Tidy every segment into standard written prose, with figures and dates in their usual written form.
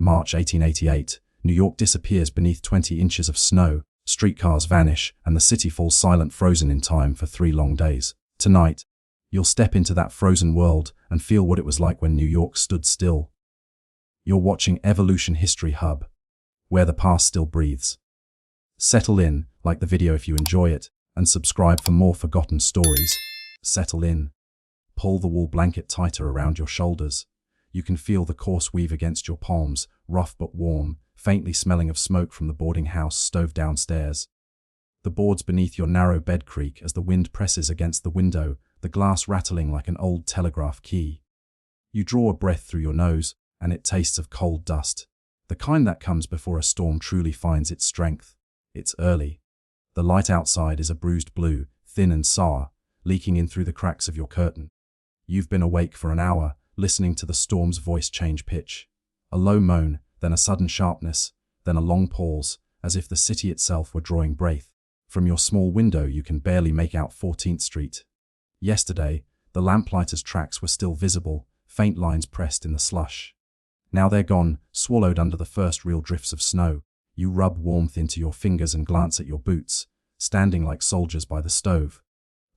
March 1888, New York disappears beneath 20 inches of snow, streetcars vanish, and the city falls silent, frozen in time for 3 long days. Tonight, you'll step into that frozen world and feel what it was like when New York stood still. You're watching Evolution History Hub, where the past still breathes. Settle in, like the video if you enjoy it, and subscribe for more forgotten stories. Settle in. Pull the wool blanket tighter around your shoulders. You can feel the coarse weave against your palms, rough but warm, faintly smelling of smoke from the boarding house stove downstairs. The boards beneath your narrow bed creak as the wind presses against the window, the glass rattling like an old telegraph key. You draw a breath through your nose, and it tastes of cold dust, the kind that comes before a storm truly finds its strength. It's early. The light outside is a bruised blue, thin and sour, leaking in through the cracks of your curtain. You've been awake for an hour, listening to the storm's voice change pitch. A low moan, then a sudden sharpness, then a long pause, as if the city itself were drawing breath. From your small window you can barely make out 14th Street. Yesterday, the lamplighter's tracks were still visible, faint lines pressed in the slush. Now they're gone, swallowed under the first real drifts of snow. You rub warmth into your fingers and glance at your boots, standing like soldiers by the stove.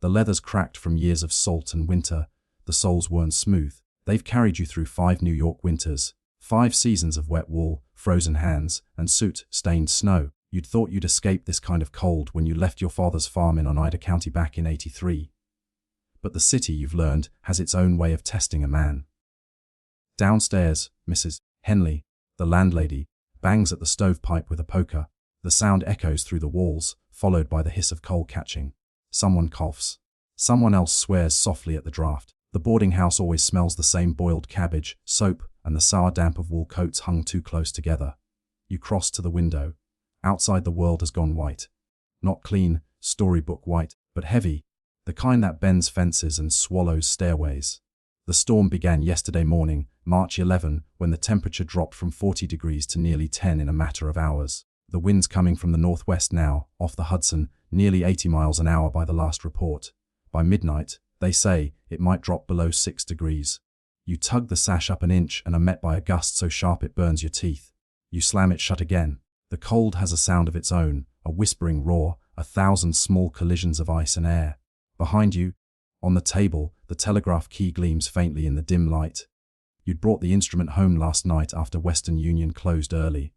The leather's cracked from years of salt and winter, the soles weren't smooth. They've carried you through 5 New York winters, 5 seasons of wet wool, frozen hands, and soot-stained snow. You'd thought you'd escaped this kind of cold when you left your father's farm in Oneida County back in '83. But the city, you've learned, has its own way of testing a man. Downstairs, Mrs. Henley, the landlady, bangs at the stovepipe with a poker. The sound echoes through the walls, followed by the hiss of coal catching. Someone coughs. Someone else swears softly at the draft. The boarding house always smells the same: boiled cabbage, soap, and the sour damp of wool coats hung too close together. You cross to the window. Outside the world has gone white. Not clean, storybook white, but heavy, the kind that bends fences and swallows stairways. The storm began yesterday morning, March 11, when the temperature dropped from 40 degrees to nearly 10 in a matter of hours. The wind's coming from the northwest now, off the Hudson, nearly 80 miles an hour by the last report. By midnight, they say, it might drop below 6 degrees. You tug the sash up an inch and are met by a gust so sharp it burns your teeth. You slam it shut again. The cold has a sound of its own, a whispering roar, 1,000 small collisions of ice and air. Behind you, on the table, the telegraph key gleams faintly in the dim light. You'd brought the instrument home last night after Western Union closed early.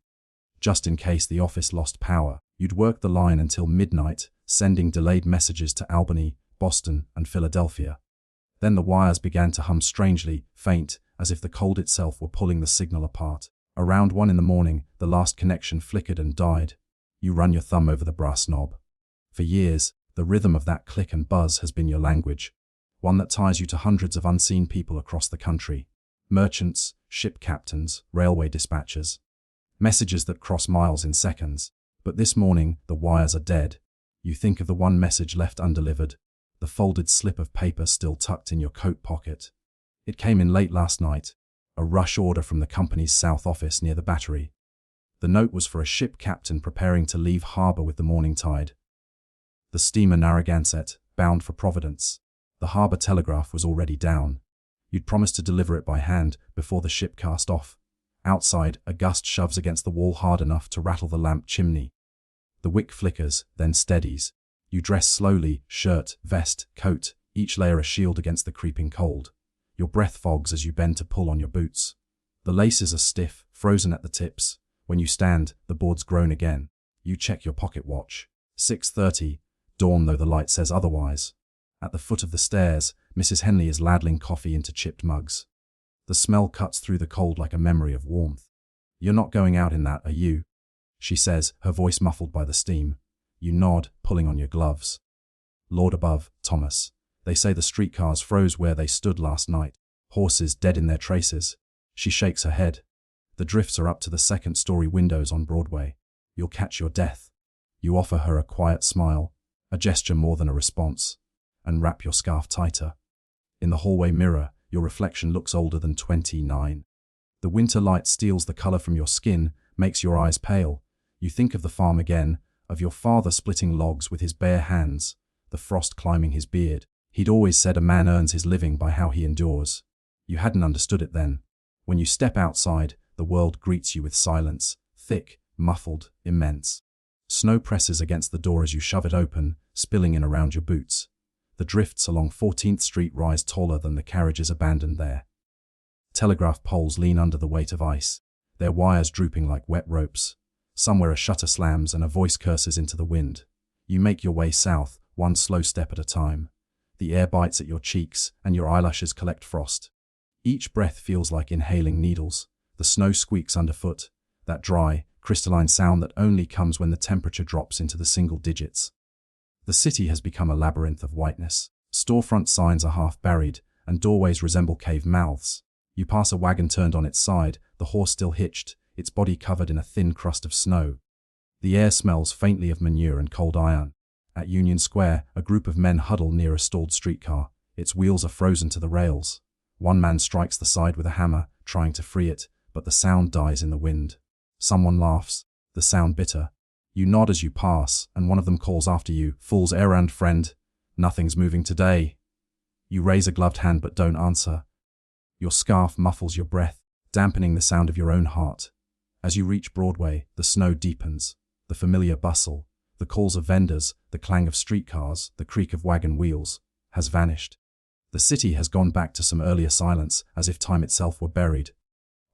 Just in case the office lost power, you'd worked the line until midnight, sending delayed messages to Albany, Boston, and Philadelphia. Then the wires began to hum strangely, faint, as if the cold itself were pulling the signal apart. Around 1 in the morning, the last connection flickered and died. You run your thumb over the brass knob. For years, the rhythm of that click and buzz has been your language, one that ties you to hundreds of unseen people across the country. Merchants, ship captains, railway dispatchers. Messages that cross miles in seconds. But this morning, the wires are dead. You think of the one message left undelivered, the folded slip of paper still tucked in your coat pocket. It came in late last night, a rush order from the company's south office near the Battery. The note was for a ship captain preparing to leave harbor with the morning tide. The steamer Narragansett, bound for Providence. The harbor telegraph was already down. You'd promised to deliver it by hand before the ship cast off. Outside, a gust shoves against the wall hard enough to rattle the lamp chimney. The wick flickers, then steadies. You dress slowly, shirt, vest, coat, each layer a shield against the creeping cold. Your breath fogs as you bend to pull on your boots. The laces are stiff, frozen at the tips. When you stand, the boards groan again. You check your pocket watch. 6:30, dawn though the light says otherwise. At the foot of the stairs, Mrs. Henley is ladling coffee into chipped mugs. The smell cuts through the cold like a memory of warmth. "You're not going out in that, are you?" she says, her voice muffled by the steam. You nod, pulling on your gloves. "Lord above, Thomas. They say the streetcars froze where they stood last night. Horses dead in their traces." She shakes her head. The drifts are up to the second-story windows on Broadway. "You'll catch your death." You offer her a quiet smile, a gesture more than a response, and wrap your scarf tighter. In the hallway mirror, your reflection looks older than 29. The winter light steals the color from your skin, makes your eyes pale. You think of the farm again, of your father splitting logs with his bare hands, the frost climbing his beard. He'd always said a man earns his living by how he endures. You hadn't understood it then. When you step outside, the world greets you with silence, thick, muffled, immense. Snow presses against the door as you shove it open, spilling in around your boots. The drifts along 14th Street rise taller than the carriages abandoned there. Telegraph poles lean under the weight of ice, their wires drooping like wet ropes. Somewhere a shutter slams and a voice curses into the wind. You make your way south, one slow step at a time. The air bites at your cheeks, and your eyelashes collect frost. Each breath feels like inhaling needles. The snow squeaks underfoot, that dry, crystalline sound that only comes when the temperature drops into the single digits. The city has become a labyrinth of whiteness. Storefront signs are half buried, and doorways resemble cave mouths. You pass a wagon turned on its side, the horse still hitched, its body covered in a thin crust of snow. The air smells faintly of manure and cold iron. At Union Square, a group of men huddle near a stalled streetcar. Its wheels are frozen to the rails. One man strikes the side with a hammer, trying to free it, but the sound dies in the wind. Someone laughs, the sound bitter. You nod as you pass, and one of them calls after you, "Fool's errand, friend. Nothing's moving today." You raise a gloved hand but don't answer. Your scarf muffles your breath, dampening the sound of your own heart. As you reach Broadway, the snow deepens. The familiar bustle, the calls of vendors, the clang of streetcars, the creak of wagon wheels, has vanished. The city has gone back to some earlier silence, as if time itself were buried.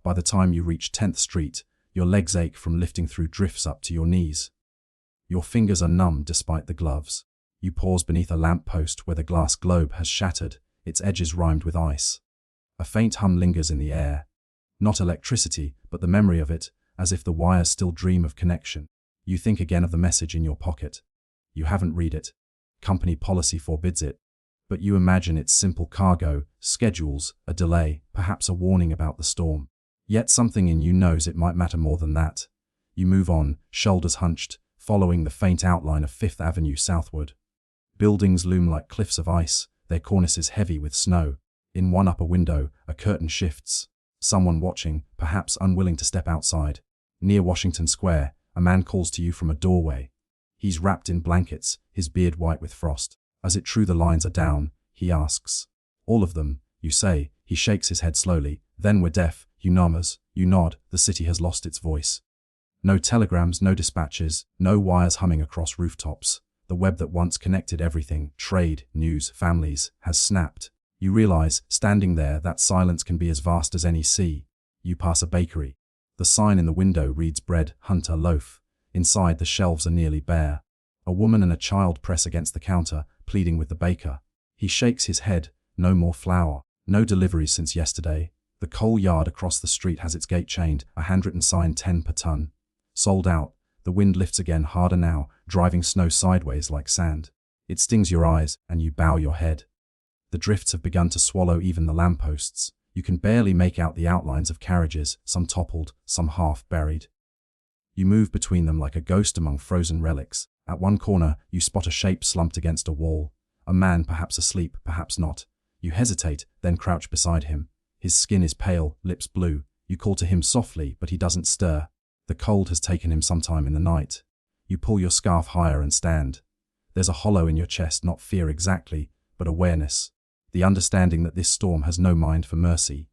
By the time you reach 10th Street, your legs ache from lifting through drifts up to your knees. Your fingers are numb despite the gloves. You pause beneath a lamppost where the glass globe has shattered, its edges rimed with ice. A faint hum lingers in the air. Not electricity, but the memory of it, as if the wires still dream of connection. You think again of the message in your pocket. You haven't read it. Company policy forbids it. But you imagine its simple cargo, schedules, a delay, perhaps a warning about the storm. Yet something in you knows it might matter more than that. You move on, shoulders hunched, following the faint outline of 5th Avenue southward. Buildings loom like cliffs of ice, their cornices heavy with snow. In one upper window, a curtain shifts. Someone watching, perhaps unwilling to step outside. Near Washington Square, a man calls to you from a doorway. He's wrapped in blankets, his beard white with frost. As it true the lines are down, he asks. "All of them," you say. He shakes his head slowly. "Then we're deaf," you murmurs. You nod. The city has lost its voice. No telegrams, no dispatches, no wires humming across rooftops. The web that once connected everything, trade, news, families, has snapped. You realize, standing there, that silence can be as vast as any sea. You pass a bakery. The sign in the window reads "Bread, Hunter, Loaf." Inside, the shelves are nearly bare. A woman and a child press against the counter, pleading with the baker. He shakes his head. No more flour. No deliveries since yesterday. The coal yard across the street has its gate chained, a handwritten sign 10 per ton. Sold out. The wind lifts again, harder now, driving snow sideways like sand. It stings your eyes, and you bow your head. The drifts have begun to swallow even the lampposts. You can barely make out the outlines of carriages, some toppled, some half buried. You move between them like a ghost among frozen relics. At one corner, you spot a shape slumped against a wall. A man, perhaps asleep, perhaps not. You hesitate, then crouch beside him. His skin is pale, lips blue. You call to him softly, but he doesn't stir. The cold has taken him sometime in the night. You pull your scarf higher and stand. There's a hollow in your chest, not fear exactly, but awareness. The understanding that this storm has no mind for mercy.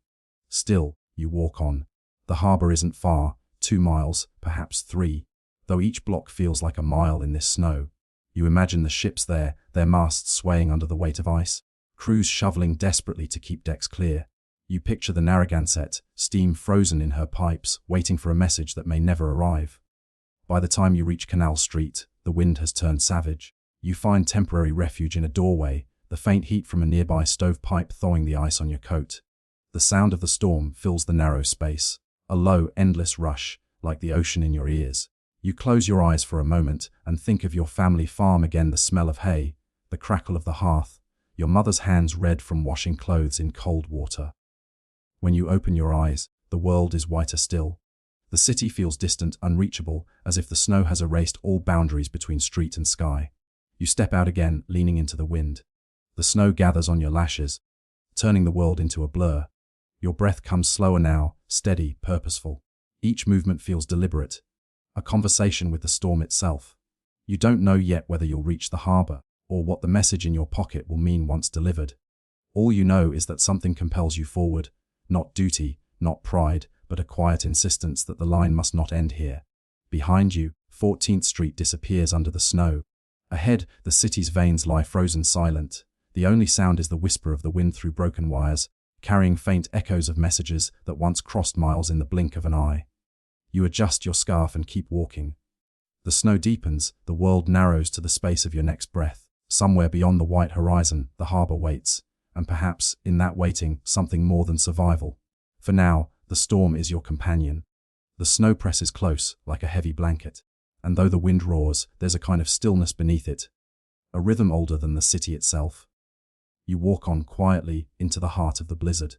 Still, you walk on. The harbor isn't far, 2 miles, perhaps 3. Though each block feels like a mile in this snow. You imagine the ships there, their masts swaying under the weight of ice. Crews shoveling desperately to keep decks clear. You picture the Narragansett, steam frozen in her pipes, waiting for a message that may never arrive. By the time you reach Canal Street, the wind has turned savage. You find temporary refuge in a doorway, the faint heat from a nearby stovepipe thawing the ice on your coat. The sound of the storm fills the narrow space, a low, endless rush, like the ocean in your ears. You close your eyes for a moment and think of your family farm again, the smell of hay, the crackle of the hearth, your mother's hands red from washing clothes in cold water. When you open your eyes, the world is whiter still. The city feels distant, unreachable, as if the snow has erased all boundaries between street and sky. You step out again, leaning into the wind. The snow gathers on your lashes, turning the world into a blur. Your breath comes slower now, steady, purposeful. Each movement feels deliberate, a conversation with the storm itself. You don't know yet whether you'll reach the harbor, or what the message in your pocket will mean once delivered. All you know is that something compels you forward, not duty, not pride, but a quiet insistence that the line must not end here. Behind you, 14th Street disappears under the snow. Ahead, the city's veins lie frozen silent. The only sound is the whisper of the wind through broken wires, carrying faint echoes of messages that once crossed miles in the blink of an eye. You adjust your scarf and keep walking. The snow deepens, the world narrows to the space of your next breath. Somewhere beyond the white horizon, the harbor waits, and perhaps, in that waiting, something more than survival. For now, the storm is your companion. The snow presses close, like a heavy blanket, and though the wind roars, there's a kind of stillness beneath it, a rhythm older than the city itself. You walk on quietly into the heart of the blizzard.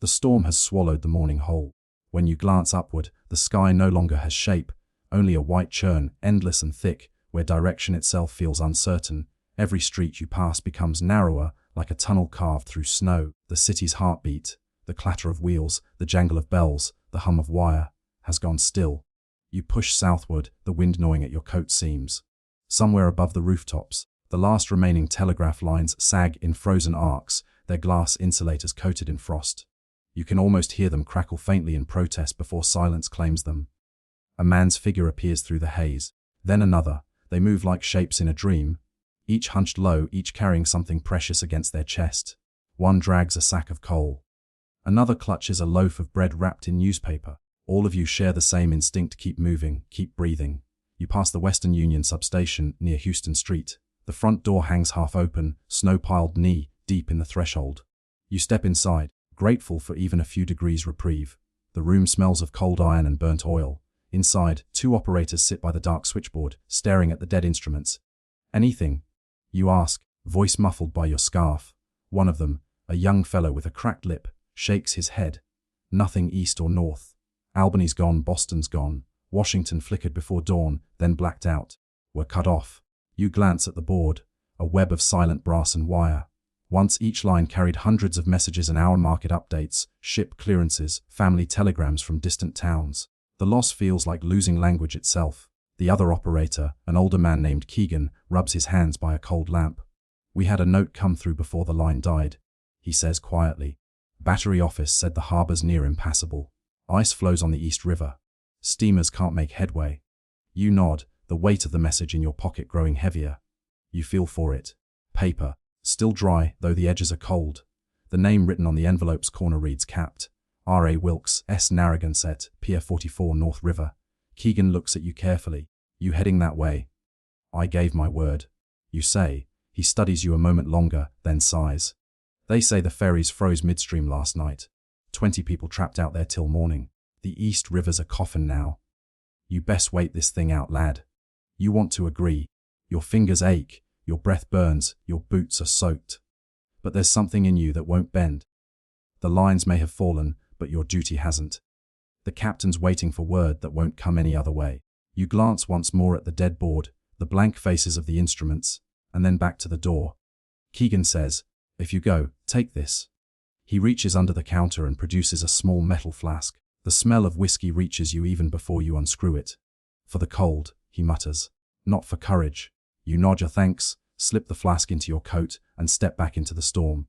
The storm has swallowed the morning whole. When you glance upward, the sky no longer has shape, only a white churn, endless and thick, where direction itself feels uncertain. Every street you pass becomes narrower, like a tunnel carved through snow. The city's heartbeat, the clatter of wheels, the jangle of bells, the hum of wire, has gone still. You push southward, the wind gnawing at your coat seams. Somewhere above the rooftops, the last remaining telegraph lines sag in frozen arcs, their glass insulators coated in frost. You can almost hear them crackle faintly in protest before silence claims them. A man's figure appears through the haze, then another. They move like shapes in a dream, each hunched low, each carrying something precious against their chest. One drags a sack of coal. Another clutches a loaf of bread wrapped in newspaper. All of you share the same instinct: keep moving, keep breathing. You pass the Western Union substation near Houston Street. The front door hangs half open, snow piled knee-deep in the threshold. You step inside, grateful for even a few degrees reprieve. The room smells of cold iron and burnt oil. Inside, two operators sit by the dark switchboard, staring at the dead instruments. "Anything?" you ask, voice muffled by your scarf. One of them, a young fellow with a cracked lip, shakes his head. "Nothing east or north. Albany's gone, Boston's gone. Washington flickered before dawn, then blacked out. We're cut off." You glance at the board, a web of silent brass and wire. Once each line carried hundreds of messages and hour market updates, ship clearances, family telegrams from distant towns. The loss feels like losing language itself. The other operator, an older man named Keegan, rubs his hands by a cold lamp. "We had a note come through before the line died," he says quietly. "Battery office said the harbor's near impassable. Ice flows on the East River. Steamers can't make headway." You nod, the weight of the message in your pocket growing heavier. You feel for it. Paper, still dry, though the edges are cold. The name written on the envelope's corner reads "Capt. R.A. Wilkes, S. Narragansett, Pier 44, North River." Keegan looks at you carefully. "You heading that way?" "I gave my word," you say. He studies you a moment longer, then sighs. "They say the ferries froze midstream last night. 20 people trapped out there till morning. The East River's a coffin now. You best wait this thing out, lad." You want to agree. Your fingers ache, your breath burns, your boots are soaked. But there's something in you that won't bend. The lines may have fallen, but your duty hasn't. The captain's waiting for word that won't come any other way. You glance once more at the dead board, the blank faces of the instruments, and then back to the door. Keegan says, "If you go, take this." He reaches under the counter and produces a small metal flask. The smell of whiskey reaches you even before you unscrew it. "For the cold," he mutters. "Not for courage." You nod your thanks, slip the flask into your coat, and step back into the storm.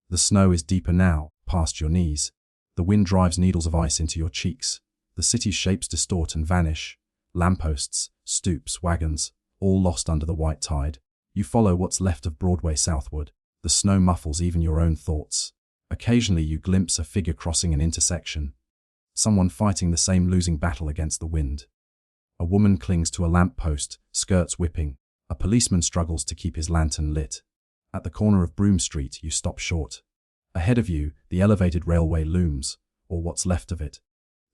The snow is deeper now, past your knees. The wind drives needles of ice into your cheeks. The city's shapes distort and vanish. Lampposts, stoops, wagons, all lost under the white tide. You follow what's left of Broadway southward. The snow muffles even your own thoughts. Occasionally you glimpse a figure crossing an intersection. Someone fighting the same losing battle against the wind. A woman clings to a lamppost, skirts whipping. A policeman struggles to keep his lantern lit. At the corner of Broome Street, you stop short. Ahead of you, the elevated railway looms, or what's left of it.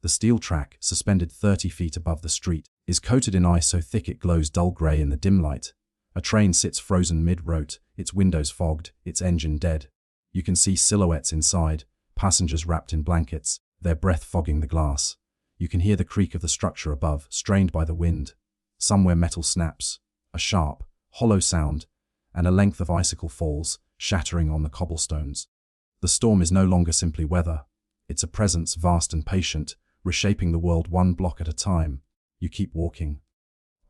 The steel track, suspended 30 feet above the street, is coated in ice so thick it glows dull grey in the dim light. A train sits frozen mid-route, its windows fogged, its engine dead. You can see silhouettes inside, passengers wrapped in blankets, their breath fogging the glass. You can hear the creak of the structure above, strained by the wind. Somewhere metal snaps, a sharp, hollow sound, and a length of icicle falls, shattering on the cobblestones. The storm is no longer simply weather. It's a presence vast and patient, reshaping the world one block at a time. You keep walking.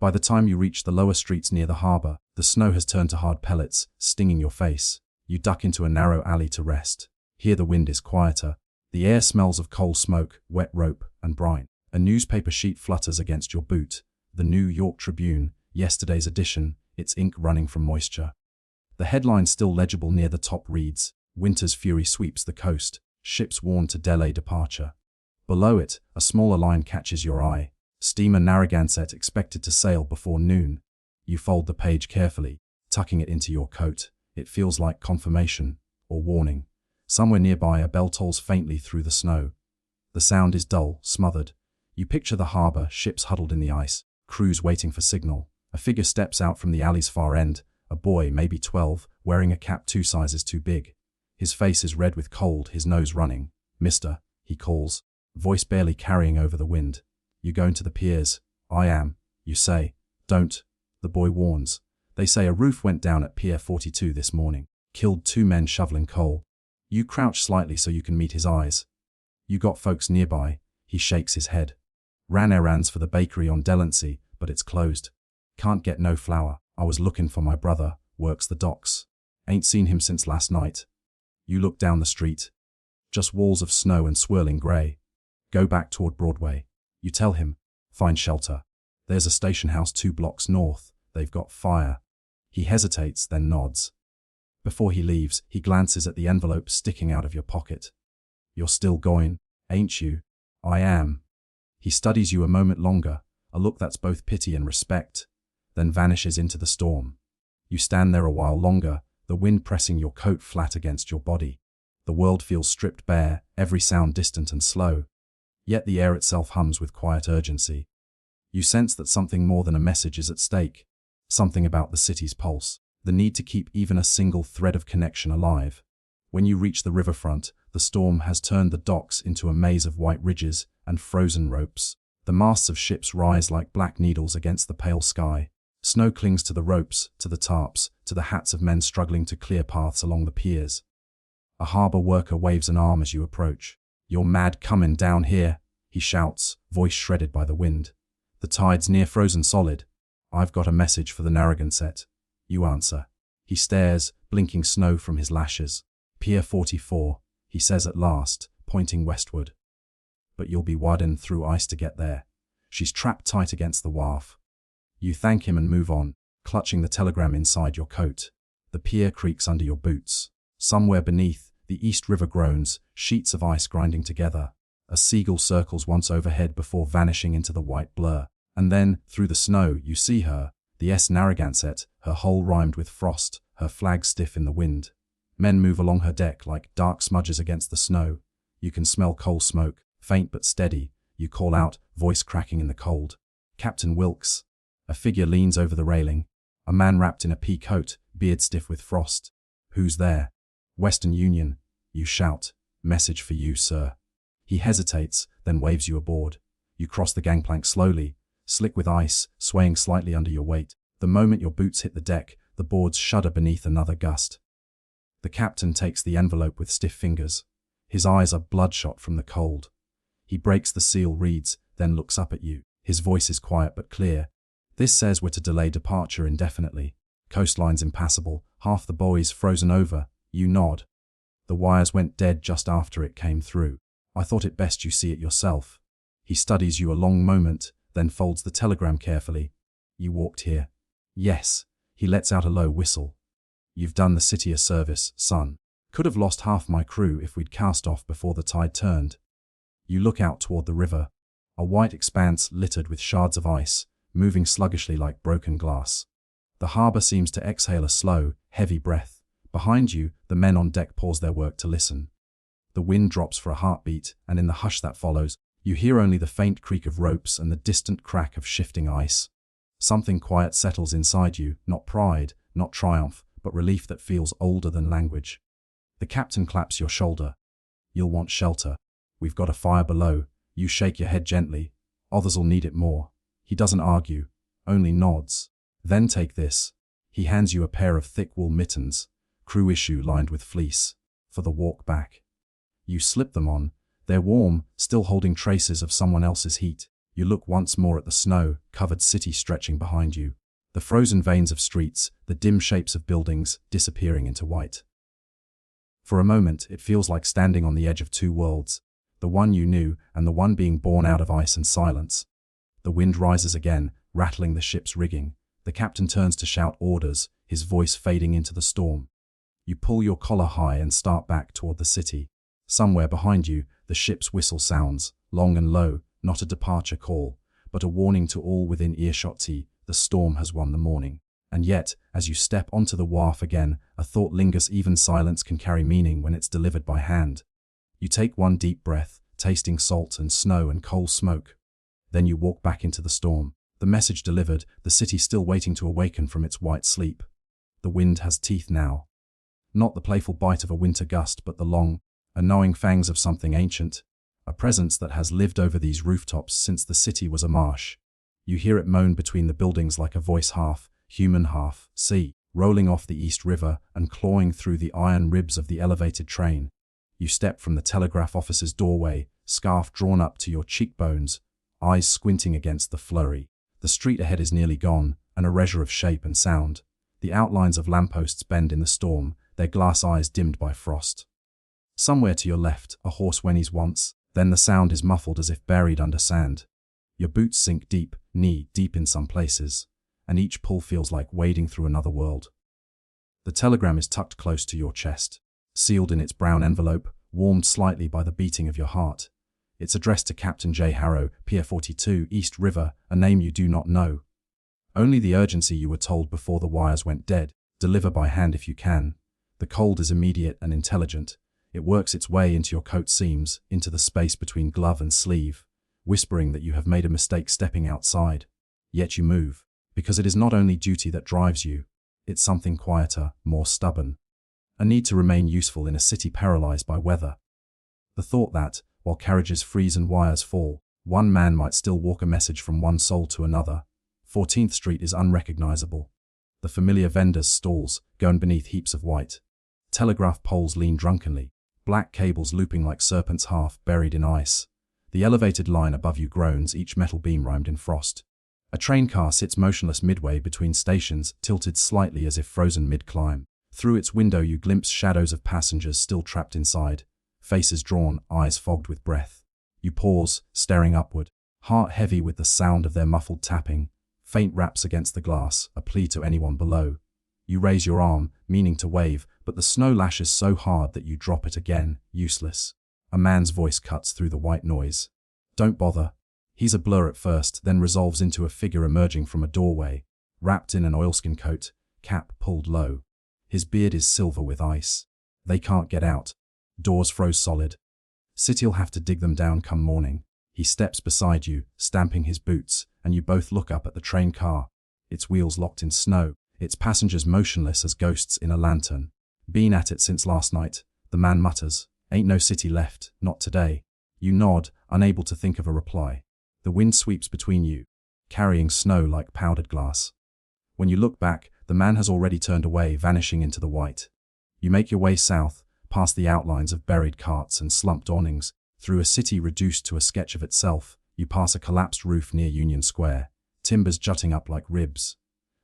By the time you reach the lower streets near the harbor, the snow has turned to hard pellets, stinging your face. You duck into a narrow alley to rest. Here the wind is quieter. The air smells of coal smoke, wet rope, and brine. A newspaper sheet flutters against your boot. The New York Tribune, yesterday's edition, its ink running from moisture. The headline still legible near the top reads, "Winter's fury sweeps the coast. Ships warned to delay departure." Below it, a smaller line catches your eye. "Steamer Narragansett expected to sail before noon." You fold the page carefully, tucking it into your coat. It feels like confirmation, or warning. Somewhere nearby, a bell tolls faintly through the snow. The sound is dull, smothered. You picture the harbor, ships huddled in the ice, crews waiting for signal. A figure steps out from the alley's far end, a boy, maybe 12, wearing a cap 2 sizes too big. His face is red with cold, his nose running. "Mister," he calls, voice barely carrying over the wind. "You going to the piers?" "I am," you say. "Don't," the boy warns. "They say a roof went down at Pier 42 this morning. Killed 2 men shoveling coal." You crouch slightly so you can meet his eyes. "You got folks nearby?" He shakes his head. "Ran errands for the bakery on Delancey, but it's closed. Can't get no flour. I was looking for my brother, works the docks. Ain't seen him since last night." You look down the street. Just walls of snow and swirling grey. "Go back toward Broadway." You tell him. "Find shelter. There's a station house 2 blocks north. They've got fire." He hesitates, then nods. Before he leaves, he glances at the envelope sticking out of your pocket. "You're still going, ain't you?" "I am." He studies you a moment longer, a look that's both pity and respect, then vanishes into the storm. You stand there a while longer, the wind pressing your coat flat against your body. The world feels stripped bare, every sound distant and slow. Yet the air itself hums with quiet urgency. You sense that something more than a message is at stake, something about the city's pulse, the need to keep even a single thread of connection alive. When you reach the riverfront, the storm has turned the docks into a maze of white ridges and frozen ropes. The masts of ships rise like black needles against the pale sky. Snow clings to the ropes, to the tarps, to the hats of men struggling to clear paths along the piers. A harbor worker waves an arm as you approach. "You're mad comin' down here," he shouts, voice shredded by the wind. "The tide's near frozen solid. I've got a message for the Narragansett." You answer. He stares, blinking snow from his lashes. "Pier 44, he says at last, pointing westward. "But you'll be waddin' through ice to get there. She's trapped tight against the wharf." You thank him and move on, clutching the telegram inside your coat. The pier creaks under your boots. Somewhere beneath, the East River groans, sheets of ice grinding together. A seagull circles once overhead before vanishing into the white blur. And then, through the snow, you see her, the Narragansett, her hull rimed with frost, her flag stiff in the wind. Men move along her deck like dark smudges against the snow. You can smell coal smoke, faint but steady. You call out, voice cracking in the cold. "Captain Wilkes." A figure leans over the railing. A man wrapped in a pea coat, beard stiff with frost. "Who's there?" "Western Union." You shout, "Message for you, sir." He hesitates, then waves you aboard. You cross the gangplank slowly, slick with ice, swaying slightly under your weight. The moment your boots hit the deck, the boards shudder beneath another gust. The captain takes the envelope with stiff fingers. His eyes are bloodshot from the cold. He breaks the seal, reads, then looks up at you. His voice is quiet but clear. "This says we're to delay departure indefinitely. Coastline's impassable, half the buoys frozen over." You nod. "The wires went dead just after it came through. I thought it best you see it yourself." He studies you a long moment, then folds the telegram carefully. "You walked here?" "Yes." He lets out a low whistle. "You've done the city a service, son. Could have lost half my crew if we'd cast off before the tide turned." You look out toward the river, a white expanse littered with shards of ice, moving sluggishly like broken glass. The harbor seems to exhale a slow, heavy breath. Behind you, the men on deck pause their work to listen. The wind drops for a heartbeat, and in the hush that follows, you hear only the faint creak of ropes and the distant crack of shifting ice. Something quiet settles inside you, not pride, not triumph, but relief that feels older than language. The captain claps your shoulder. "You'll want shelter. We've got a fire below." You shake your head gently. "Others'll need it more." He doesn't argue, only nods. "Then take this." He hands you a pair of thick wool mittens, crew issue lined with fleece, for the walk back. You slip them on. They're warm, still holding traces of someone else's heat. You look once more at the snow-covered city stretching behind you. The frozen veins of streets, the dim shapes of buildings disappearing into white. For a moment, it feels like standing on the edge of two worlds, the one you knew and the one being born out of ice and silence. The wind rises again, rattling the ship's rigging. The captain turns to shout orders, his voice fading into the storm. You pull your collar high and start back toward the city. Somewhere behind you, the ship's whistle sounds, long and low, not a departure call, but a warning to all within earshot. The storm has won the morning. And yet, as you step onto the wharf again, a thought lingers. Even silence can carry meaning when it's delivered by hand. You take one deep breath, tasting salt and snow and coal smoke. Then you walk back into the storm. The message delivered, the city still waiting to awaken from its white sleep. The wind has teeth now. Not the playful bite of a winter gust, but the long, gnawing fangs of something ancient. A presence that has lived over these rooftops since the city was a marsh. You hear it moan between the buildings like a voice half human, half sea, rolling off the East River and clawing through the iron ribs of the elevated train. You step from the telegraph office's doorway, scarf drawn up to your cheekbones, eyes squinting against the flurry. The street ahead is nearly gone, an erasure of shape and sound. The outlines of lampposts bend in the storm, their glass eyes dimmed by frost. Somewhere to your left, a horse whinnies once, then the sound is muffled as if buried under sand. Your boots sink deep, knee-deep in some places, and each pull feels like wading through another world. The telegram is tucked close to your chest, sealed in its brown envelope, warmed slightly by the beating of your heart. It's addressed to Captain J. Harrow, Pier 42, East River, a name you do not know. Only the urgency you were told before the wires went dead. Deliver by hand if you can. The cold is immediate and intelligent. It works its way into your coat seams, into the space between glove and sleeve, whispering that you have made a mistake stepping outside. Yet you move, because it is not only duty that drives you, it's something quieter, more stubborn. A need to remain useful in a city paralyzed by weather. The thought that, while carriages freeze and wires fall, one man might still walk a message from one soul to another. 14th Street is unrecognizable. The familiar vendors' stalls, gone beneath heaps of white. Telegraph poles lean drunkenly, black cables looping like serpents half buried in ice. The elevated line above you groans, each metal beam rimed in frost. A train car sits motionless midway between stations, tilted slightly as if frozen mid-climb. Through its window you glimpse shadows of passengers still trapped inside, faces drawn, eyes fogged with breath. You pause, staring upward, heart heavy with the sound of their muffled tapping. Faint raps against the glass, a plea to anyone below. You raise your arm, meaning to wave, but the snow lashes so hard that you drop it again, useless. A man's voice cuts through the white noise. Don't bother. He's a blur at first, then resolves into a figure emerging from a doorway, wrapped in an oilskin coat, cap pulled low. His beard is silver with ice. They can't get out. Doors froze solid. City'll have to dig them down come morning. He steps beside you, stamping his boots, and you both look up at the train car, its wheels locked in snow, its passengers motionless as ghosts in a lantern. Been at it since last night, the man mutters. Ain't no city left, not today. You nod, unable to think of a reply. The wind sweeps between you, carrying snow like powdered glass. When you look back, the man has already turned away, vanishing into the white. You make your way south, past the outlines of buried carts and slumped awnings, through a city reduced to a sketch of itself. You pass a collapsed roof near Union Square, timbers jutting up like ribs.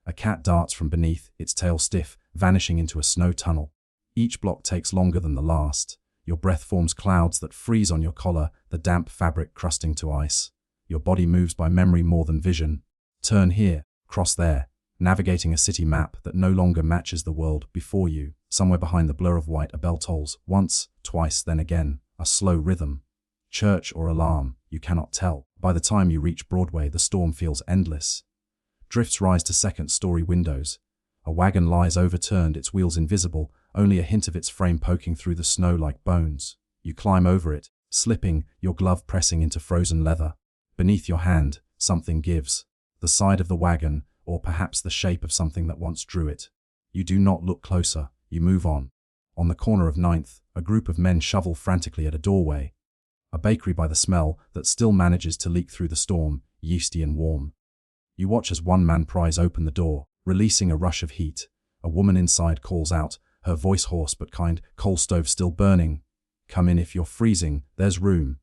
A cat darts from beneath, its tail stiff, vanishing into a snow tunnel. Each block takes longer than the last. Your breath forms clouds that freeze on your collar, the damp fabric crusting to ice. Your body moves by memory more than vision. Turn here, cross there, navigating a city map that no longer matches the world before you. Somewhere behind the blur of white a bell tolls, once, twice, then again, a slow rhythm. Church or alarm, you cannot tell. By the time you reach Broadway, the storm feels endless. Drifts rise to second-story windows. A wagon lies overturned, its wheels invisible, only a hint of its frame poking through the snow like bones. You climb over it, slipping, your glove pressing into frozen leather. Beneath your hand, something gives. The side of the wagon, or perhaps the shape of something that once drew it. You do not look closer, you move on. On the corner of 9th, a group of men shovel frantically at a doorway. A bakery by the smell that still manages to leak through the storm, yeasty and warm. You watch as one man pries open the door, releasing a rush of heat. A woman inside calls out, her voice hoarse but kind, coal stove still burning. Come in if you're freezing, there's room.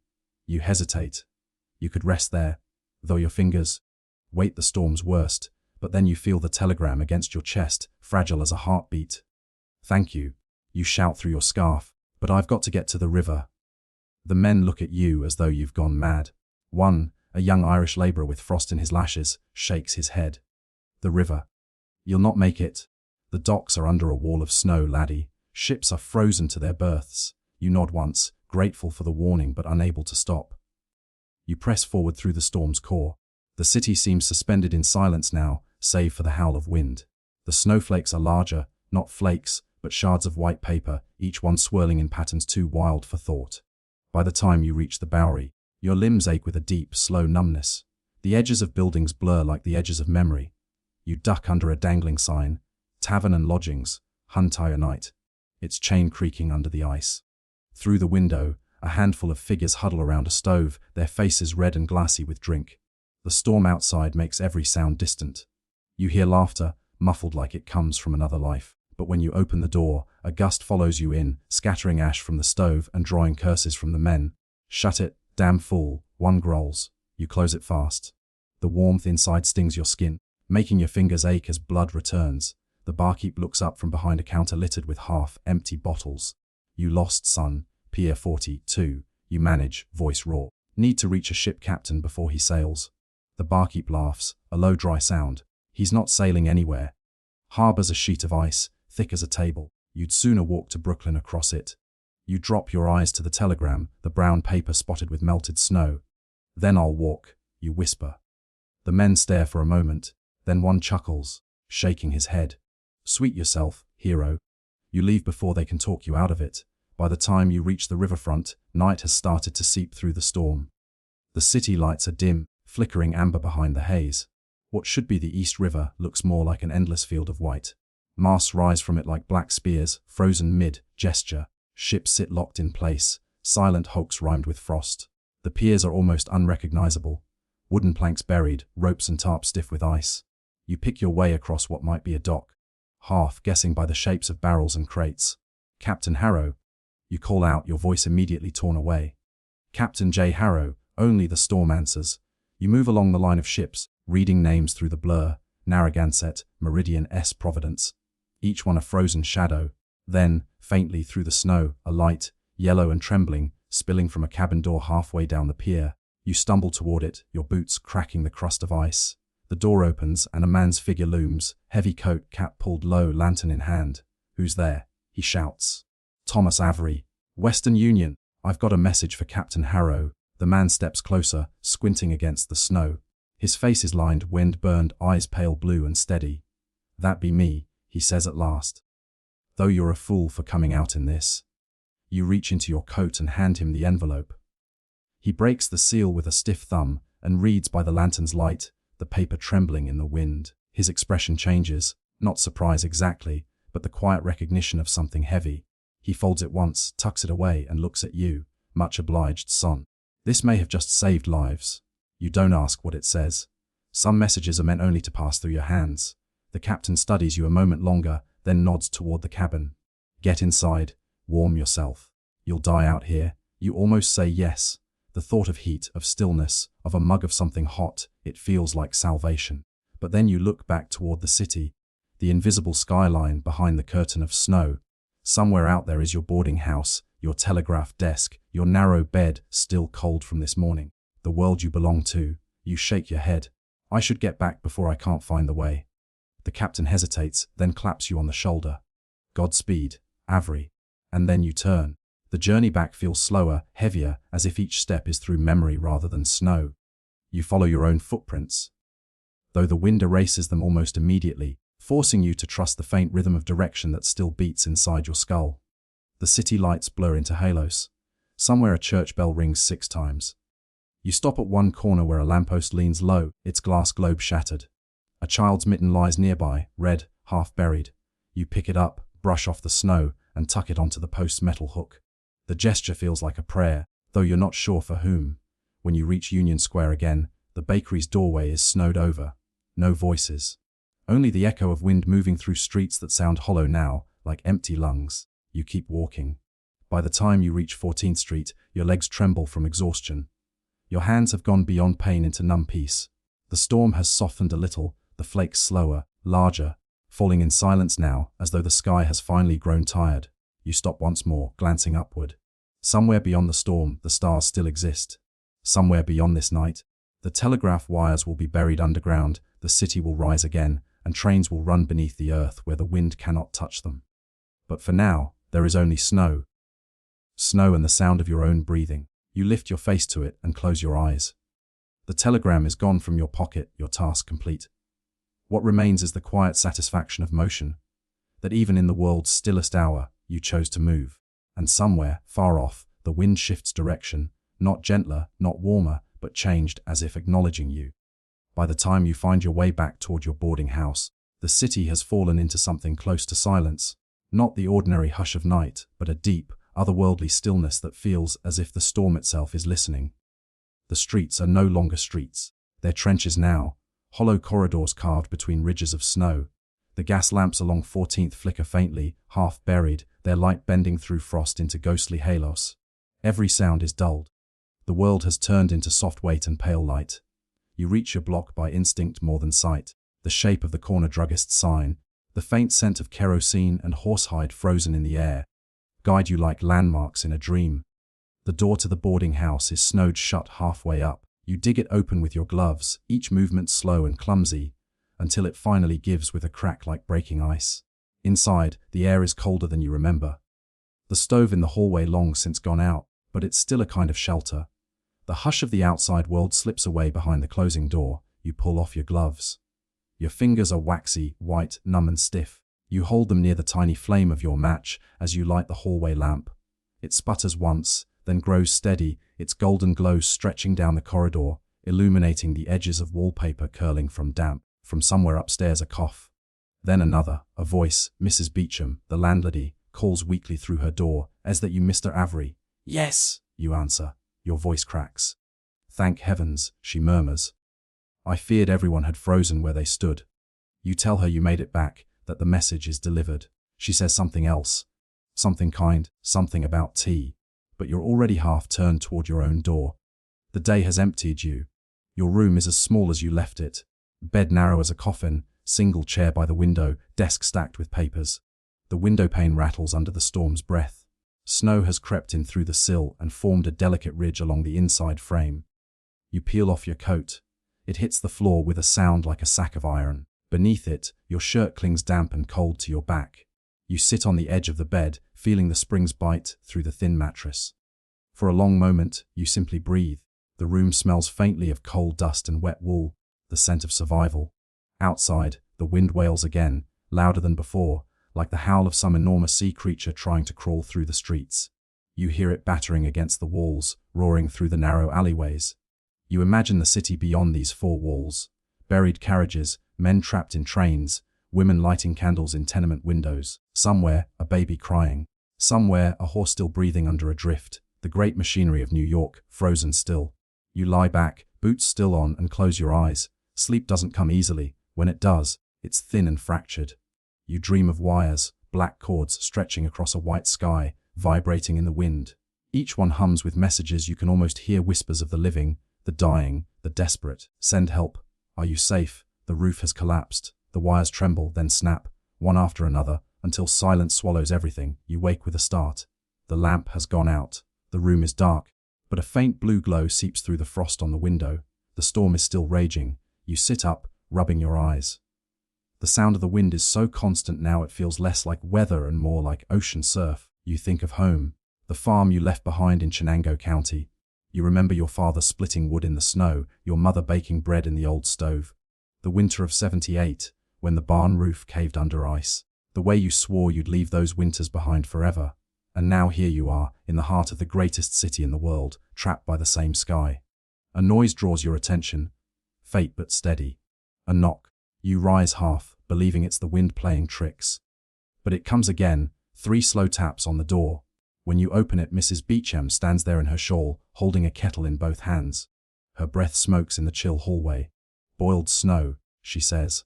You hesitate. You could rest there, though your fingers wait the storm's worst, but then you feel the telegram against your chest, fragile as a heartbeat. Thank you. You shout through your scarf, "But I've got to get to the river." The men look at you as though you've gone mad. One, a young Irish labourer with frost in his lashes, shakes his head. "The river. You'll not make it. The docks are under a wall of snow, laddie. Ships are frozen to their berths." You nod once, grateful for the warning but unable to stop. You press forward through the storm's core. The city seems suspended in silence now, save for the howl of wind. The snowflakes are larger, not flakes, but shards of white paper, each one swirling in patterns too wild for thought. By the time you reach the Bowery, your limbs ache with a deep, slow numbness. The edges of buildings blur like the edges of memory. You duck under a dangling sign, "Tavern and Lodgings, Huntire Night." Its chain creaking under the ice. Through the window, a handful of figures huddle around a stove, their faces red and glassy with drink. The storm outside makes every sound distant. You hear laughter, muffled like it comes from another life. But when you open the door, a gust follows you in, scattering ash from the stove and drawing curses from the men. "Shut it, damn fool," one growls. You close it fast. The warmth inside stings your skin, making your fingers ache as blood returns. The barkeep looks up from behind a counter littered with half-empty bottles. "You lost, son. Pier 42. You manage," voice raw. "Need to reach a ship captain before he sails." The barkeep laughs, a low dry sound. "He's not sailing anywhere. Harbor's a sheet of ice, thick as a table. You'd sooner walk to Brooklyn across it." You drop your eyes to the telegram, the brown paper spotted with melted snow. "Then I'll walk," you whisper. The men stare for a moment, then one chuckles, shaking his head. "Sweet yourself, hero." You leave before they can talk you out of it. By the time you reach the riverfront, night has started to seep through the storm. The city lights are dim, flickering amber behind the haze. What should be the East River looks more like an endless field of white. Masts rise from it like black spears, frozen mid-gesture. Ships sit locked in place, silent hulks rimed with frost. The piers are almost unrecognizable. Wooden planks buried, ropes and tarps stiff with ice. You pick your way across what might be a dock, half guessing by the shapes of barrels and crates. "Captain Harrow." You call out, your voice immediately torn away. "Captain J. Harrow," only the storm answers. You move along the line of ships, reading names through the blur. Narragansett, Meridian S. Providence. Each one a frozen shadow. Then, faintly through the snow, a light, yellow and trembling, spilling from a cabin door halfway down the pier. You stumble toward it, your boots cracking the crust of ice. The door opens and a man's figure looms, heavy coat, cap pulled low, lantern in hand. "Who's there?" he shouts. "Thomas Avery, Western Union. I've got a message for Captain Harrow." The man steps closer, squinting against the snow. His face is lined, wind-burned, eyes pale blue and steady. "That be me," he says at last. "Though you're a fool for coming out in this." You reach into your coat and hand him the envelope. He breaks the seal with a stiff thumb and reads by the lantern's light, the paper trembling in the wind. His expression changes, not surprise exactly, but the quiet recognition of something heavy. He folds it once, tucks it away, and looks at you. "Much obliged, son. This may have just saved lives." You don't ask what it says. Some messages are meant only to pass through your hands. The captain studies you a moment longer, then nods toward the cabin. "Get inside. Warm yourself. You'll die out here." You almost say yes. The thought of heat, of stillness, of a mug of something hot, it feels like salvation. But then you look back toward the city, the invisible skyline behind the curtain of snow. Somewhere out there is your boarding house, your telegraph desk, your narrow bed, still cold from this morning. The world you belong to. You shake your head. "I should get back before I can't find the way." The captain hesitates, then claps you on the shoulder. "Godspeed, Avery." And then you turn. The journey back feels slower, heavier, as if each step is through memory rather than snow. You follow your own footprints, though the wind erases them almost immediately, forcing you to trust the faint rhythm of direction that still beats inside your skull. The city lights blur into halos. Somewhere a church bell rings 6 times. You stop at one corner where a lamppost leans low, its glass globe shattered. A child's mitten lies nearby, red, half buried. You pick it up, brush off the snow, and tuck it onto the post's metal hook. The gesture feels like a prayer, though you're not sure for whom. When you reach Union Square again, the bakery's doorway is snowed over. No voices. Only the echo of wind moving through streets that sound hollow now, like empty lungs. You keep walking. By the time you reach 14th Street, your legs tremble from exhaustion. Your hands have gone beyond pain into numb peace. The storm has softened a little, the flakes slower, larger, falling in silence now, as though the sky has finally grown tired. You stop once more, glancing upward. Somewhere beyond the storm, the stars still exist. Somewhere beyond this night, the telegraph wires will be buried underground, the city will rise again, and trains will run beneath the earth where the wind cannot touch them. But for now, there is only snow. Snow and the sound of your own breathing. You lift your face to it and close your eyes. The telegram is gone from your pocket, your task complete. What remains is the quiet satisfaction of motion, that even in the world's stillest hour, you chose to move. And somewhere, far off, the wind shifts direction, not gentler, not warmer, but changed as if acknowledging you. By the time you find your way back toward your boarding house, the city has fallen into something close to silence. Not the ordinary hush of night, but a deep, otherworldly stillness that feels as if the storm itself is listening. The streets are no longer streets. They're trenches now, hollow corridors carved between ridges of snow. The gas lamps along 14th flicker faintly, half buried, their light bending through frost into ghostly halos. Every sound is dulled. The world has turned into soft weight and pale light. You reach your block by instinct more than sight. The shape of the corner druggist's sign, the faint scent of kerosene and horsehide frozen in the air, guide you like landmarks in a dream. The door to the boarding house is snowed shut halfway up. You dig it open with your gloves, each movement slow and clumsy, until it finally gives with a crack like breaking ice. Inside, the air is colder than you remember. The stove in the hallway long since gone out, but it's still a kind of shelter. The hush of the outside world slips away behind the closing door. You pull off your gloves. Your fingers are waxy, white, numb and stiff. You hold them near the tiny flame of your match as you light the hallway lamp. It sputters once, then grows steady, its golden glow stretching down the corridor, illuminating the edges of wallpaper curling from damp. From somewhere upstairs a cough. Then another, a voice, Mrs. Beecham, the landlady, calls weakly through her door, as that you Mr. Avery. Yes, you answer. Your voice cracks. Thank heavens, she murmurs. I feared everyone had frozen where they stood. You tell her you made it back, that the message is delivered. She says something else. Something kind, something about tea. But you're already half turned toward your own door. The day has emptied you. Your room is as small as you left it. Bed narrow as a coffin, single chair by the window, desk stacked with papers. The window pane rattles under the storm's breath. Snow has crept in through the sill and formed a delicate ridge along the inside frame. You peel off your coat. It hits the floor with a sound like a sack of iron. Beneath it, your shirt clings damp and cold to your back. You sit on the edge of the bed, feeling the springs bite through the thin mattress. For a long moment, you simply breathe. The room smells faintly of coal dust and wet wool, the scent of survival. Outside, the wind wails again, louder than before, like the howl of some enormous sea creature trying to crawl through the streets. You hear it battering against the walls, roaring through the narrow alleyways. You imagine the city beyond these four walls. Buried carriages, men trapped in trains, women lighting candles in tenement windows. Somewhere, a baby crying. Somewhere, a horse still breathing under a drift. The great machinery of New York, frozen still. You lie back, boots still on, and close your eyes. Sleep doesn't come easily. When it does, it's thin and fractured. You dream of wires, black cords stretching across a white sky, vibrating in the wind. Each one hums with messages you can almost hear, whispers of the living, the dying, the desperate. Send help. Are you safe? The roof has collapsed. The wires tremble, then snap, one after another, until silence swallows everything. You wake with a start. The lamp has gone out. The room is dark, but a faint blue glow seeps through the frost on the window. The storm is still raging. You sit up, rubbing your eyes. The sound of the wind is so constant now it feels less like weather and more like ocean surf. You think of home, the farm you left behind in Chenango County. You remember your father splitting wood in the snow, your mother baking bread in the old stove. The winter of '78, when the barn roof caved under ice. The way you swore you'd leave those winters behind forever. And now here you are, in the heart of the greatest city in the world, trapped by the same sky. A noise draws your attention, faint but steady. A knock. You rise half, believing it's the wind playing tricks. But it comes again, 3 slow taps on the door. When you open it, Mrs. Beecham stands there in her shawl, holding a kettle in both hands. Her breath smokes in the chill hallway. Boiled snow, she says.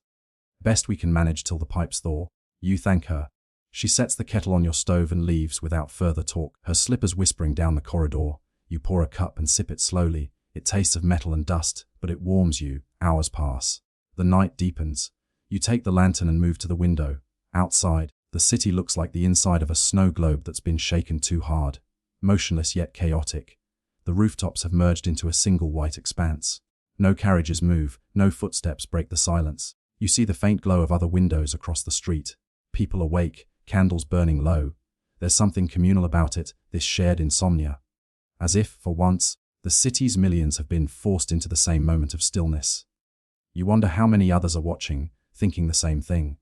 Best we can manage till the pipes thaw. You thank her. She sets the kettle on your stove and leaves without further talk, her slippers whispering down the corridor. You pour a cup and sip it slowly. It tastes of metal and dust, but it warms you. Hours pass. The night deepens. You take the lantern and move to the window. Outside, The city looks like the inside of a snow globe that's been shaken too hard, motionless yet chaotic. The rooftops have merged into a single white expanse. No carriages move, no footsteps break the silence. You see the faint glow of other windows across the street. People awake, candles burning low. There's something communal about it, this shared insomnia. As if, for once, the city's millions have been forced into the same moment of stillness. You wonder how many others are watching, thinking the same thing.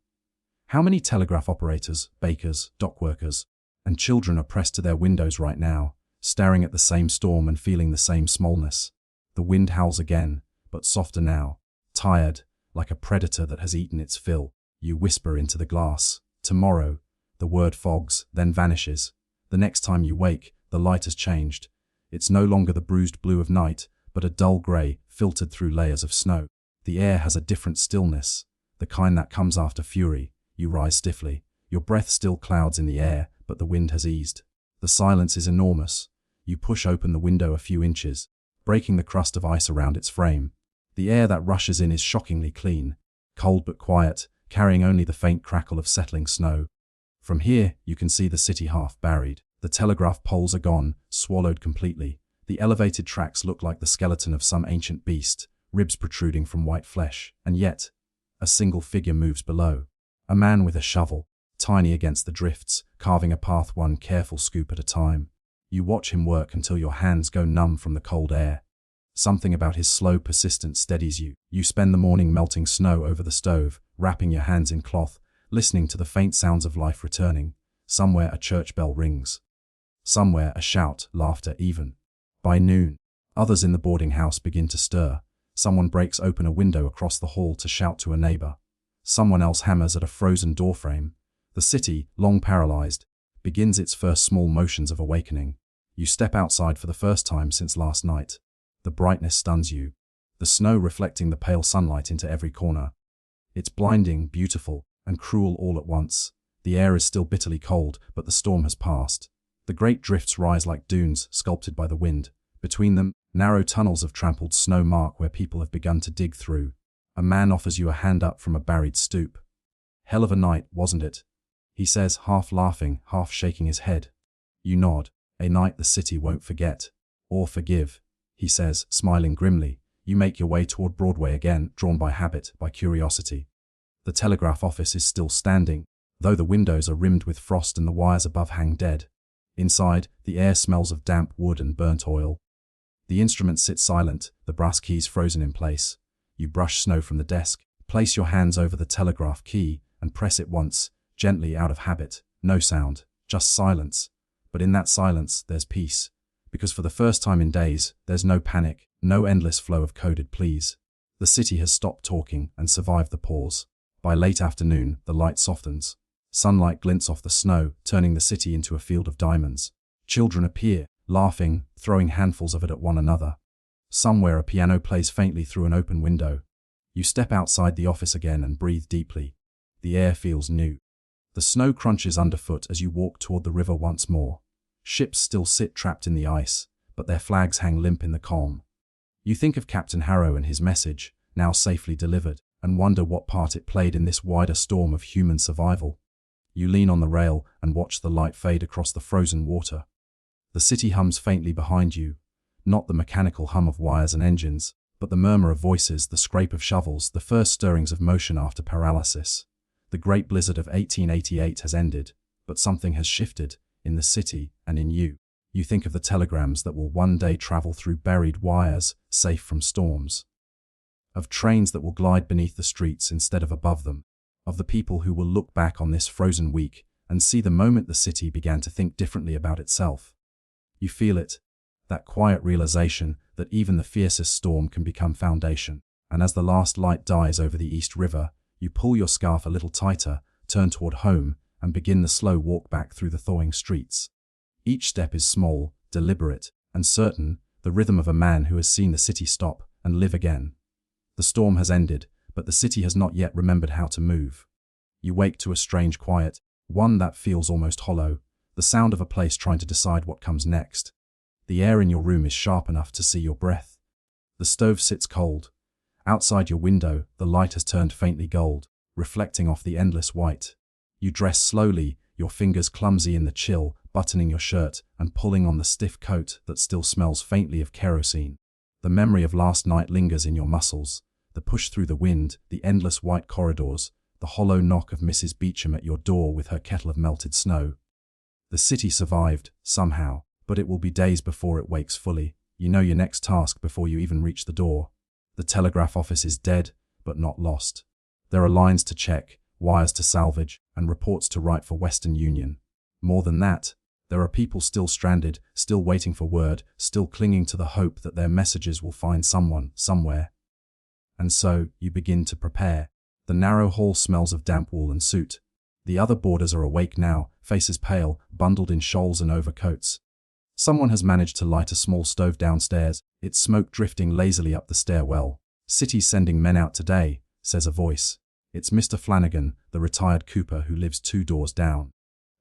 How many telegraph operators, bakers, dock workers, and children are pressed to their windows right now, staring at the same storm and feeling the same smallness. The wind howls again, but softer now, tired, like a predator that has eaten its fill. You whisper into the glass, "Tomorrow." The word fogs, then vanishes. The next time you wake, the light has changed. It's no longer the bruised blue of night, but a dull grey, filtered through layers of snow. The air has a different stillness, the kind that comes after fury. You rise stiffly. Your breath still clouds in the air, but the wind has eased. The silence is enormous. You push open the window a few inches, breaking the crust of ice around its frame. The air that rushes in is shockingly clean, cold but quiet, carrying only the faint crackle of settling snow. From here, you can see the city half buried. The telegraph poles are gone, swallowed completely. The elevated tracks look like the skeleton of some ancient beast, ribs protruding from white flesh. And yet, a single figure moves below. A man with a shovel, tiny against the drifts, carving a path one careful scoop at a time. You watch him work until your hands go numb from the cold air. Something about his slow persistence steadies you. You spend the morning melting snow over the stove, wrapping your hands in cloth, listening to the faint sounds of life returning. Somewhere a church bell rings. Somewhere a shout, laughter even. By noon, others in the boarding house begin to stir. Someone breaks open a window across the hall to shout to a neighbor. Someone else hammers at a frozen doorframe. The city, long paralyzed, begins its first small motions of awakening. You step outside for the first time since last night. The brightness stuns you, the snow reflecting the pale sunlight into every corner. It's blinding, beautiful, and cruel all at once. The air is still bitterly cold, but the storm has passed. The great drifts rise like dunes, sculpted by the wind. Between them, narrow tunnels of trampled snow mark where people have begun to dig through. A man offers you a hand up from a buried stoop. "Hell of a night, wasn't it?" he says, half laughing, half shaking his head. You nod. "A night the city won't forget. Or forgive," he says, smiling grimly. You make your way toward Broadway again, drawn by habit, by curiosity. The telegraph office is still standing, though the windows are rimmed with frost and the wires above hang dead. Inside, the air smells of damp wood and burnt oil. The instruments sit silent, the brass keys frozen in place. You brush snow from the desk, place your hands over the telegraph key, and press it once, gently out of habit. No sound, just silence. But in that silence, there's peace. Because for the first time in days, there's no panic, no endless flow of coded pleas. The city has stopped talking and survived the pause. By late afternoon, the light softens. Sunlight glints off the snow, turning the city into a field of diamonds. Children appear, laughing, throwing handfuls of it at one another. Somewhere a piano plays faintly through an open window. You step outside the office again and breathe deeply. The air feels new. The snow crunches underfoot as you walk toward the river once more. Ships still sit trapped in the ice, but their flags hang limp in the calm. You think of Captain Harrow and his message, now safely delivered, and wonder what part it played in this wider storm of human survival. You lean on the rail and watch the light fade across the frozen water. The city hums faintly behind you, not the mechanical hum of wires and engines, but the murmur of voices, the scrape of shovels, the first stirrings of motion after paralysis. The great blizzard of 1888 has ended, but something has shifted, in the city and in you. You think of the telegrams that will one day travel through buried wires, safe from storms. Of trains that will glide beneath the streets instead of above them. Of the people who will look back on this frozen week and see the moment the city began to think differently about itself. You feel it, that quiet realization that even the fiercest storm can become foundation. And as the last light dies over the East River, you pull your scarf a little tighter, turn toward home, and begin the slow walk back through the thawing streets. Each step is small, deliberate, and certain, the rhythm of a man who has seen the city stop and live again. The storm has ended, but the city has not yet remembered how to move. You wake to a strange quiet, one that feels almost hollow, the sound of a place trying to decide what comes next. The air in your room is sharp enough to see your breath. The stove sits cold. Outside your window, the light has turned faintly gold, reflecting off the endless white. You dress slowly, your fingers clumsy in the chill, buttoning your shirt and pulling on the stiff coat that still smells faintly of kerosene. The memory of last night lingers in your muscles, the push through the wind, the endless white corridors, the hollow knock of Mrs. Beecham at your door with her kettle of melted snow. The city survived, somehow, but it will be days before it wakes fully. You know your next task before you even reach the door. The telegraph office is dead, but not lost. There are lines to check, wires to salvage, and reports to write for Western Union. More than that, there are people still stranded, still waiting for word, still clinging to the hope that their messages will find someone, somewhere. And so, you begin to prepare. The narrow hall smells of damp wool and soot. The other boarders are awake now, faces pale, bundled in shawls and overcoats. Someone has managed to light a small stove downstairs, its smoke drifting lazily up the stairwell. "City's sending men out today," says a voice. It's Mr. Flanagan, the retired cooper who lives 2 doors down.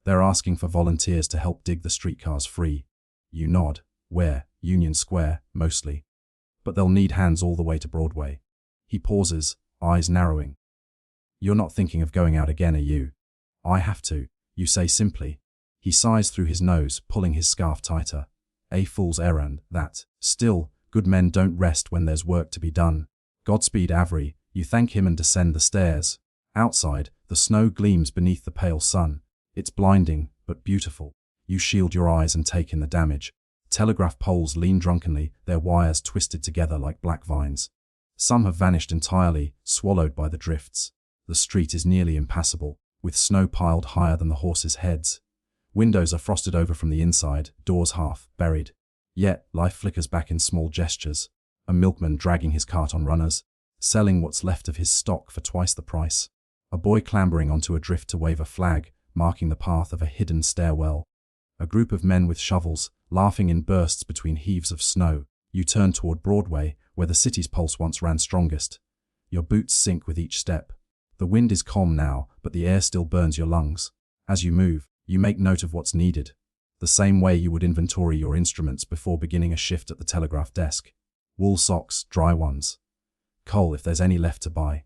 They're asking for volunteers to help dig the streetcars free. You nod. Where? Union Square, mostly. But they'll need hands all the way to Broadway. He pauses, eyes narrowing. "You're not thinking of going out again, are you?" "I have to," you say simply. He sighs through his nose, pulling his scarf tighter. A fool's errand, that. Still, good men don't rest when there's work to be done. Godspeed, Avery. You thank him and descend the stairs. Outside, the snow gleams beneath the pale sun. It's blinding, but beautiful. You shield your eyes and take in the damage. Telegraph poles lean drunkenly, their wires twisted together like black vines. Some have vanished entirely, swallowed by the drifts. The street is nearly impassable, with snow piled higher than the horses' heads. Windows are frosted over from the inside, doors half buried. Yet, life flickers back in small gestures. A milkman dragging his cart on runners, selling what's left of his stock for twice the price. A boy clambering onto a drift to wave a flag, marking the path of a hidden stairwell. A group of men with shovels, laughing in bursts between heaves of snow. You turn toward Broadway, where the city's pulse once ran strongest. Your boots sink with each step. The wind is calm now, but the air still burns your lungs. As you move, you make note of what's needed, the same way you would inventory your instruments before beginning a shift at the telegraph desk. Wool socks, dry ones. Coal if there's any left to buy.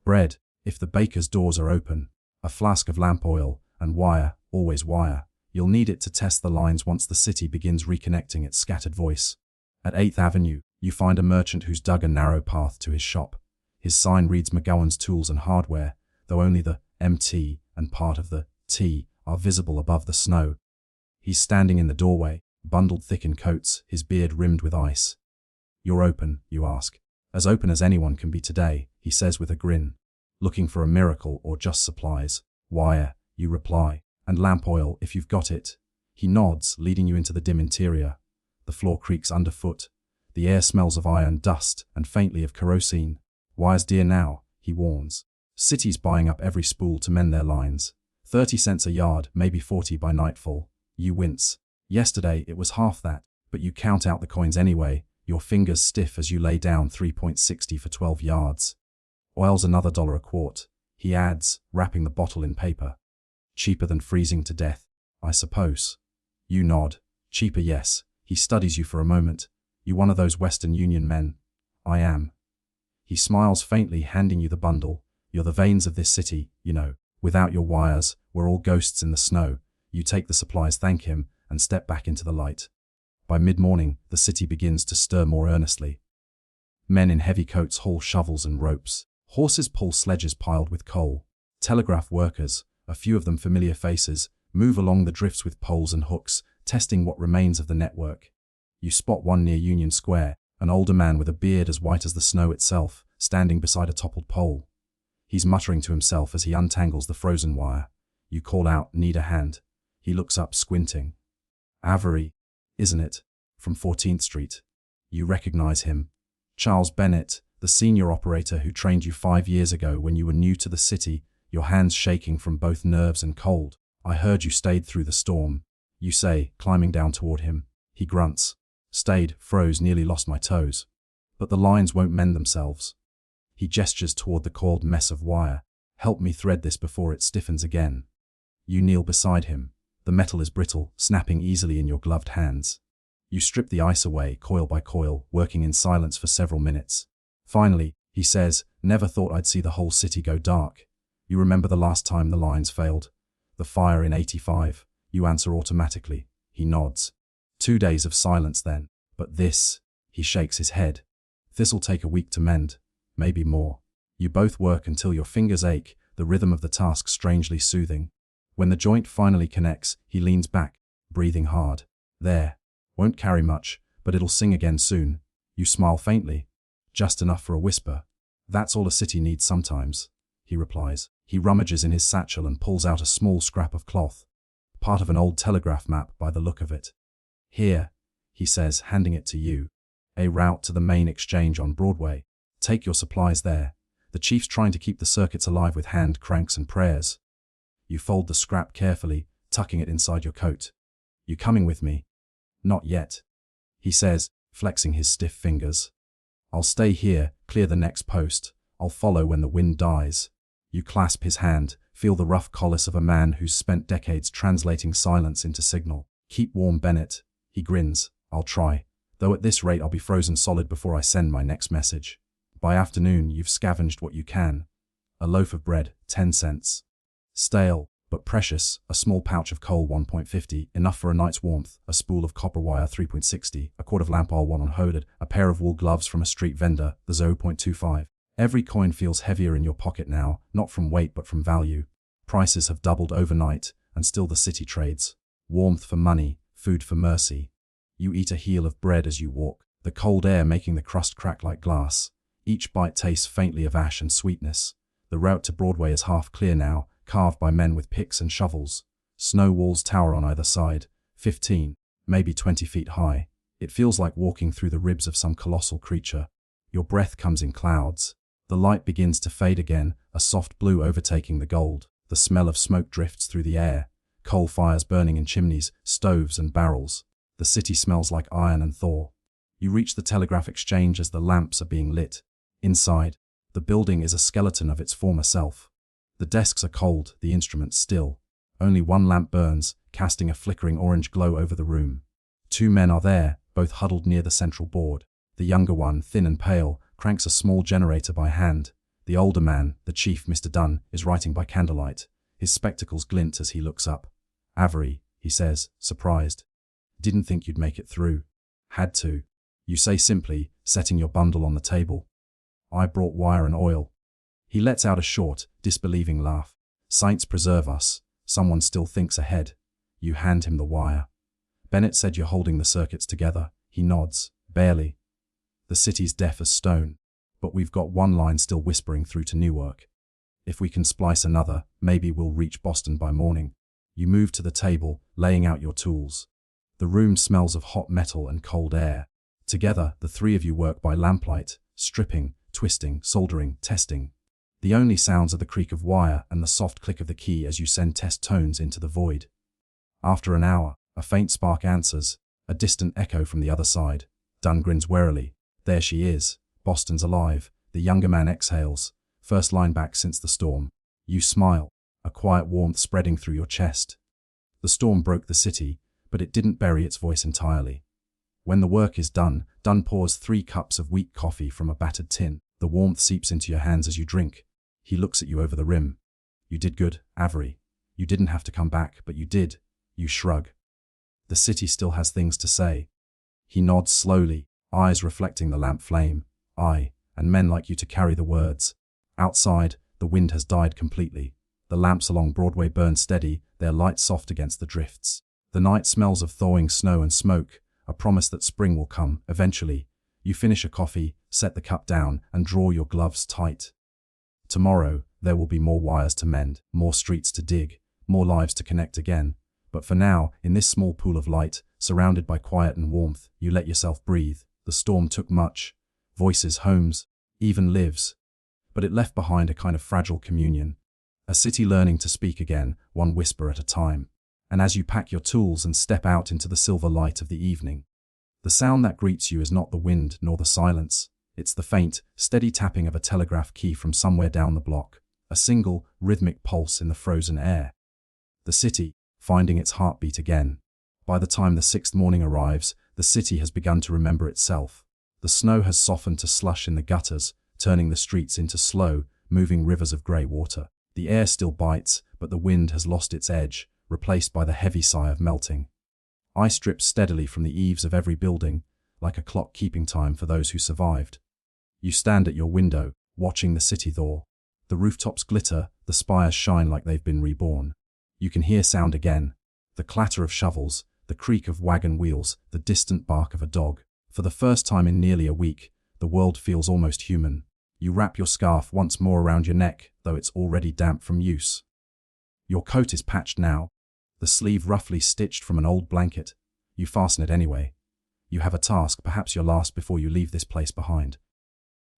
Bread, if the baker's doors are open. A flask of lamp oil, and wire, always wire. You'll need it to test the lines once the city begins reconnecting its scattered voice. At 8th Avenue, you find a merchant who's dug a narrow path to his shop. His sign reads McGowan's Tools and Hardware, though only the MT and part of the T are visible above the snow. He's standing in the doorway, bundled thick in coats, his beard rimmed with ice. "You're open," you ask. "As open as anyone can be today," he says with a grin. "Looking for a miracle or just supplies?" "Wire," you reply, "and lamp oil if you've got it." He nods, leading you into the dim interior. The floor creaks underfoot. The air smells of iron, dust, and faintly of kerosene. "Wires dear now," he warns. "City's buying up every spool to mend their lines. 30 cents a yard, maybe 40 by nightfall." You wince. Yesterday it was half that, but you count out the coins anyway, your fingers stiff as you lay down 3.60 for 12 yards. "Oil's another $1 a quart," he adds, wrapping the bottle in paper. "Cheaper than freezing to death, I suppose." You nod. "Cheaper, yes." He studies you for a moment. "You one of those Western Union men?" "I am." He smiles faintly, handing you the bundle. "You're the veins of this city, you know. Without your wires, we're all ghosts in the snow." You take the supplies, thank him, and step back into the light. By mid-morning, the city begins to stir more earnestly. Men in heavy coats haul shovels and ropes. Horses pull sledges piled with coal. Telegraph workers, a few of them familiar faces, move along the drifts with poles and hooks, testing what remains of the network. You spot one near Union Square, an older man with a beard as white as the snow itself, standing beside a toppled pole. He's muttering to himself as he untangles the frozen wire. You call out, "Need a hand." He looks up, squinting. "Avery, isn't it? From 14th Street. You recognize him. Charles Bennett, the senior operator who trained you 5 years ago when you were new to the city, your hands shaking from both nerves and cold. "I heard you stayed through the storm," you say, climbing down toward him. He grunts. "Stayed, froze, nearly lost my toes. But the lines won't mend themselves." He gestures toward the coiled mess of wire. "Help me thread this before it stiffens again." You kneel beside him. The metal is brittle, snapping easily in your gloved hands. You strip the ice away, coil by coil, working in silence for several minutes. Finally, he says, "Never thought I'd see the whole city go dark." You remember the last time the lines failed? The fire in 85. You answer automatically. He nods. 2 days of silence then. But this, he shakes his head. This'll take a week to mend. Maybe more. You both work until your fingers ache, the rhythm of the task strangely soothing. When the joint finally connects, he leans back, breathing hard. There. Won't carry much, but it'll sing again soon. You smile faintly. Just enough for a whisper. That's all a city needs sometimes, he replies. He rummages in his satchel and pulls out a small scrap of cloth. Part of an old telegraph map by the look of it. Here, he says, handing it to you. A route to the main exchange on Broadway. Take your supplies there. The chief's trying to keep the circuits alive with hand cranks and prayers. You fold the scrap carefully, tucking it inside your coat. You coming with me? Not yet, he says, flexing his stiff fingers. I'll stay here, clear the next post. I'll follow when the wind dies. You clasp his hand, feel the rough callus of a man who's spent decades translating silence into signal. Keep warm, Bennett. He grins. I'll try. Though at this rate I'll be frozen solid before I send my next message. By afternoon, you've scavenged what you can. A loaf of bread, 10 cents. Stale, but precious, a small pouch of coal 1.50, enough for a night's warmth, a spool of copper wire 3.60, a quart of lamp oil 1 unhooded, a pair of wool gloves from a street vendor, the 0.25. Every coin feels heavier in your pocket now, not from weight but from value. Prices have doubled overnight, and still the city trades. Warmth for money, food for mercy. You eat a heel of bread as you walk, the cold air making the crust crack like glass. Each bite tastes faintly of ash and sweetness. The route to Broadway is half clear now, carved by men with picks and shovels. Snow walls tower on either side, 15, maybe 20 feet high. It feels like walking through the ribs of some colossal creature. Your breath comes in clouds. The light begins to fade again, a soft blue overtaking the gold. The smell of smoke drifts through the air. Coal fires burning in chimneys, stoves and barrels. The city smells like iron and thaw. You reach the telegraph exchange as the lamps are being lit. Inside, the building is a skeleton of its former self. The desks are cold, the instruments still. Only one lamp burns, casting a flickering orange glow over the room. 2 men are there, both huddled near the central board. The younger one, thin and pale, cranks a small generator by hand. The older man, the chief, Mr. Dunn, is writing by candlelight. His spectacles glint as he looks up. Avery, he says, surprised. Didn't think you'd make it through. Had to. You say simply, setting your bundle on the table. I brought wire and oil. He lets out a short, disbelieving laugh. Saints preserve us. Someone still thinks ahead. You hand him the wire. Bennett said you're holding the circuits together. He nods. Barely. The city's deaf as stone. But we've got one line still whispering through to Newark. If we can splice another, maybe we'll reach Boston by morning. You move to the table, laying out your tools. The room smells of hot metal and cold air. Together, the 3 of you work by lamplight, stripping, twisting, soldering, testing. The only sounds are the creak of wire and the soft click of the key as you send test tones into the void. After an hour, a faint spark answers, a distant echo from the other side. Dunn grins warily. There she is. Boston's alive. The younger man exhales. First line back since the storm. You smile, a quiet warmth spreading through your chest. The storm broke the city, but it didn't bury its voice entirely. When the work is done, Dunn pours 3 cups of weak coffee from a battered tin. The warmth seeps into your hands as you drink. He looks at you over the rim. You did good, Avery. You didn't have to come back, but you did. You shrug. The city still has things to say. He nods slowly, eyes reflecting the lamp flame. And men like you to carry the words. Outside, the wind has died completely. The lamps along Broadway burn steady, their light soft against the drifts. The night smells of thawing snow and smoke, a promise that spring will come, eventually. You finish a coffee, set the cup down, and draw your gloves tight. Tomorrow, there will be more wires to mend, more streets to dig, more lives to connect again. But for now, in this small pool of light, surrounded by quiet and warmth, you let yourself breathe. The storm took much. Voices, homes, even lives. But it left behind a kind of fragile communion. A city learning to speak again, one whisper at a time. And as you pack your tools and step out into the silver light of the evening, the sound that greets you is not the wind nor the silence. It's the faint, steady tapping of a telegraph key from somewhere down the block, a single, rhythmic pulse in the frozen air. The city, finding its heartbeat again. By the time the 6th morning arrives, the city has begun to remember itself. The snow has softened to slush in the gutters, turning the streets into slow, moving rivers of grey water. The air still bites, but the wind has lost its edge, replaced by the heavy sigh of melting. Ice drips steadily from the eaves of every building, like a clock keeping time for those who survived. You stand at your window, watching the city thaw. The rooftops glitter, the spires shine like they've been reborn. You can hear sound again. The clatter of shovels, the creak of wagon wheels, the distant bark of a dog. For the first time in nearly a week, the world feels almost human. You wrap your scarf once more around your neck, though it's already damp from use. Your coat is patched now, the sleeve roughly stitched from an old blanket. You fasten it anyway. You have a task, perhaps your last before you leave this place behind.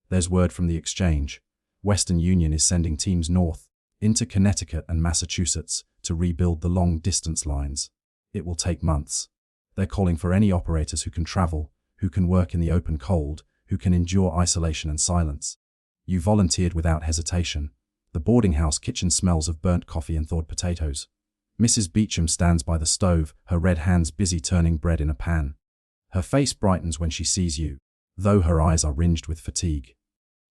There's word from the exchange. Western Union is sending teams north, into Connecticut and Massachusetts, to rebuild the long-distance lines. It will take months. They're calling for any operators who can travel, who can work in the open cold, who can endure isolation and silence. You volunteered without hesitation. The boarding house kitchen smells of burnt coffee and thawed potatoes. Mrs. Beecham stands by the stove, her red hands busy turning bread in a pan. Her face brightens when she sees you, though her eyes are ringed with fatigue.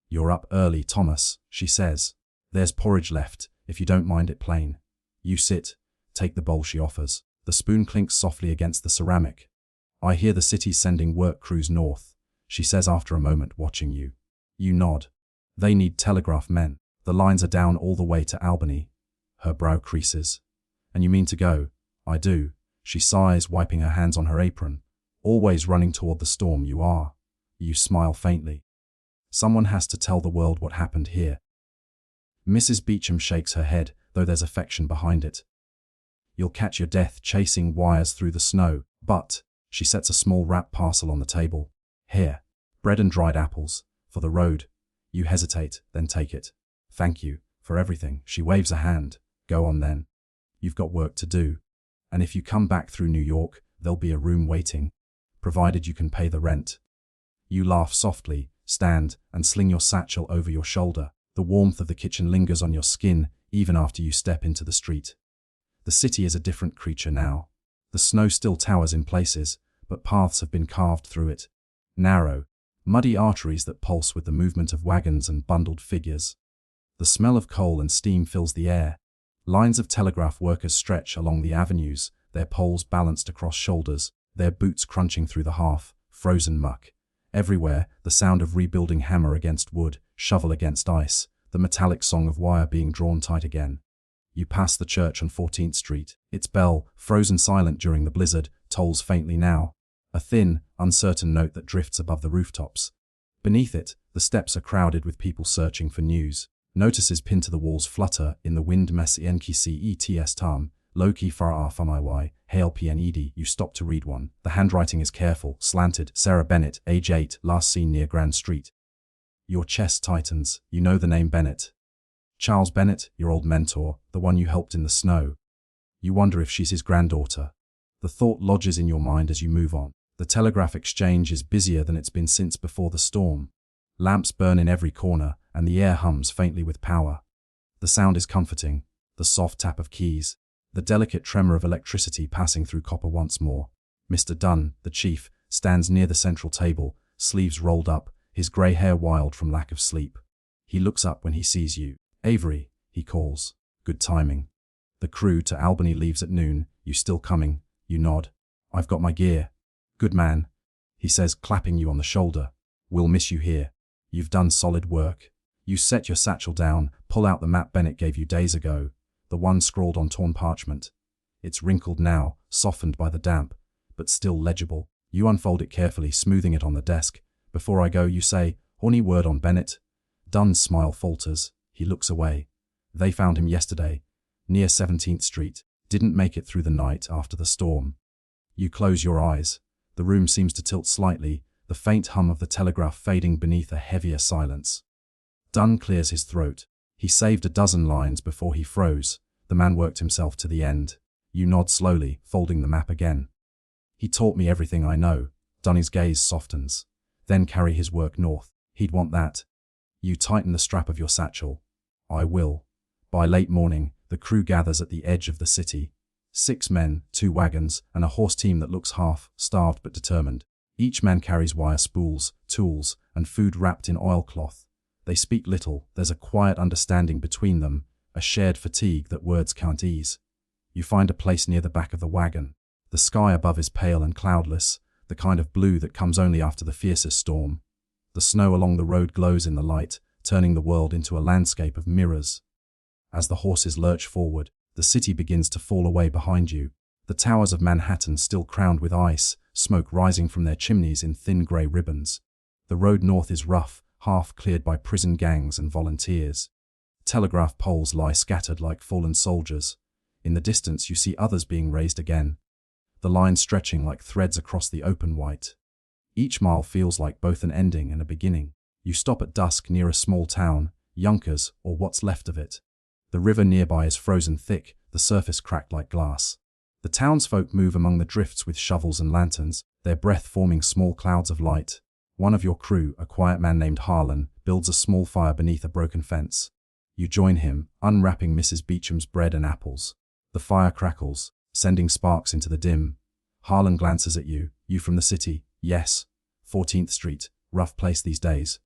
"You're up early, Thomas," she says. "There's porridge left, if you don't mind it plain." You sit, take the bowl she offers. The spoon clinks softly against the ceramic. "I hear the city's sending work crews north," she says after a moment, watching you. You nod. "They need telegraph men. The lines are down all the way to Albany." Her brow creases. "And you mean to go?" "I do." She sighs, wiping her hands on her apron. "Always running toward the storm, you are." You smile faintly. "Someone has to tell the world what happened here." Mrs. Beecham shakes her head, though there's affection behind it. "You'll catch your death chasing wires through the snow, but," she sets a small wrapped parcel on the table. "Here, bread and dried apples, for the road." You hesitate, then take it. "Thank you, for everything." She waves a hand. "Go on then. You've got work to do. And if you come back through New York, there'll be a room waiting, provided you can pay the rent." You laugh softly, stand, and sling your satchel over your shoulder. The warmth of the kitchen lingers on your skin, even after you step into the street. The city is a different creature now. The snow still towers in places, but paths have been carved through it. Narrow, muddy arteries that pulse with the movement of wagons and bundled figures. The smell of coal and steam fills the air. Lines of telegraph workers stretch along the avenues, their poles balanced across shoulders, their boots crunching through the half-frozen muck. Everywhere, the sound of rebuilding hammer against wood, shovel against ice, the metallic song of wire being drawn tight again. You pass the church on 14th Street. Its bell, frozen silent during the blizzard, tolls faintly now, a thin, uncertain note that drifts above the rooftops. Beneath it, the steps are crowded with people searching for news. Notices pinned to the walls flutter in the wind. Mesienkcets low-key far hail pned. You stop to read one. The handwriting is careful, slanted. Sarah Bennett, age 8, last seen near Grand Street. Your chest tightens. You know the name Bennett. Charles Bennett, your old mentor, the one you helped in the snow. You wonder if she's his granddaughter. The thought lodges in your mind as you move on. The telegraph exchange is busier than it's been since before the storm. Lamps burn in every corner, and the air hums faintly with power. The sound is comforting, the soft tap of keys, the delicate tremor of electricity passing through copper once more. Mr. Dunn, the chief, stands near the central table, sleeves rolled up, his grey hair wild from lack of sleep. He looks up when he sees you. "Avery," he calls. Good timing. "The crew to Albany leaves at noon. You still coming?" You nod. "I've got my gear." "Good man," he says, clapping you on the shoulder. "We'll miss you here. You've done solid work." You set your satchel down, pull out the map Bennett gave you days ago, the one scrawled on torn parchment. It's wrinkled now, softened by the damp, but still legible. You unfold it carefully, smoothing it on the desk. "Before I go," you say, "any word on Bennett?" Dunn's smile falters. He looks away. "They found him yesterday, near 17th Street. Didn't make it through the night after the storm." You close your eyes. The room seems to tilt slightly, the faint hum of the telegraph fading beneath a heavier silence. Dunn clears his throat. He saved a dozen lines before he froze. The man worked himself to the end. You nod slowly, folding the map again. "He taught me everything I know." Dunny's gaze softens. "Then carry his work north. He'd want that." You tighten the strap of your satchel. "I will." By late morning, the crew gathers at the edge of the city. 6 men, 2 wagons, and a horse team that looks half-starved but determined. Each man carries wire spools, tools, and food wrapped in oilcloth. They speak little. There's a quiet understanding between them, a shared fatigue that words can't ease. You find a place near the back of the wagon. The sky above is pale and cloudless, the kind of blue that comes only after the fiercest storm. The snow along the road glows in the light, turning the world into a landscape of mirrors. As the horses lurch forward, the city begins to fall away behind you. The towers of Manhattan still crowned with ice, smoke rising from their chimneys in thin grey ribbons. The road north is rough, half cleared by prison gangs and volunteers. Telegraph poles lie scattered like fallen soldiers. In the distance you see others being raised again, the lines stretching like threads across the open white. Each mile feels like both an ending and a beginning. You stop at dusk near a small town, Yonkers, or what's left of it. The river nearby is frozen thick, the surface cracked like glass. The townsfolk move among the drifts with shovels and lanterns, their breath forming small clouds of light. One of your crew, a quiet man named Harlan, builds a small fire beneath a broken fence. You join him, unwrapping Mrs. Beecham's bread and apples. The fire crackles, sending sparks into the dim. Harlan glances at you, you from the city. Yes, 14th Street, rough place these days.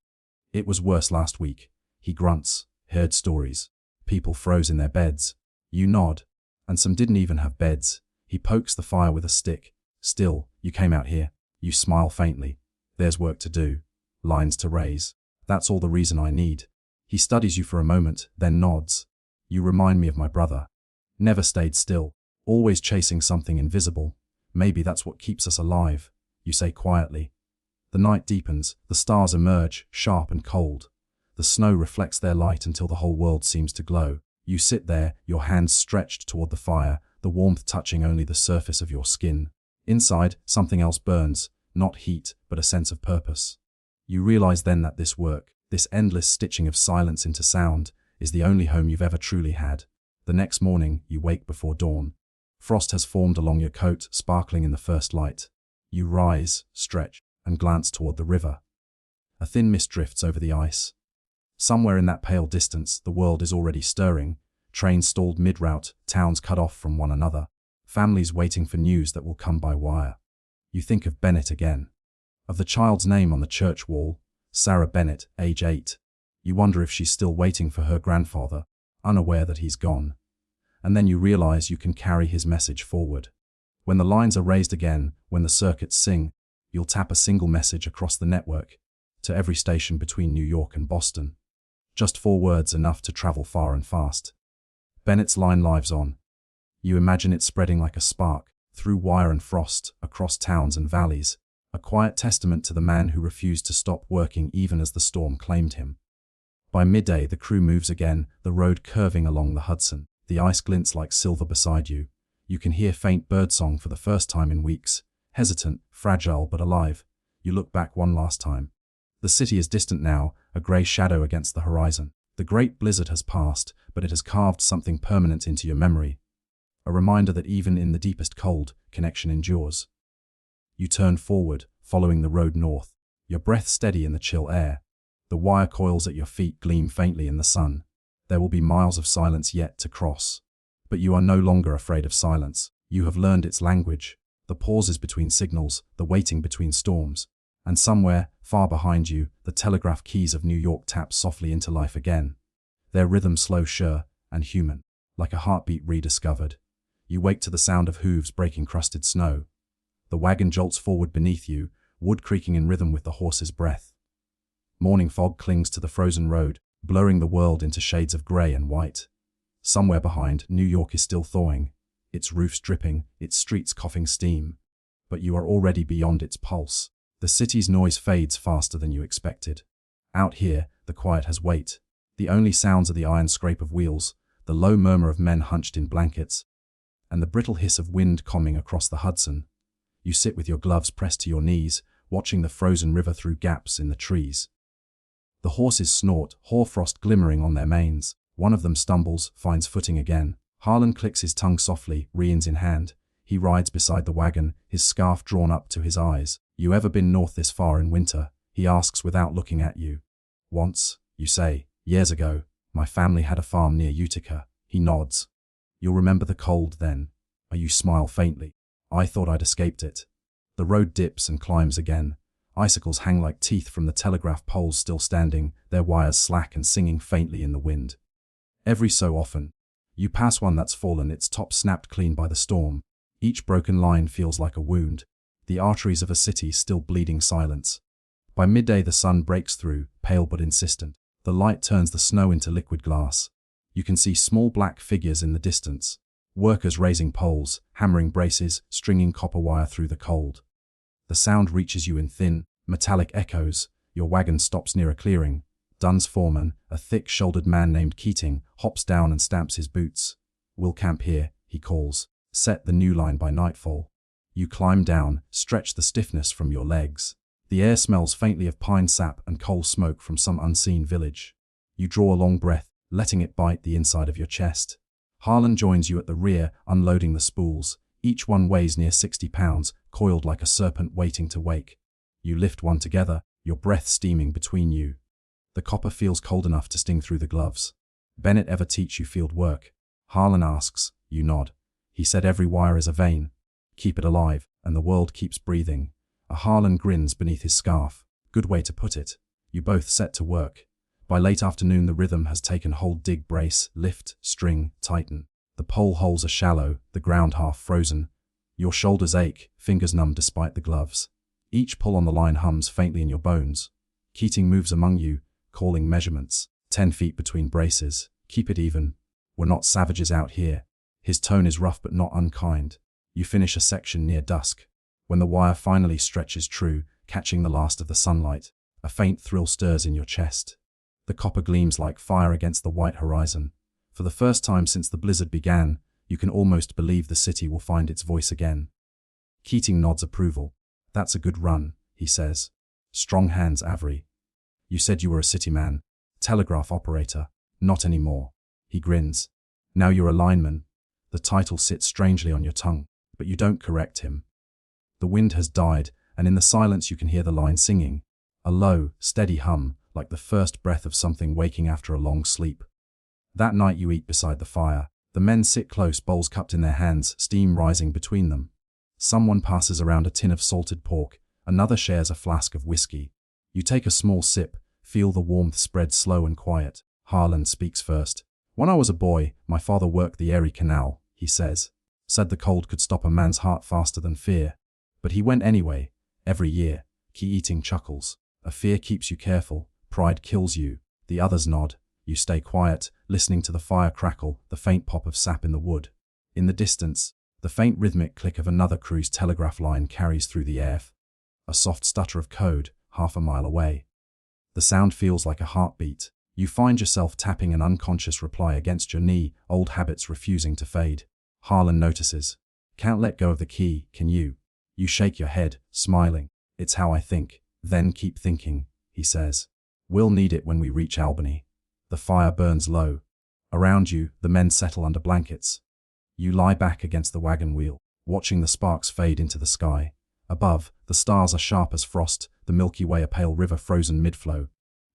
It was worse last week. He grunts, heard stories. People froze in their beds. You nod, and some didn't even have beds. He pokes the fire with a stick. Still, you came out here. You smile faintly. There's work to do. Lines to raise. That's all the reason I need. He studies you for a moment, then nods. You remind me of my brother. Never stayed still, always chasing something invisible. Maybe that's what keeps us alive, you say quietly. The night deepens, the stars emerge, sharp and cold. The snow reflects their light until the whole world seems to glow. You sit there, your hands stretched toward the fire, the warmth touching only the surface of your skin. Inside, something else burns, not heat, but a sense of purpose. You realize then that this work, this endless stitching of silence into sound, is the only home you've ever truly had. The next morning, you wake before dawn. Frost has formed along your coat, sparkling in the first light. You rise, stretch, and glance toward the river. A thin mist drifts over the ice. Somewhere in that pale distance, the world is already stirring. Trains stalled mid-route, towns cut off from one another. Families waiting for news that will come by wire. You think of Bennett again. Of the child's name on the church wall, Sarah Bennett, age 8. You wonder if she's still waiting for her grandfather, unaware that he's gone. And then you realize you can carry his message forward. When the lines are raised again, when the circuits sing, you'll tap a single message across the network, to every station between New York and Boston. Just 4 words enough to travel far and fast. Bennett's line lives on. You imagine it spreading like a spark, through wire and frost, across towns and valleys, a quiet testament to the man who refused to stop working even as the storm claimed him. By midday the crew moves again, the road curving along the Hudson. The ice glints like silver beside you. You can hear faint birdsong for the first time in weeks, hesitant, fragile but alive. You look back one last time. The city is distant now, a grey shadow against the horizon. The great blizzard has passed, but it has carved something permanent into your memory. A reminder that even in the deepest cold, connection endures. You turn forward, following the road north, your breath steady in the chill air. The wire coils at your feet gleam faintly in the sun. There will be miles of silence yet to cross. But you are no longer afraid of silence. You have learned its language, the pauses between signals, the waiting between storms. And somewhere, far behind you, the telegraph keys of New York tap softly into life again. Their rhythm slow, sure, and human, like a heartbeat rediscovered. You wake to the sound of hooves breaking crusted snow. The wagon jolts forward beneath you, wood creaking in rhythm with the horse's breath. Morning fog clings to the frozen road, blurring the world into shades of grey and white. Somewhere behind, New York is still thawing, its roofs dripping, its streets coughing steam. But you are already beyond its pulse. The city's noise fades faster than you expected. Out here, the quiet has weight. The only sounds are the iron scrape of wheels, the low murmur of men hunched in blankets, and the brittle hiss of wind combing across the Hudson. You sit with your gloves pressed to your knees, watching the frozen river through gaps in the trees. The horses snort, hoarfrost glimmering on their manes. One of them stumbles, finds footing again. Harlan clicks his tongue softly, reins in hand. He rides beside the wagon, his scarf drawn up to his eyes. You ever been north this far in winter? He asks without looking at you. Once, you say. Years ago, my family had a farm near Utica. He nods. You'll remember the cold then. You smile faintly. I thought I'd escaped it. The road dips and climbs again. Icicles hang like teeth from the telegraph poles still standing, their wires slack and singing faintly in the wind. Every so often, you pass one that's fallen, its top snapped clean by the storm. Each broken line feels like a wound, the arteries of a city still bleeding silence. By midday the sun breaks through, pale but insistent. The light turns the snow into liquid glass. You can see small black figures in the distance. Workers raising poles, hammering braces, stringing copper wire through the cold. The sound reaches you in thin, metallic echoes. Your wagon stops near a clearing. Dunn's foreman, a thick-shouldered man named Keating, hops down and stamps his boots. "We'll camp here," he calls. "Set the new line by nightfall." You climb down, stretch the stiffness from your legs. The air smells faintly of pine sap and coal smoke from some unseen village. You draw a long breath, letting it bite the inside of your chest. Harlan joins you at the rear, unloading the spools. Each one weighs near 60 pounds, coiled like a serpent waiting to wake. You lift one together, your breath steaming between you. The copper feels cold enough to sting through the gloves. "Bennett ever teach you field work?" Harlan asks. You nod. "He said every wire is a vein. Keep it alive, and the world keeps breathing." A Harlan grins beneath his scarf. "Good way to put it." You both set to work. By late afternoon the rhythm has taken hold. Dig, brace, lift, string, tighten. The pole holes are shallow, the ground half frozen. Your shoulders ache, fingers numb despite the gloves. Each pull on the line hums faintly in your bones. Keating moves among you, calling measurements. 10 feet between braces. "Keep it even. We're not savages out here." His tone is rough but not unkind. You finish a section near dusk. When the wire finally stretches true, catching the last of the sunlight, a faint thrill stirs in your chest. The copper gleams like fire against the white horizon. For the first time since the blizzard began, you can almost believe the city will find its voice again. Keating nods approval. "That's a good run," he says. "Strong hands, Avery." "You said you were a city man." "Telegraph operator." "Not anymore." He grins. "Now you're a lineman." The title sits strangely on your tongue, but you don't correct him. The wind has died, and in the silence you can hear the line singing. A low, steady hum, like the first breath of something waking after a long sleep. That night you eat beside the fire. The men sit close, bowls cupped in their hands, steam rising between them. Someone passes around a tin of salted pork, another shares a flask of whiskey. You take a small sip, feel the warmth spread slow and quiet. Harlan speaks first. "When I was a boy, my father worked the Erie Canal," he says. "Said the cold could stop a man's heart faster than fear. But he went anyway, every year." Keating chuckles. "A fear keeps you careful, pride kills you." The others nod. You stay quiet, listening to the fire crackle, the faint pop of sap in the wood. In the distance, the faint rhythmic click of another crew's telegraph line carries through the air. A soft stutter of code, half a mile away. The sound feels like a heartbeat. You find yourself tapping an unconscious reply against your knee, old habits refusing to fade. Harlan notices. "Can't let go of the key, can you?" You shake your head, smiling. "It's how I think." "Then keep thinking," he says. "We'll need it when we reach Albany." The fire burns low. Around you, the men settle under blankets. You lie back against the wagon wheel, watching the sparks fade into the sky. Above, the stars are sharp as frost, the Milky Way a pale river frozen mid-flow.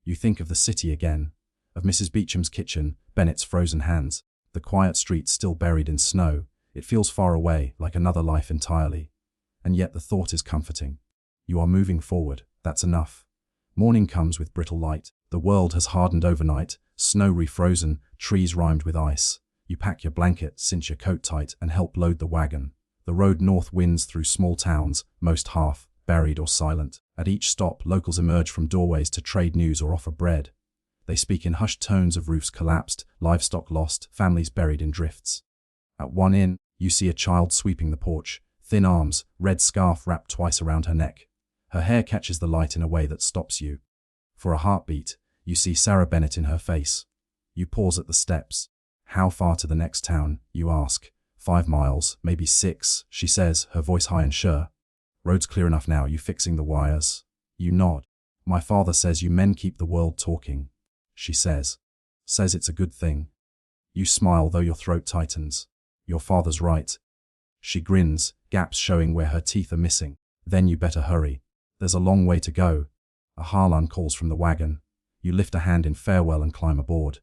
You think of the city again, of Mrs. Beecham's kitchen, Bennett's frozen hands, the quiet streets still buried in snow. It feels far away, like another life entirely. And yet the thought is comforting. You are moving forward, that's enough. Morning comes with brittle light. The world has hardened overnight, snow refrozen, trees rimed with ice. You pack your blanket, cinch your coat tight, and help load the wagon. The road north winds through small towns, most half buried or silent. At each stop, locals emerge from doorways to trade news or offer bread. They speak in hushed tones of roofs collapsed, livestock lost, families buried in drifts. At one inn, you see a child sweeping the porch, thin arms, red scarf wrapped twice around her neck. Her hair catches the light in a way that stops you. For a heartbeat, you see Sarah Bennett in her face. You pause at the steps. "How far to the next town?" you ask. 5 miles, maybe 6, she says, her voice high and sure. "Road's clear enough now, you fixing the wires?" You nod. "My father says you men keep the world talking," she says. "Says it's a good thing." You smile though your throat tightens. "Your father's right." She grins, gaps showing where her teeth are missing. "Then you better hurry. There's a long way to go." A Harlan calls from the wagon. You lift a hand in farewell and climb aboard.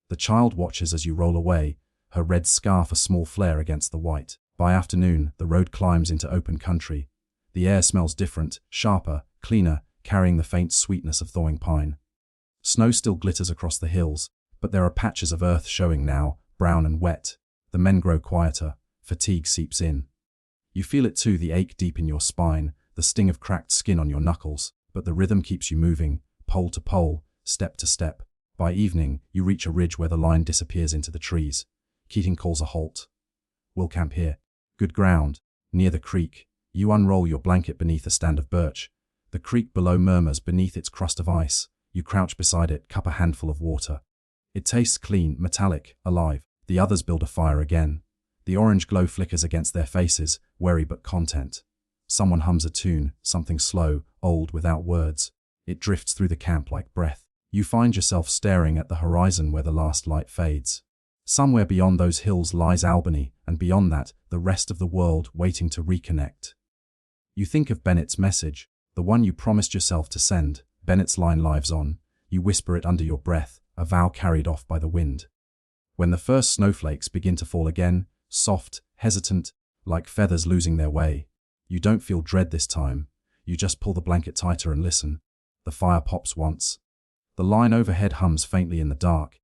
The child watches as you roll away, her red scarf a small flare against the white. By afternoon, the road climbs into open country. The air smells different, sharper, cleaner, carrying the faint sweetness of thawing pine. Snow still glitters across the hills, But there are patches of earth showing now, brown and wet. The men grow quieter. Fatigue seeps in. You feel it too, the ache deep in your spine, the sting of cracked skin on your knuckles, but the rhythm keeps you moving, pole to pole, step to step. By evening, you reach a ridge where the line disappears into the trees. Keating calls a halt. We'll camp here. Good ground. Near the creek. You unroll your blanket beneath a stand of birch. The creek below murmurs beneath its crust of ice. You crouch beside it, cup a handful of water. It tastes clean, metallic, alive. The others build a fire again. The orange glow flickers against their faces, wary but content. Someone hums a tune, something slow, old, without words. It drifts through the camp like breath. You find yourself staring at the horizon where the last light fades. Somewhere beyond those hills lies Albany, and beyond that, the rest of the world waiting to reconnect. You think of Bennett's message, the one you promised yourself to send. Bennett's line lives on. You whisper it under your breath, a vow carried off by the wind. When the first snowflakes begin to fall again, soft, hesitant, like feathers losing their way, you don't feel dread this time. You just pull the blanket tighter and listen. The fire pops once. The line overhead hums faintly in the dark,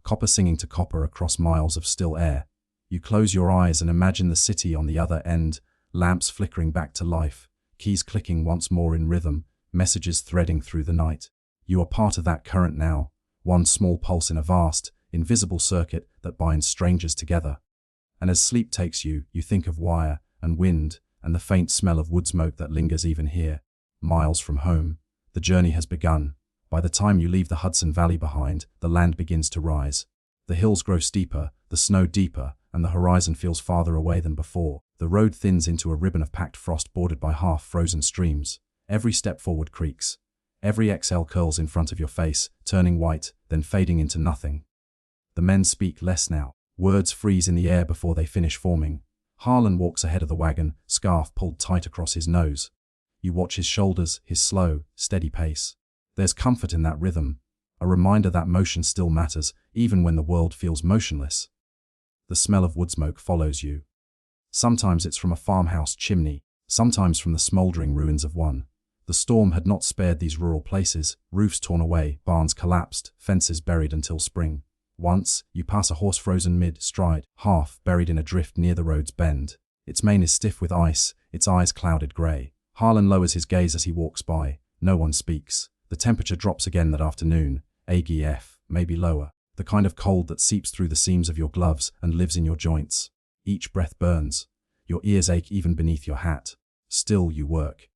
copper singing to copper across miles of still air. You close your eyes and imagine the city on the other end, lamps flickering back to life, keys clicking once more in rhythm, messages threading through the night. You are part of that current now, one small pulse in a vast, invisible circuit that binds strangers together. And as sleep takes you, you think of wire and wind and the faint smell of wood smoke that lingers even here. Miles from home, the journey has begun. By the time you leave the Hudson Valley behind, the land begins to rise. The hills grow steeper, the snow deeper, and the horizon feels farther away than before. The road thins into a ribbon of packed frost bordered by half-frozen streams. Every step forward creaks. Every exhale curls in front of your face, turning white, then fading into nothing. The men speak less now. Words freeze in the air before they finish forming. Harlan walks ahead of the wagon, scarf pulled tight across his nose. You watch his shoulders, his slow, steady pace. There's comfort in that rhythm, a reminder that motion still matters, even when the world feels motionless. The smell of wood smoke follows you. Sometimes it's from a farmhouse chimney, sometimes from the smouldering ruins of one. The storm had not spared these rural places, roofs torn away, barns collapsed, fences buried until spring. Once, you pass a horse frozen mid-stride, half buried in a drift near the road's bend. Its mane is stiff with ice, its eyes clouded grey. Harlan lowers his gaze as he walks by. No one speaks. The temperature drops again that afternoon, AGF, maybe lower, the kind of cold that seeps through the seams of your gloves and lives in your joints. Each breath burns. Your ears ache even beneath your hat. Still you work.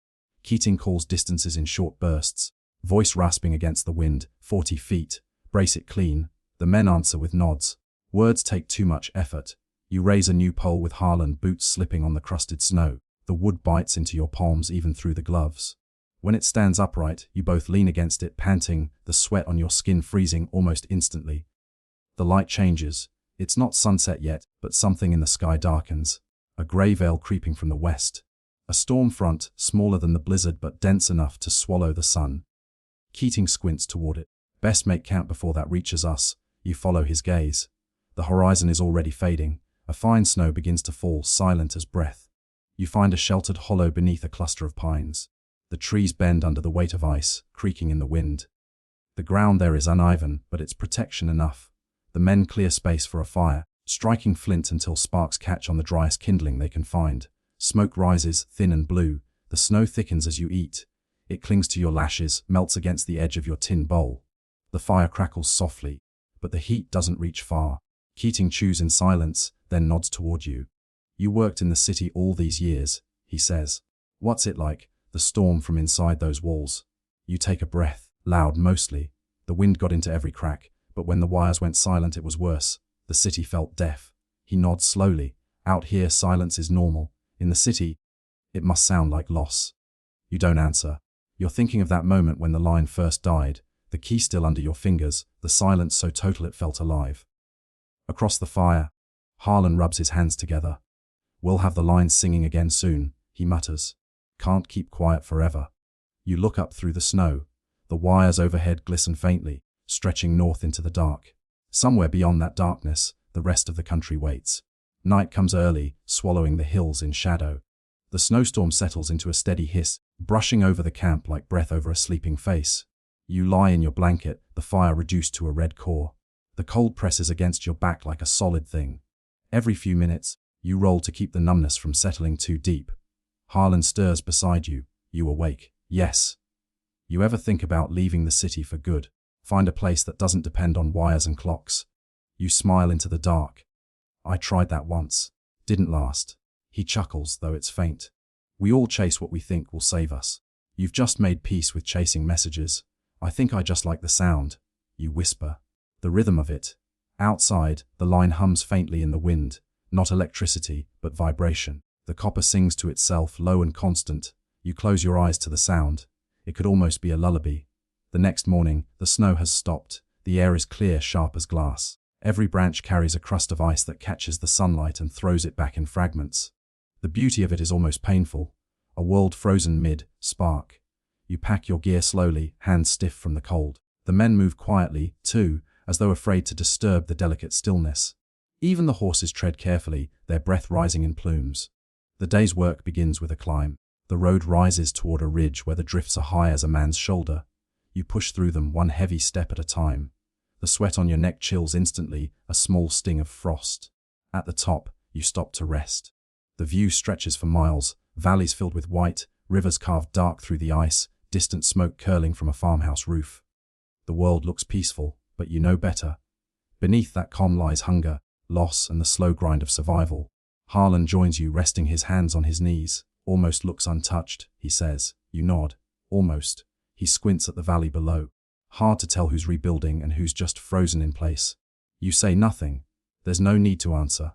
Keating calls distances in short bursts, voice rasping against the wind, 40 feet, brace it clean. The men answer with nods. Words take too much effort. You raise a new pole with Harlan, boots slipping on the crusted snow. The wood bites into your palms even through the gloves. When it stands upright, you both lean against it, panting, the sweat on your skin freezing almost instantly. The light changes. It's not sunset yet, but something in the sky darkens. A grey veil creeping from the west. A storm front, smaller than the blizzard but dense enough to swallow the sun. Keating squints toward it. Best make camp before that reaches us. You follow his gaze. The horizon is already fading. A fine snow begins to fall, silent as breath. You find a sheltered hollow beneath a cluster of pines. The trees bend under the weight of ice, creaking in the wind. The ground there is uneven, but it's protection enough. The men clear space for a fire, striking flint until sparks catch on the driest kindling they can find. Smoke rises, thin and blue. The snow thickens as you eat. It clings to your lashes, melts against the edge of your tin bowl. The fire crackles softly, but the heat doesn't reach far. Keating chews in silence, then nods toward you. You worked in the city all these years, he says. What's it like? The storm from inside those walls. You take a breath, loud mostly. The wind got into every crack, but when the wires went silent it was worse. The city felt deaf. He nods slowly. Out here silence is normal. In the city, it must sound like loss. You don't answer. You're thinking of that moment when the line first died, the key still under your fingers, the silence so total it felt alive. Across the fire, Harlan rubs his hands together. We'll have the lines singing again soon, he mutters. Can't keep quiet forever. You look up through the snow. The wires overhead glisten faintly, stretching north into the dark. Somewhere beyond that darkness, the rest of the country waits. Night comes early, swallowing the hills in shadow. The snowstorm settles into a steady hiss, brushing over the camp like breath over a sleeping face. You lie in your blanket, the fire reduced to a red core. The cold presses against your back like a solid thing. Every few minutes, you roll to keep the numbness from settling too deep. Harlan stirs beside you. You awake. Yes. You ever think about leaving the city for good? Find a place that doesn't depend on wires and clocks. You smile into the dark. I tried that once. Didn't last. He chuckles, though it's faint. We all chase what we think will save us. You've just made peace with chasing messages. I think I just like the sound. You whisper. The rhythm of it. Outside, the line hums faintly in the wind. Not electricity, but vibration. The copper sings to itself, low and constant. You close your eyes to the sound. It could almost be a lullaby. The next morning, the snow has stopped. The air is clear, sharp as glass. Every branch carries a crust of ice that catches the sunlight and throws it back in fragments. The beauty of it is almost painful. A world frozen mid-spark. You pack your gear slowly, hands stiff from the cold. The men move quietly, too, as though afraid to disturb the delicate stillness. Even the horses tread carefully, their breath rising in plumes. The day's work begins with a climb. The road rises toward a ridge where the drifts are high as a man's shoulder. You push through them, one heavy step at a time. The sweat on your neck chills instantly, a small sting of frost. At the top, you stop to rest. The view stretches for miles, valleys filled with white, rivers carved dark through the ice, distant smoke curling from a farmhouse roof. The world looks peaceful, but you know better. Beneath that calm lies hunger, loss, and the slow grind of survival. Harlan joins you, resting his hands on his knees. Almost looks untouched, he says. You nod. Almost. He squints at the valley below. Hard to tell who's rebuilding and who's just frozen in place. You say nothing. There's no need to answer.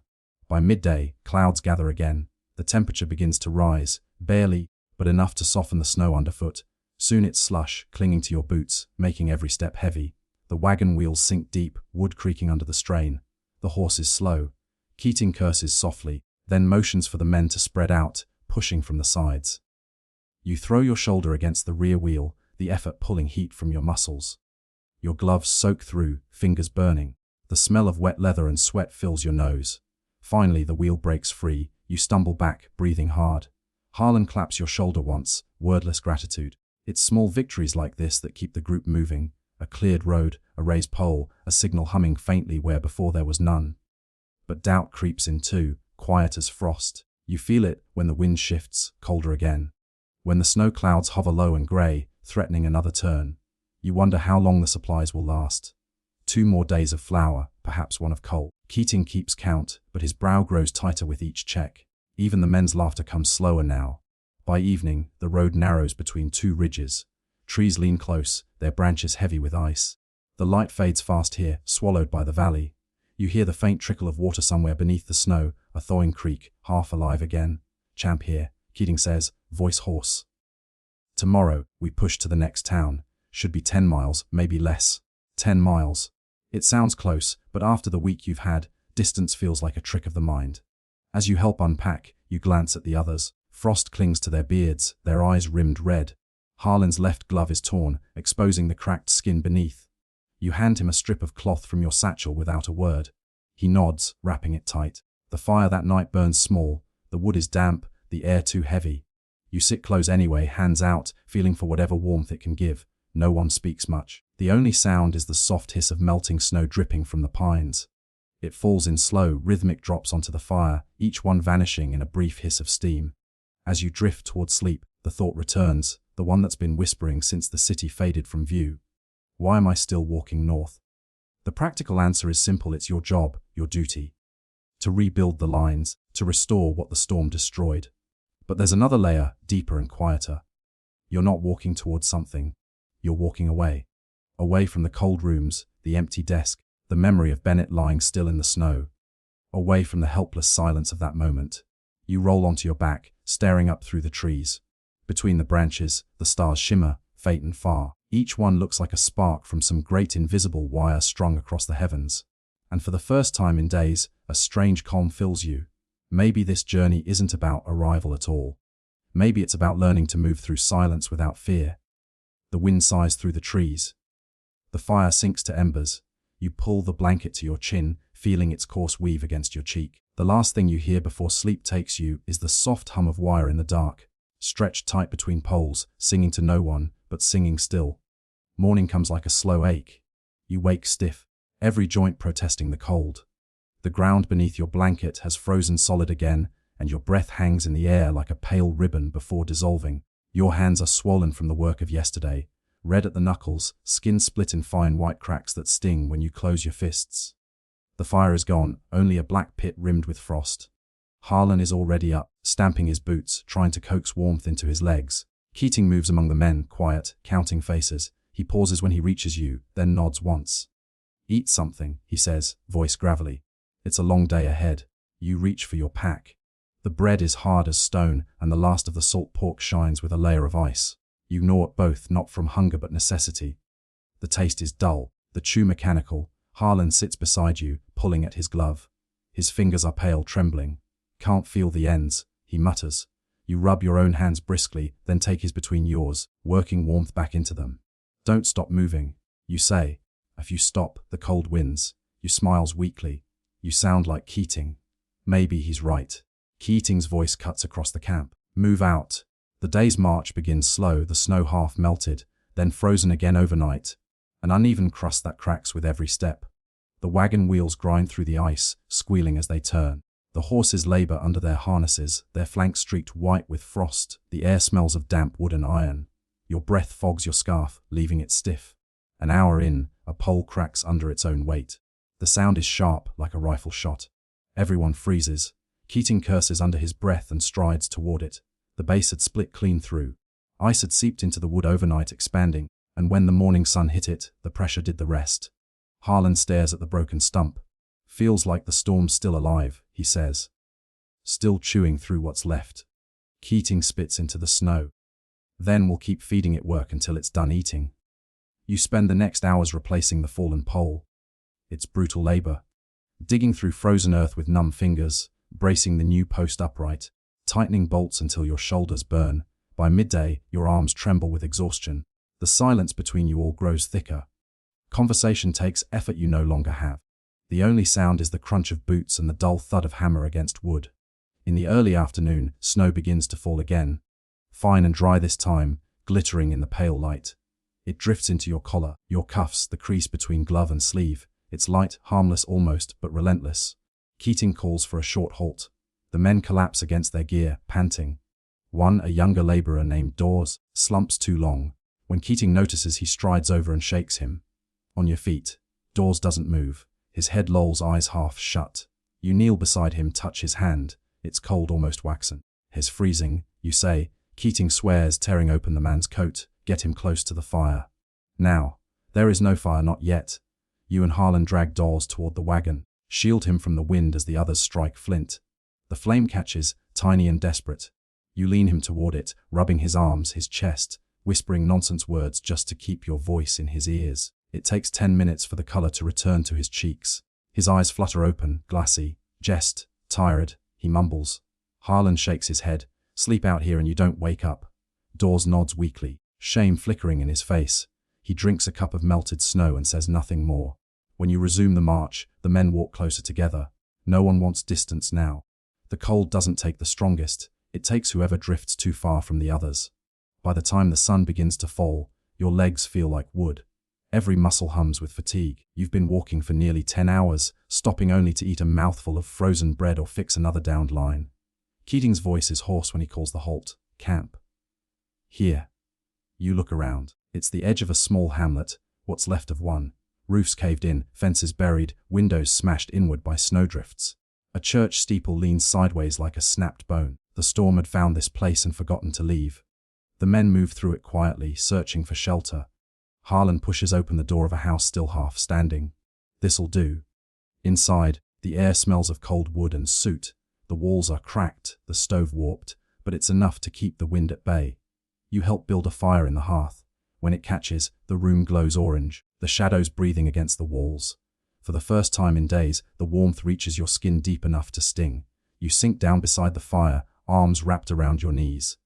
By midday, clouds gather again. The temperature begins to rise, barely, but enough to soften the snow underfoot. Soon it's slush, clinging to your boots, making every step heavy. The wagon wheels sink deep, wood creaking under the strain. The horses slow. Keating curses softly, then motions for the men to spread out, pushing from the sides. You throw your shoulder against the rear wheel, the effort pulling heat from your muscles. Your gloves soak through, fingers burning. The smell of wet leather and sweat fills your nose. Finally, the wheel breaks free. You stumble back, breathing hard. Harlan claps your shoulder once, wordless gratitude. It's small victories like this that keep the group moving. A cleared road, a raised pole, a signal humming faintly where before there was none. But doubt creeps in too, quiet as frost. You feel it when the wind shifts, colder again. When the snow clouds hover low and grey, threatening another turn. You wonder how long the supplies will last. 2 more days of flour, perhaps one of coal. Keating keeps count, but his brow grows tighter with each check. Even the men's laughter comes slower now. By evening, the road narrows between 2 ridges. Trees lean close, their branches heavy with ice. The light fades fast here, swallowed by the valley. You hear the faint trickle of water somewhere beneath the snow, a thawing creek, half alive again. Champ here, Keating says, voice hoarse. Tomorrow, we push to the next town. Should be 10 miles, maybe less. 10 miles. It sounds close, but after the week you've had, distance feels like a trick of the mind. As you help unpack, you glance at the others. Frost clings to their beards, their eyes rimmed red. Harlan's left glove is torn, exposing the cracked skin beneath. You hand him a strip of cloth from your satchel without a word. He nods, wrapping it tight. The fire that night burns small. The wood is damp, the air too heavy. You sit close anyway, hands out, feeling for whatever warmth it can give. No one speaks much. The only sound is the soft hiss of melting snow dripping from the pines. It falls in slow, rhythmic drops onto the fire, each one vanishing in a brief hiss of steam. As you drift toward sleep, the thought returns, the one that's been whispering since the city faded from view. Why am I still walking north? The practical answer is simple: it's your job, your duty. To rebuild the lines, to restore what the storm destroyed. But there's another layer, deeper and quieter. You're not walking towards something. You're walking away. Away from the cold rooms, the empty desk, the memory of Bennett lying still in the snow. Away from the helpless silence of that moment. You roll onto your back, staring up through the trees. Between the branches, the stars shimmer, faint and far. Each one looks like a spark from some great invisible wire strung across the heavens. And for the first time in days, a strange calm fills you. Maybe this journey isn't about arrival at all. Maybe it's about learning to move through silence without fear. The wind sighs through the trees. The fire sinks to embers. You pull the blanket to your chin, feeling its coarse weave against your cheek. The last thing you hear before sleep takes you is the soft hum of wire in the dark, stretched tight between poles, singing to no one, but singing still. Morning comes like a slow ache. You wake stiff. every joint protesting the cold. The ground beneath your blanket has frozen solid again, and your breath hangs in the air like a pale ribbon before dissolving. Your hands are swollen from the work of yesterday, red at the knuckles, skin split in fine white cracks that sting when you close your fists. The fire is gone, only a black pit rimmed with frost. Harlan is already up, stamping his boots, trying to coax warmth into his legs. Keating moves among the men, quiet, counting faces. He pauses when he reaches you, then nods once. "Eat something," he says, voice gravelly. "It's a long day ahead." You reach for your pack. The bread is hard as stone, and the last of the salt pork shines with a layer of ice. You gnaw at both, not from hunger but necessity. The taste is dull, the chew mechanical. Harlan sits beside you, pulling at his glove. His fingers are pale, trembling. "Can't feel the ends," he mutters. You rub your own hands briskly, then take his between yours, working warmth back into them. "Don't stop moving," you say. If you stop, the cold wins. You smiles weakly. You sound like Keating. Maybe he's right. Keating's voice cuts across the camp. "Move out." The day's march begins slow, the snow half melted, then frozen again overnight. An uneven crust that cracks with every step. The wagon wheels grind through the ice, squealing as they turn. The horses labor under their harnesses, their flanks streaked white with frost. The air smells of damp wood and iron. Your breath fogs your scarf, leaving it stiff. An hour in, a pole cracks under its own weight. The sound is sharp, like a rifle shot. Everyone freezes. Keating curses under his breath and strides toward it. The base had split clean through. Ice had seeped into the wood overnight, expanding, and when the morning sun hit it, the pressure did the rest. Harlan stares at the broken stump. "Feels like the storm's still alive," he says. "Still chewing through what's left." Keating spits into the snow. "Then we'll keep feeding it work until it's done eating." You spend the next hours replacing the fallen pole. It's brutal labor. Digging through frozen earth with numb fingers, bracing the new post upright, tightening bolts until your shoulders burn. By midday, your arms tremble with exhaustion. The silence between you all grows thicker. Conversation takes effort you no longer have. The only sound is the crunch of boots and the dull thud of hammer against wood. In the early afternoon, snow begins to fall again. Fine and dry this time, glittering in the pale light. It drifts into your collar, your cuffs, the crease between glove and sleeve. It's light, harmless almost, but relentless. Keating calls for a short halt. The men collapse against their gear, panting. One, a younger laborer named Dawes, slumps too long. When Keating notices, he strides over and shakes him. "On your feet." Dawes doesn't move. His head lolls, eyes half shut. You kneel beside him, touch his hand. It's cold, almost waxen. "He's freezing," you say. Keating swears, tearing open the man's coat. "Get him close to the fire." Now. There is no fire, not yet. You and Harlan drag Dawes toward the wagon, shield him from the wind as the others strike flint. The flame catches, tiny and desperate. You lean him toward it, rubbing his arms, his chest, whispering nonsense words just to keep your voice in his ears. It takes 10 minutes for the color to return to his cheeks. His eyes flutter open, glassy. "Jest, tired," he mumbles. Harlan shakes his head. "Sleep out here and you don't wake up." Dawes nods weakly, shame flickering in his face. He drinks a cup of melted snow and says nothing more. When you resume the march, the men walk closer together. No one wants distance now. The cold doesn't take the strongest. It takes whoever drifts too far from the others. By the time the sun begins to fall, your legs feel like wood. Every muscle hums with fatigue. You've been walking for nearly 10 hours, stopping only to eat a mouthful of frozen bread or fix another downed line. Keating's voice is hoarse when he calls the halt. "Camp." "Here." You look around. It's the edge of a small hamlet, what's left of one. Roofs caved in, fences buried, windows smashed inward by snowdrifts. A church steeple leans sideways like a snapped bone. The storm had found this place and forgotten to leave. The men move through it quietly, searching for shelter. Harlan pushes open the door of a house still half standing. "This'll do." Inside, the air smells of cold wood and soot. The walls are cracked, the stove warped, but it's enough to keep the wind at bay. You help build a fire in the hearth. When it catches, the room glows orange, the shadows breathing against the walls. For the first time in days, the warmth reaches your skin deep enough to sting. You sink down beside the fire, arms wrapped around your knees.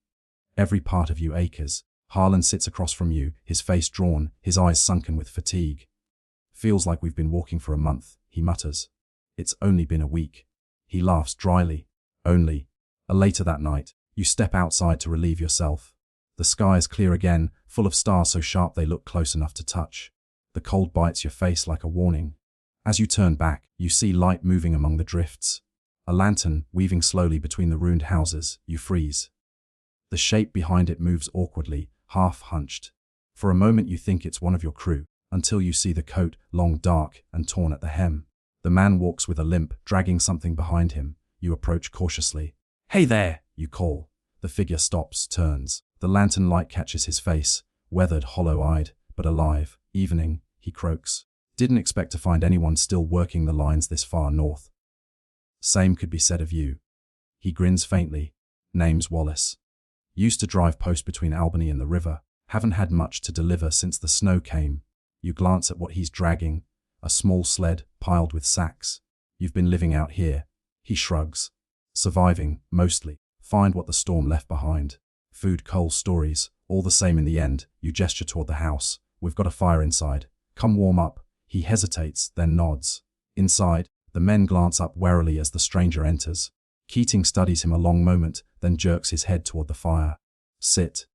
Every part of you aches. Harlan sits across from you, his face drawn, his eyes sunken with fatigue. "Feels like we've been walking for a month," he mutters. "It's only been a week." He laughs dryly. "Only." Later that night, you step outside to relieve yourself. The sky is clear again, full of stars so sharp they look close enough to touch. The cold bites your face like a warning. As you turn back, you see light moving among the drifts. A lantern weaving slowly between the ruined houses. You freeze. The shape behind it moves awkwardly, half hunched. For a moment you think it's one of your crew, until you see the coat, long, dark, and torn at the hem. The man walks with a limp, dragging something behind him. You approach cautiously. "Hey there!" you call. The figure stops, turns. The lantern light catches his face, weathered, hollow-eyed, but alive. "Evening," he croaks. "Didn't expect to find anyone still working the lines this far north." "Same could be said of you." He grins faintly. "Name's Wallace. Used to drive post between Albany and the river. Haven't had much to deliver since the snow came." You glance at what he's dragging. A small sled, piled with sacks. "You've been living out here." He shrugs. "Surviving, mostly. Find what the storm left behind. Food, coal, stories, all the same in the end." You gesture toward the house. "We've got a fire inside. Come warm up." He hesitates, then nods. Inside, the men glance up warily as the stranger enters. Keating studies him a long moment, then jerks his head toward the fire. "Sit."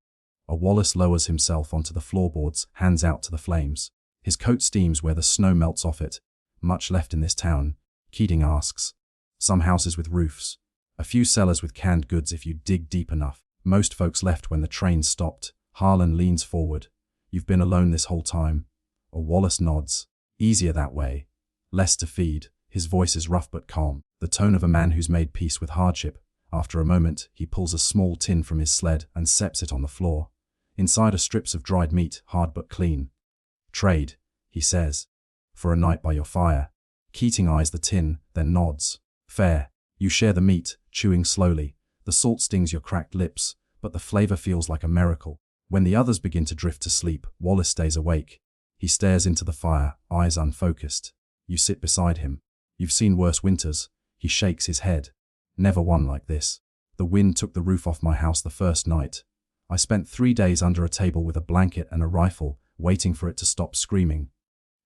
Wallace lowers himself onto the floorboards, hands out to the flames. His coat steams where the snow melts off it. "Much left in this town?" Keating asks. "Some houses with roofs. A few cellars with canned goods if you dig deep enough. Most folks left when the train stopped." Harlan leans forward. "You've been alone this whole time?" Wallace nods. "Easier that way. Less to feed." His voice is rough but calm, the tone of a man who's made peace with hardship. After a moment, he pulls a small tin from his sled and sets it on the floor. Inside are strips of dried meat, hard but clean. "Trade," he says. "For a night by your fire." Keating eyes the tin, then nods. "Fair." You share the meat, chewing slowly. The salt stings your cracked lips, but the flavor feels like a miracle. When the others begin to drift to sleep, Wallace stays awake. He stares into the fire, eyes unfocused. You sit beside him. "You've seen worse winters." He shakes his head. "Never one like this. The wind took the roof off my house the first night. I spent 3 days under a table with a blanket and a rifle, waiting for it to stop screaming."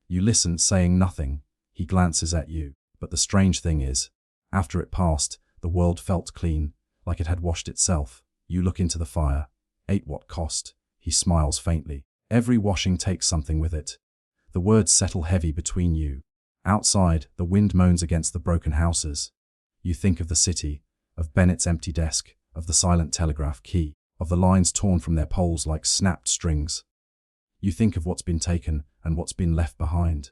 You listen, saying nothing. He glances at you. But the strange thing is, after it passed, the world felt clean, like it had washed itself. You look into the fire. "Ate what cost?" He smiles faintly. "Every washing takes something with it." The words settle heavy between you. Outside, the wind moans against the broken houses. You think of the city, of Bennett's empty desk, of the silent telegraph key, of the lines torn from their poles like snapped strings. You think of what's been taken and what's been left behind.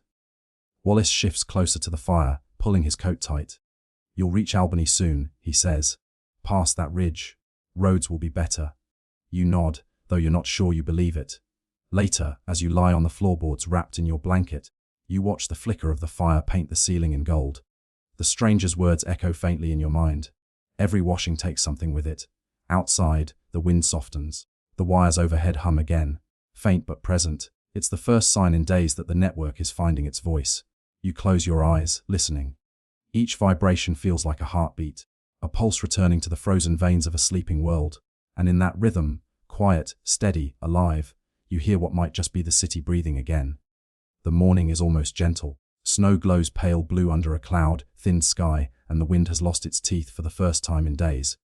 Wallace shifts closer to the fire, pulling his coat tight. "You'll reach Albany soon," he says. "Past that ridge. Roads will be better." You nod, though you're not sure you believe it. Later, as you lie on the floorboards wrapped in your blanket, you watch the flicker of the fire paint the ceiling in gold. The stranger's words echo faintly in your mind. Every washing takes something with it. Outside, the wind softens. The wires overhead hum again. Faint but present. It's the first sign in days that the network is finding its voice. You close your eyes, listening. Each vibration feels like a heartbeat, a pulse returning to the frozen veins of a sleeping world. And in that rhythm, quiet, steady, alive, you hear what might just be the city breathing again. The morning is almost gentle. Snow glows pale blue under a cloud, thin sky, and the wind has lost its teeth for the first time in days.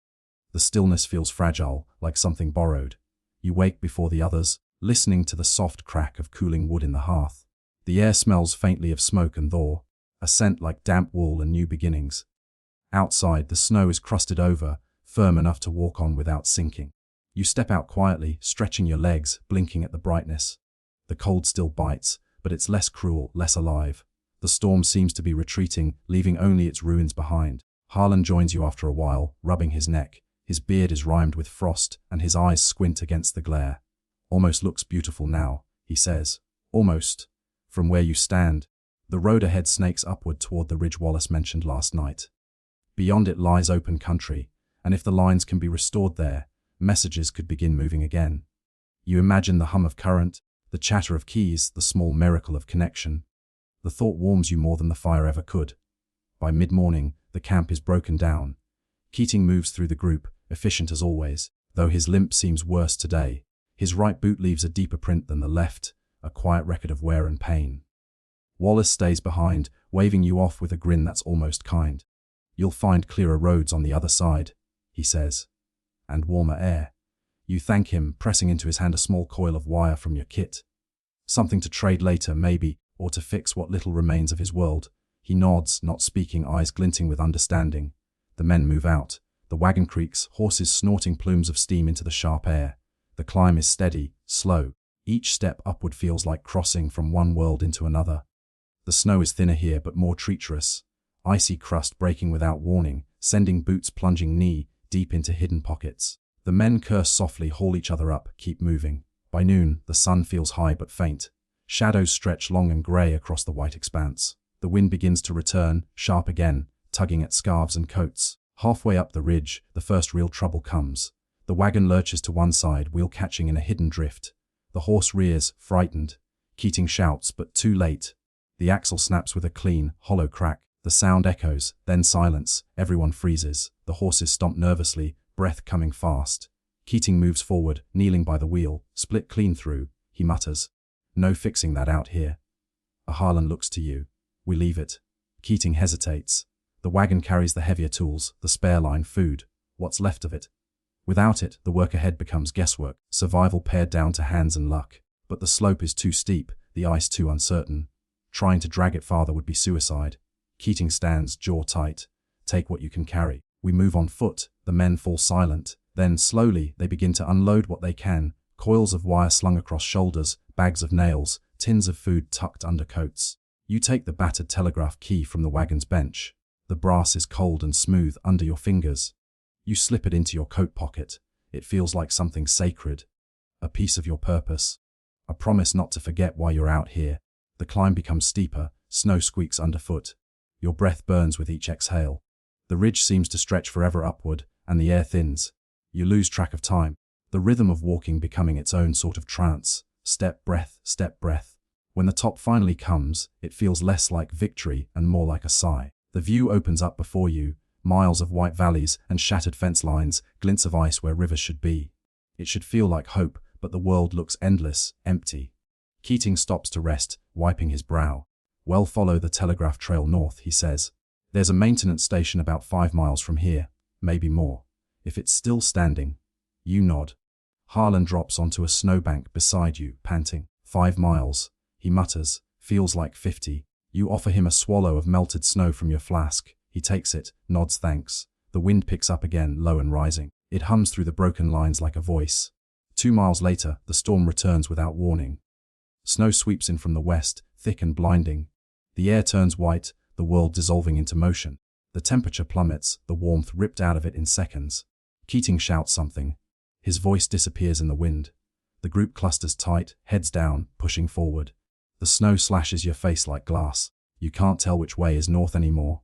The stillness feels fragile, like something borrowed. You wake before the others, listening to the soft crack of cooling wood in the hearth. The air smells faintly of smoke and thaw, a scent like damp wool and new beginnings. Outside, the snow is crusted over, firm enough to walk on without sinking. You step out quietly, stretching your legs, blinking at the brightness. The cold still bites, but it's less cruel, less alive. The storm seems to be retreating, leaving only its ruins behind. Harlan joins you after a while, rubbing his neck. His beard is rimed with frost, and his eyes squint against the glare. "Almost looks beautiful now," he says. "Almost. From where you stand." The road ahead snakes upward toward the ridge Wallace mentioned last night. Beyond it lies open country, and if the lines can be restored there, messages could begin moving again. You imagine the hum of current, the chatter of keys, the small miracle of connection. The thought warms you more than the fire ever could. By mid-morning, the camp is broken down. Keating moves through the group, efficient as always, though his limp seems worse today. His right boot leaves a deeper print than the left, a quiet record of wear and pain. Wallace stays behind, waving you off with a grin that's almost kind. "You'll find clearer roads on the other side," he says. "And warmer air." You thank him, pressing into his hand a small coil of wire from your kit. Something to trade later, maybe, or to fix what little remains of his world. He nods, not speaking, eyes glinting with understanding. The men move out. The wagon creaks, horses snorting plumes of steam into the sharp air. The climb is steady, slow. Each step upward feels like crossing from one world into another. The snow is thinner here but more treacherous. Icy crust breaking without warning, sending boots plunging knee-deep into hidden pockets. The men curse softly, haul each other up, keep moving. By noon, the sun feels high but faint. Shadows stretch long and grey across the white expanse. The wind begins to return, sharp again, tugging at scarves and coats. Halfway up the ridge, the first real trouble comes. The wagon lurches to one side, wheel catching in a hidden drift. The horse rears, frightened. Keating shouts, but too late. The axle snaps with a clean, hollow crack. The sound echoes, then silence. Everyone freezes. The horses stomp nervously, breath coming fast. Keating moves forward, kneeling by the wheel, split clean through. He mutters, "No fixing that out here." Harlan looks to you. "We leave it." Keating hesitates. The wagon carries the heavier tools, the spare line, food. What's left of it? Without it, the work ahead becomes guesswork, survival pared down to hands and luck. But the slope is too steep, the ice too uncertain. Trying to drag it farther would be suicide. Keating stands, jaw tight. "Take what you can carry." We move on foot. The men fall silent. Then, slowly, they begin to unload what they can. Coils of wire slung across shoulders, bags of nails, tins of food tucked under coats. You take the battered telegraph key from the wagon's bench. The brass is cold and smooth under your fingers. You slip it into your coat pocket. It feels like something sacred. A piece of your purpose. A promise not to forget why you're out here. The climb becomes steeper. Snow squeaks underfoot. Your breath burns with each exhale. The ridge seems to stretch forever upward, and the air thins. You lose track of time. The rhythm of walking becoming its own sort of trance. Step, breath, step, breath. When the top finally comes, it feels less like victory and more like a sigh. The view opens up before you, miles of white valleys and shattered fence lines, glints of ice where rivers should be. It should feel like hope, but the world looks endless, empty. Keating stops to rest, wiping his brow. "Well, follow the telegraph trail north," he says. "There's a maintenance station about 5 miles from here, maybe more. If it's still standing." You nod. Harlan drops onto a snowbank beside you, panting. 5 miles, he mutters, feels like 50. You offer him a swallow of melted snow from your flask. He takes it, nods thanks. The wind picks up again, low and rising. It hums through the broken lines like a voice. 2 miles later, the storm returns without warning. Snow sweeps in from the west, thick and blinding. The air turns white, the world dissolving into motion. The temperature plummets, the warmth ripped out of it in seconds. Keating shouts something. His voice disappears in the wind. The group clusters tight, heads down, pushing forward. The snow slashes your face like glass. You can't tell which way is north anymore.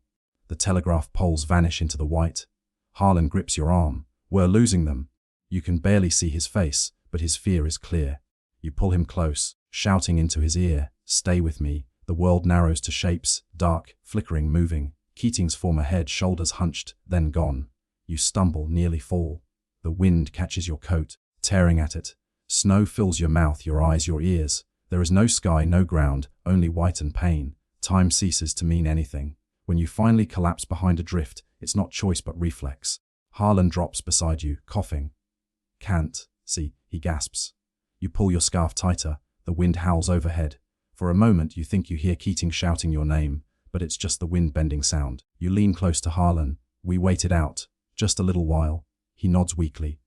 The telegraph poles vanish into the white. Harlan grips your arm. "We're losing them." You can barely see his face, but his fear is clear. You pull him close, shouting into his ear, "Stay with me." The world narrows to shapes, dark, flickering, moving. Keating's former head, shoulders hunched, then gone. You stumble, nearly fall. The wind catches your coat, tearing at it. Snow fills your mouth, your eyes, your ears. There is no sky, no ground, only white and pain. Time ceases to mean anything. When you finally collapse behind a drift, it's not choice but reflex. Harlan drops beside you, coughing. "Can't see," he gasps. You pull your scarf tighter. The wind howls overhead. For a moment you think you hear Keating shouting your name, but it's just the wind-bending sound. You lean close to Harlan. "We wait it out. Just a little while." He nods weakly.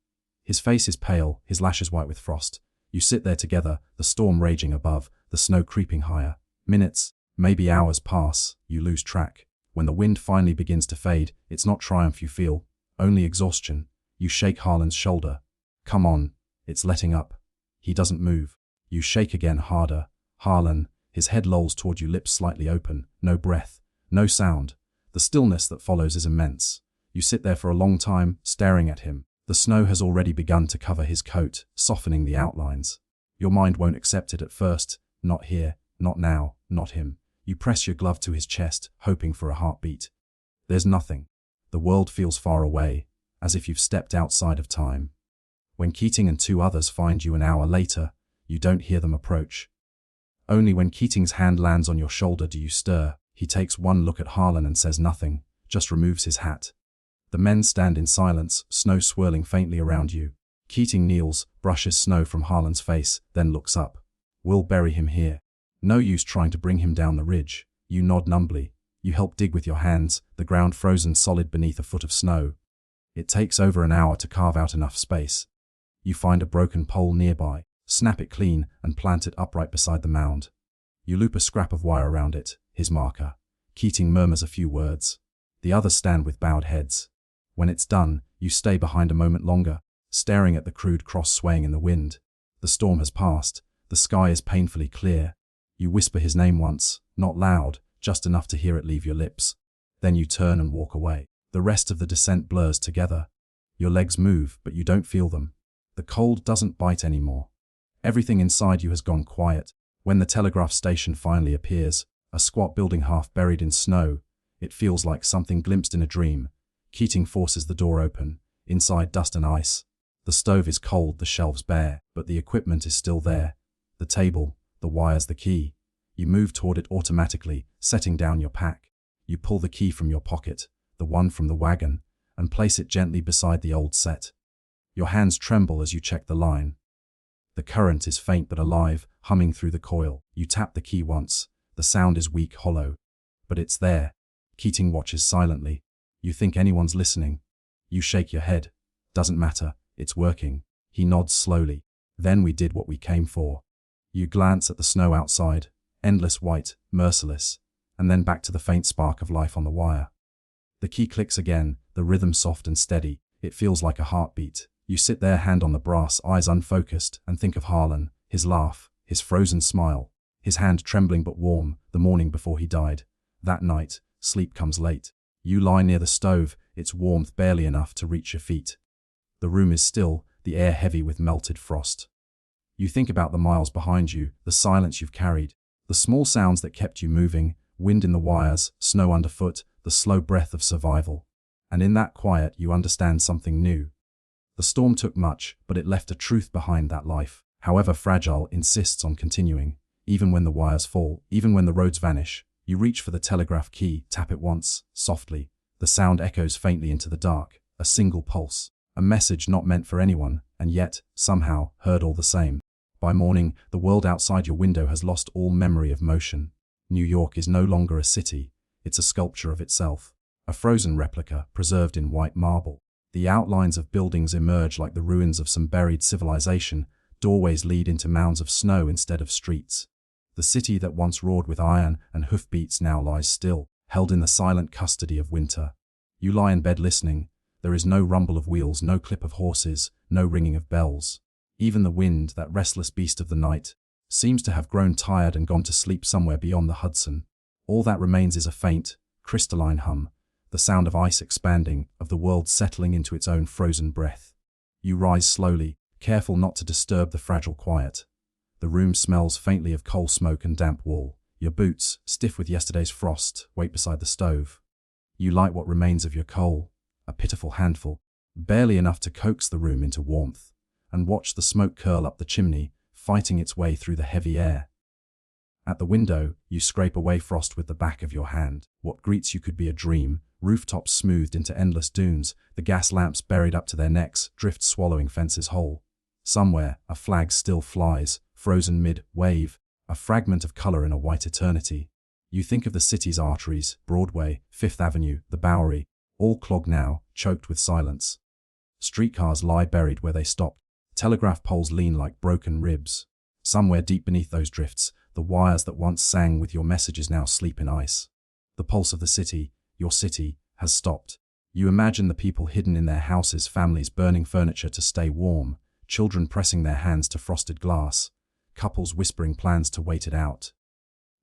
His face is pale, his lashes white with frost. You sit there together, the storm raging above, the snow creeping higher. Minutes, maybe hours pass, you lose track. When the wind finally begins to fade, it's not triumph you feel, only exhaustion. You shake Harlan's shoulder. "Come on, it's letting up." He doesn't move. You shake again, harder. Harlan, his head lolls toward you, lips slightly open, no breath, no sound. The stillness that follows is immense. You sit there for a long time, staring at him. The snow has already begun to cover his coat, softening the outlines. Your mind won't accept it at first. Not here, not now, not him. You press your glove to his chest, hoping for a heartbeat. There's nothing. The world feels far away, as if you've stepped outside of time. When Keating and 2 others find you an hour later, you don't hear them approach. Only when Keating's hand lands on your shoulder do you stir. He takes one look at Harlan and says nothing, just removes his hat. The men stand in silence, snow swirling faintly around you. Keating kneels, brushes snow from Harlan's face, then looks up. "We'll bury him here. No use trying to bring him down the ridge." You nod numbly. You help dig with your hands, the ground frozen solid beneath a foot of snow. It takes over an hour to carve out enough space. You find a broken pole nearby, snap it clean, and plant it upright beside the mound. You loop a scrap of wire around it, his marker. Keating murmurs a few words. The others stand with bowed heads. When it's done, you stay behind a moment longer, staring at the crude cross swaying in the wind. The storm has passed. The sky is painfully clear. You whisper his name once, not loud, just enough to hear it leave your lips. Then you turn and walk away. The rest of the descent blurs together. Your legs move, but you don't feel them. The cold doesn't bite anymore. Everything inside you has gone quiet. When the telegraph station finally appears, a squat building half buried in snow, it feels like something glimpsed in a dream. Keating forces the door open. Inside, dust and ice. The stove is cold, the shelves bare, but the equipment is still there. The table, the wires, the key. You move toward it automatically, setting down your pack. You pull the key from your pocket, the one from the wagon, and place it gently beside the old set. Your hands tremble as you check the line. The current is faint but alive, humming through the coil. You tap the key once. The sound is weak, hollow. But it's there. Keating watches silently. You think anyone's listening. You shake your head. Doesn't matter. It's working. He nods slowly. Then we did what we came for. You glance at the snow outside, endless white, merciless, and then back to the faint spark of life on the wire. The key clicks again, the rhythm soft and steady. It feels like a heartbeat. You sit there, hand on the brass, eyes unfocused, and think of Harlan, his laugh, his frozen smile, his hand trembling but warm, the morning before he died. That night, sleep comes late. You lie near the stove, its warmth barely enough to reach your feet. The room is still, the air heavy with melted frost. You think about the miles behind you, the silence you've carried, the small sounds that kept you moving, wind in the wires, snow underfoot, the slow breath of survival. And in that quiet, you understand something new. The storm took much, but it left a truth behind. That life, however fragile, insists on continuing. Even when the wires fall, even when the roads vanish, you reach for the telegraph key, tap it once, softly. The sound echoes faintly into the dark, a single pulse, a message not meant for anyone, and yet, somehow, heard all the same. By morning, the world outside your window has lost all memory of motion. New York is no longer a city. It's a sculpture of itself, a frozen replica preserved in white marble. The outlines of buildings emerge like the ruins of some buried civilization. Doorways lead into mounds of snow instead of streets. The city that once roared with iron and hoofbeats now lies still, held in the silent custody of winter. You lie in bed listening. There is no rumble of wheels, no clip of horses, no ringing of bells. Even the wind, that restless beast of the night, seems to have grown tired and gone to sleep somewhere beyond the Hudson. All that remains is a faint, crystalline hum, the sound of ice expanding, of the world settling into its own frozen breath. You rise slowly, careful not to disturb the fragile quiet. The room smells faintly of coal smoke and damp wool. Your boots, stiff with yesterday's frost, wait beside the stove. You light what remains of your coal, a pitiful handful, barely enough to coax the room into warmth, and watch the smoke curl up the chimney, fighting its way through the heavy air. At the window, you scrape away frost with the back of your hand. What greets you could be a dream, rooftops smoothed into endless dunes, the gas lamps buried up to their necks, drift swallowing fences whole. Somewhere, a flag still flies, frozen mid-wave, a fragment of color in a white eternity. You think of the city's arteries, Broadway, Fifth Avenue, the Bowery, all clogged now, choked with silence. Streetcars lie buried where they stopped. Telegraph poles lean like broken ribs. Somewhere deep beneath those drifts, the wires that once sang with your messages now sleep in ice. The pulse of the city, your city, has stopped. You imagine the people hidden in their houses, families burning furniture to stay warm, children pressing their hands to frosted glass, couples whispering plans to wait it out.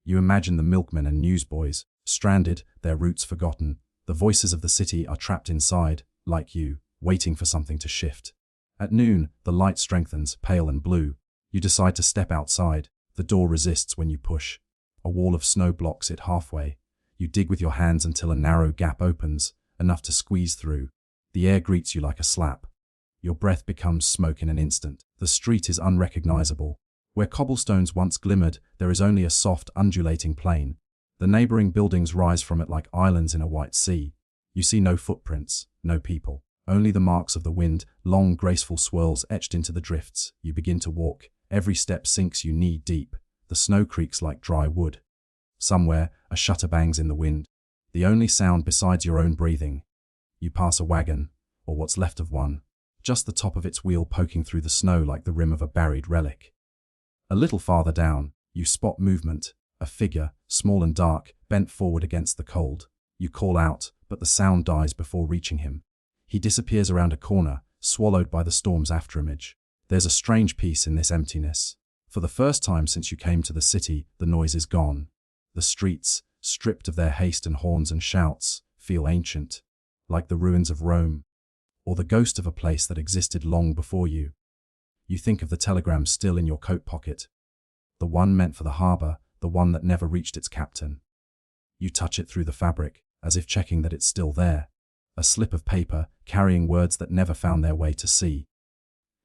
You imagine the milkmen and newsboys, stranded, their roots forgotten. The voices of the city are trapped inside, like you, waiting for something to shift. At noon, the light strengthens, pale and blue. You decide to step outside. The door resists when you push. A wall of snow blocks it halfway. You dig with your hands until a narrow gap opens, enough to squeeze through. The air greets you like a slap. Your breath becomes smoke in an instant. The street is unrecognizable. Where cobblestones once glimmered, there is only a soft, undulating plain. The neighboring buildings rise from it like islands in a white sea. You see no footprints, no people. Only the marks of the wind, long, graceful swirls etched into the drifts. You begin to walk. Every step sinks you knee deep. The snow creaks like dry wood. Somewhere, a shutter bangs in the wind. The only sound besides your own breathing. You pass a wagon, or what's left of one, just the top of its wheel poking through the snow like the rim of a buried relic. A little farther down, you spot movement, a figure, small and dark, bent forward against the cold. You call out, but the sound dies before reaching him. He disappears around a corner, swallowed by the storm's afterimage. There's a strange peace in this emptiness. For the first time since you came to the city, the noise is gone. The streets, stripped of their haste and horns and shouts, feel ancient, like the ruins of Rome, or the ghost of a place that existed long before you. You think of the telegram still in your coat pocket, the one meant for the harbor, the one that never reached its captain. You touch it through the fabric, as if checking that it's still there. A slip of paper, carrying words that never found their way to sea.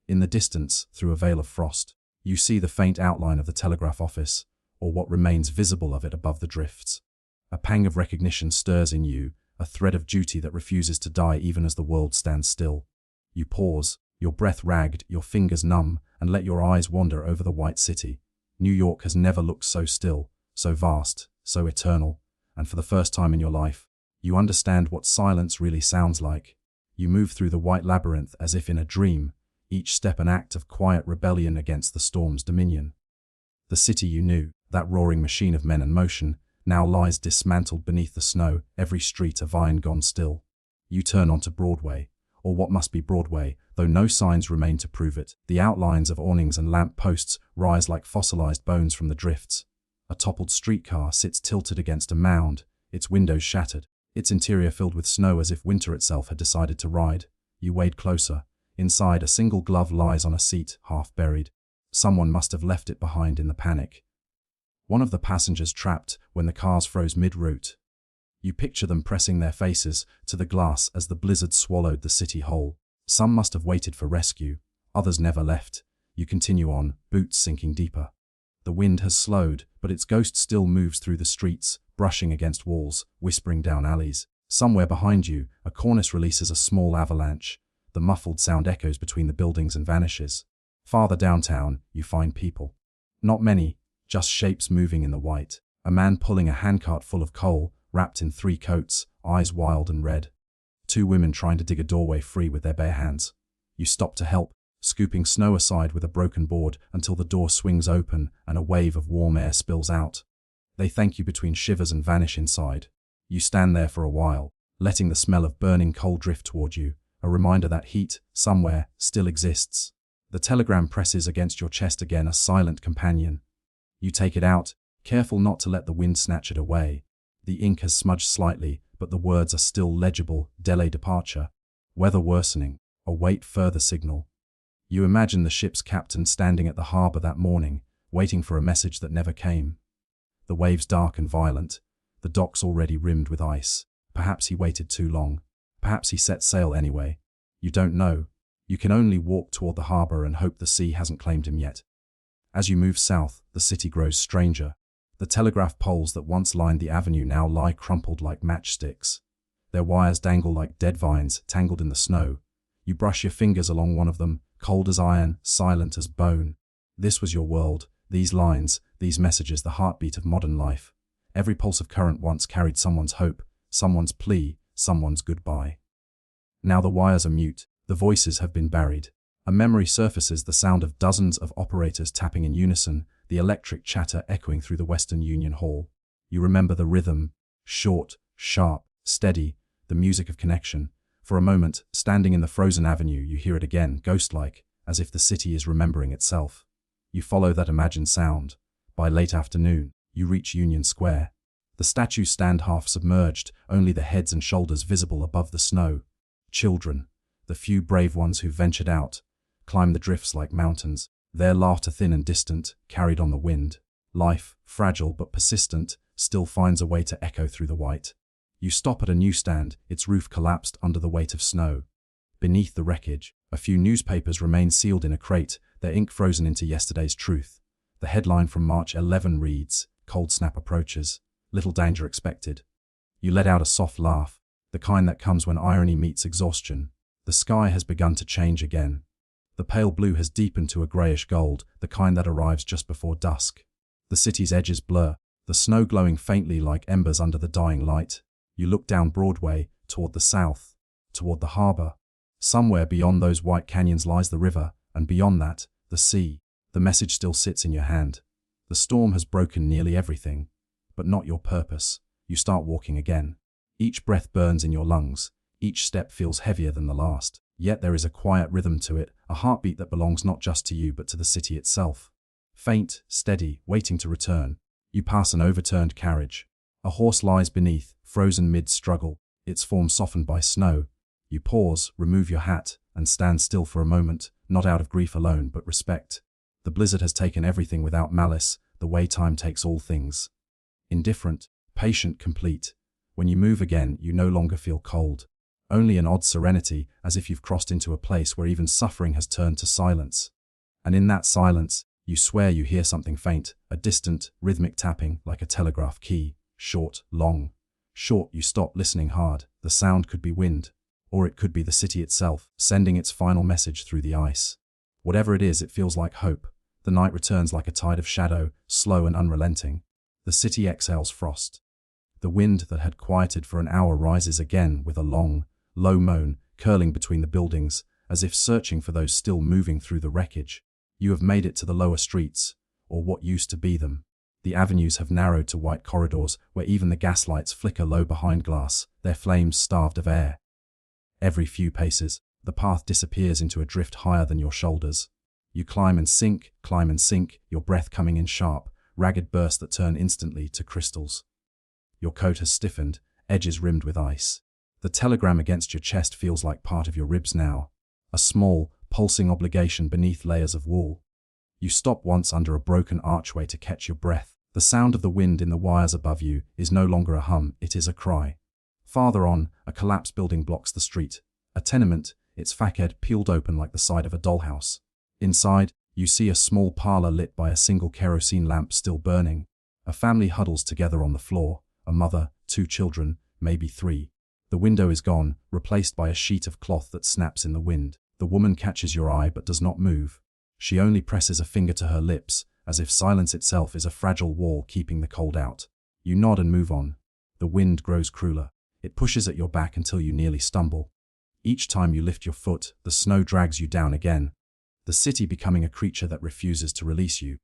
In the distance, through a veil of frost, you see the faint outline of the telegraph office, or what remains visible of it above the drifts. A pang of recognition stirs in you, a thread of duty that refuses to die even as the world stands still. You pause, your breath ragged, your fingers numb, and let your eyes wander over the white city. New York has never looked so still, so vast, so eternal, and for the first time in your life, you understand what silence really sounds like. You move through the white labyrinth as if in a dream, each step an act of quiet rebellion against the storm's dominion. The city you knew, that roaring machine of men and motion, now lies dismantled beneath the snow, every street a vine gone still. You turn onto Broadway, or what must be Broadway, though no signs remain to prove it. The outlines of awnings and lamp posts rise like fossilized bones from the drifts. A toppled streetcar sits tilted against a mound, its windows shattered, its interior filled with snow as if winter itself had decided to ride. You wade closer. Inside, a single glove lies on a seat, half buried. Someone must have left it behind in the panic. One of the passengers trapped when the cars froze mid-route. You picture them pressing their faces to the glass as the blizzard swallowed the city whole. Some must have waited for rescue, others never left. You continue on, boots sinking deeper. The wind has slowed, but its ghost still moves through the streets, brushing against walls, whispering down alleys. Somewhere behind you, a cornice releases a small avalanche. The muffled sound echoes between the buildings and vanishes. Farther downtown, you find people. Not many, just shapes moving in the white. A man pulling a handcart full of coal, wrapped in 3 coats, eyes wild and red. 2 women trying to dig a doorway free with their bare hands. You stop to help, scooping snow aside with a broken board until the door swings open and a wave of warm air spills out. They thank you between shivers and vanish inside. You stand there for a while, letting the smell of burning coal drift toward you, a reminder that heat, somewhere, still exists. The telegram presses against your chest again, a silent companion. You take it out, careful not to let the wind snatch it away. The ink has smudged slightly, but the words are still legible. Delay departure. Weather worsening. Await further signal. You imagine the ship's captain standing at the harbor that morning, waiting for a message that never came. The waves dark and violent. The docks already rimmed with ice. Perhaps he waited too long. Perhaps he set sail anyway. You don't know. You can only walk toward the harbor and hope the sea hasn't claimed him yet. As you move south, the city grows stranger. The telegraph poles that once lined the avenue now lie crumpled like matchsticks. Their wires dangle like dead vines tangled in the snow. You brush your fingers along one of them, cold as iron, silent as bone. This was your world, these lines, these messages, the heartbeat of modern life. Every pulse of current once carried someone's hope, someone's plea, someone's goodbye. Now the wires are mute, the voices have been buried. A memory surfaces, the sound of dozens of operators tapping in unison, the electric chatter echoing through the Western Union Hall. You remember the rhythm, short, sharp, steady, the music of connection. For a moment, standing in the frozen avenue, you hear it again, ghost-like, as if the city is remembering itself. You follow that imagined sound. By late afternoon, you reach Union Square. The statues stand half submerged, only the heads and shoulders visible above the snow. Children, the few brave ones who ventured out, climb the drifts like mountains, their laughter thin and distant, carried on the wind. Life, fragile but persistent, still finds a way to echo through the white. You stop at a newsstand, its roof collapsed under the weight of snow. Beneath the wreckage, a few newspapers remain sealed in a crate, their ink frozen into yesterday's truth. The headline from March 11 reads, "Cold snap approaches. Little danger expected." You let out a soft laugh, the kind that comes when irony meets exhaustion. The sky has begun to change again. The pale blue has deepened to a grayish gold, the kind that arrives just before dusk. The city's edges blur, the snow glowing faintly like embers under the dying light. You look down Broadway, toward the south, toward the harbor. Somewhere beyond those white canyons lies the river, and beyond that, the sea. The message still sits in your hand. The storm has broken nearly everything, but not your purpose. You start walking again. Each breath burns in your lungs. Each step feels heavier than the last. Yet there is a quiet rhythm to it, a heartbeat that belongs not just to you but to the city itself. Faint, steady, waiting to return. You pass an overturned carriage. A horse lies beneath, frozen mid-struggle, its form softened by snow. You pause, remove your hat, and stand still for a moment, not out of grief alone but respect. The blizzard has taken everything without malice, the way time takes all things. Indifferent, patient, complete. When you move again, you no longer feel cold. Only an odd serenity, as if you've crossed into a place where even suffering has turned to silence. And in that silence, you swear you hear something faint, a distant, rhythmic tapping like a telegraph key. Short, long. Short, you stop listening hard. The sound could be wind, or it could be the city itself, sending its final message through the ice. Whatever it is, it feels like hope. The night returns like a tide of shadow, slow and unrelenting. The city exhales frost. The wind that had quieted for an hour rises again with a long, low moan, curling between the buildings, as if searching for those still moving through the wreckage. You have made it to the lower streets, or what used to be them. The avenues have narrowed to white corridors where even the gaslights flicker low behind glass, their flames starved of air. Every few paces, the path disappears into a drift higher than your shoulders. You climb and sink, your breath coming in sharp, ragged bursts that turn instantly to crystals. Your coat has stiffened, edges rimmed with ice. The telegram against your chest feels like part of your ribs now, a small, pulsing obligation beneath layers of wool. You stop once under a broken archway to catch your breath. The sound of the wind in the wires above you is no longer a hum, it is a cry. Farther on, a collapsed building blocks the street. A tenement, its facade peeled open like the side of a dollhouse. Inside, you see a small parlor lit by a single kerosene lamp still burning. A family huddles together on the floor, a mother, 2 children, maybe 3. The window is gone, replaced by a sheet of cloth that snaps in the wind. The woman catches your eye but does not move. She only presses a finger to her lips, as if silence itself is a fragile wall keeping the cold out. You nod and move on. The wind grows crueler. It pushes at your back until you nearly stumble. Each time you lift your foot, the snow drags you down again, the city becoming a creature that refuses to release you.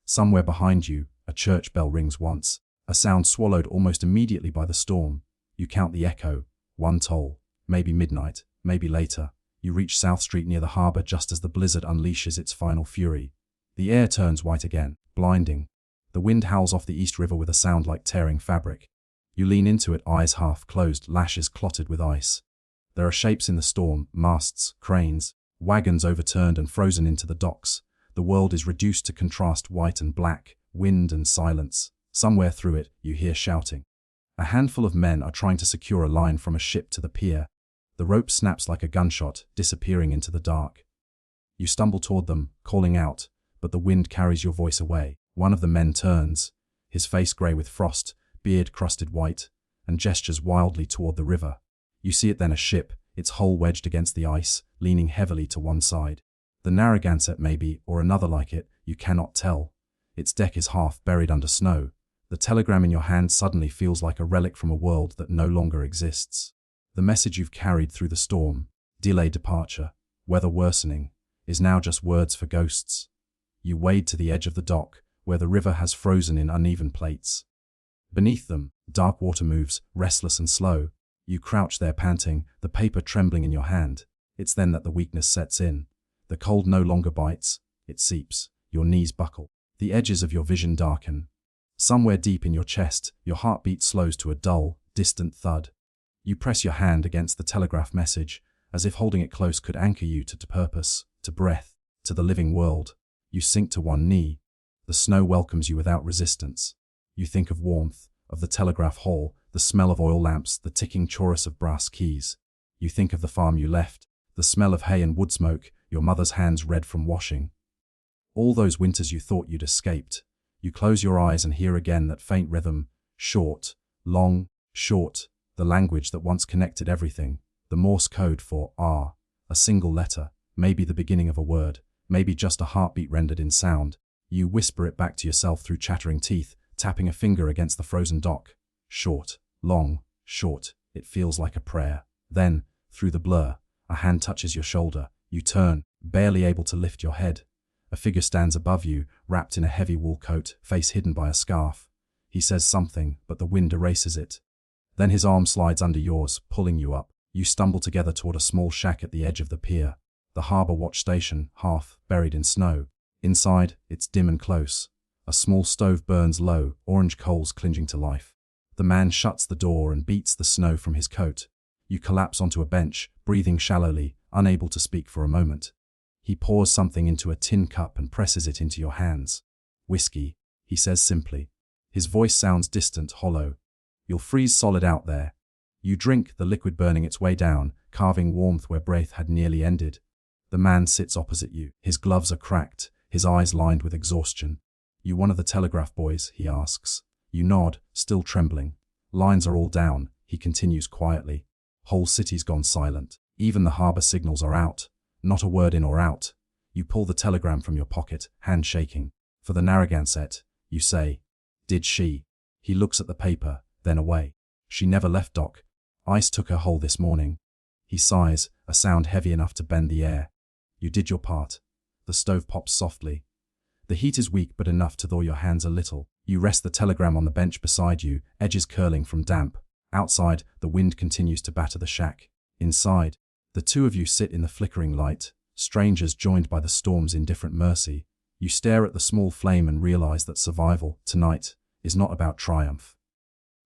Somewhere behind you, a church bell rings once, a sound swallowed almost immediately by the storm. You count the echo, 1 toll, maybe midnight, maybe later. You reach South Street near the harbor just as the blizzard unleashes its final fury. The air turns white again, blinding. The wind howls off the East River with a sound like tearing fabric. You lean into it, eyes half closed, lashes clotted with ice. There are shapes in the storm, masts, cranes, wagons overturned and frozen into the docks. The world is reduced to contrast white and black, wind and silence. Somewhere through it, you hear shouting. A handful of men are trying to secure a line from a ship to the pier. The rope snaps like a gunshot, disappearing into the dark. You stumble toward them, calling out, but the wind carries your voice away. One of the men turns, his face grey with frost, beard crusted white, and gestures wildly toward the river. You see it then, a ship, its hull wedged against the ice, leaning heavily to one side. The Narragansett maybe, or another like it, you cannot tell. Its deck is half buried under snow. The telegram in your hand suddenly feels like a relic from a world that no longer exists. The message you've carried through the storm, delayed departure, weather worsening, is now just words for ghosts. You wade to the edge of the dock, where the river has frozen in uneven plates. Beneath them, dark water moves, restless and slow. You crouch there panting, the paper trembling in your hand. It's then that the weakness sets in. The cold no longer bites, it seeps. Your knees buckle. The edges of your vision darken. Somewhere deep in your chest, your heartbeat slows to a dull, distant thud. You press your hand against the telegraph message, as if holding it close could anchor you to purpose, to breath, to the living world. You sink to one knee. The snow welcomes you without resistance. You think of warmth, of the telegraph hall, the smell of oil lamps, the ticking chorus of brass keys. You think of the farm you left, the smell of hay and wood smoke, your mother's hands red from washing. All those winters you thought you'd escaped. You close your eyes and hear again that faint rhythm, short, long, short, the language that once connected everything, the Morse code for R, a single letter, maybe the beginning of a word, maybe just a heartbeat rendered in sound. You whisper it back to yourself through chattering teeth, tapping a finger against the frozen dock. Short, long, Short, it feels like a prayer. Then, through the blur, a hand touches your shoulder. You turn, barely able to lift your head. A figure stands above you, wrapped in a heavy wool coat, face hidden by a scarf. He says something, but the wind erases it. Then his arm slides under yours, pulling you up. You stumble together toward a small shack at the edge of the pier. The harbor watch station, half buried in snow. Inside, it's dim and close. A small stove burns low, orange coals clinging to life. The man shuts the door and beats the snow from his coat. You collapse onto a bench, breathing shallowly, unable to speak for a moment. He pours something into a tin cup and presses it into your hands. "Whiskey," he says simply. His voice sounds distant, hollow. "You'll freeze solid out there." You drink, the liquid burning its way down, carving warmth where breath had nearly ended. The man sits opposite you. His gloves are cracked, his eyes lined with exhaustion. "You one of the telegraph boys?" he asks. You nod, still trembling. "Lines are all down," he continues quietly. "Whole city's gone silent. Even the harbor signals are out. Not a word in or out." You pull the telegram from your pocket, hand shaking. "For the Narragansett," you say. "Did she?" He looks at the paper, then away. "She never left, Doc. Ice took her whole this morning." He sighs, a sound heavy enough to bend the air. "You did your part." The stove pops softly. The heat is weak but enough to thaw your hands a little. You rest the telegram on the bench beside you, edges curling from damp. Outside, the wind continues to batter the shack. Inside, the two of you sit in the flickering light, strangers joined by the storm's indifferent mercy. You stare at the small flame and realize that survival, tonight, is not about triumph.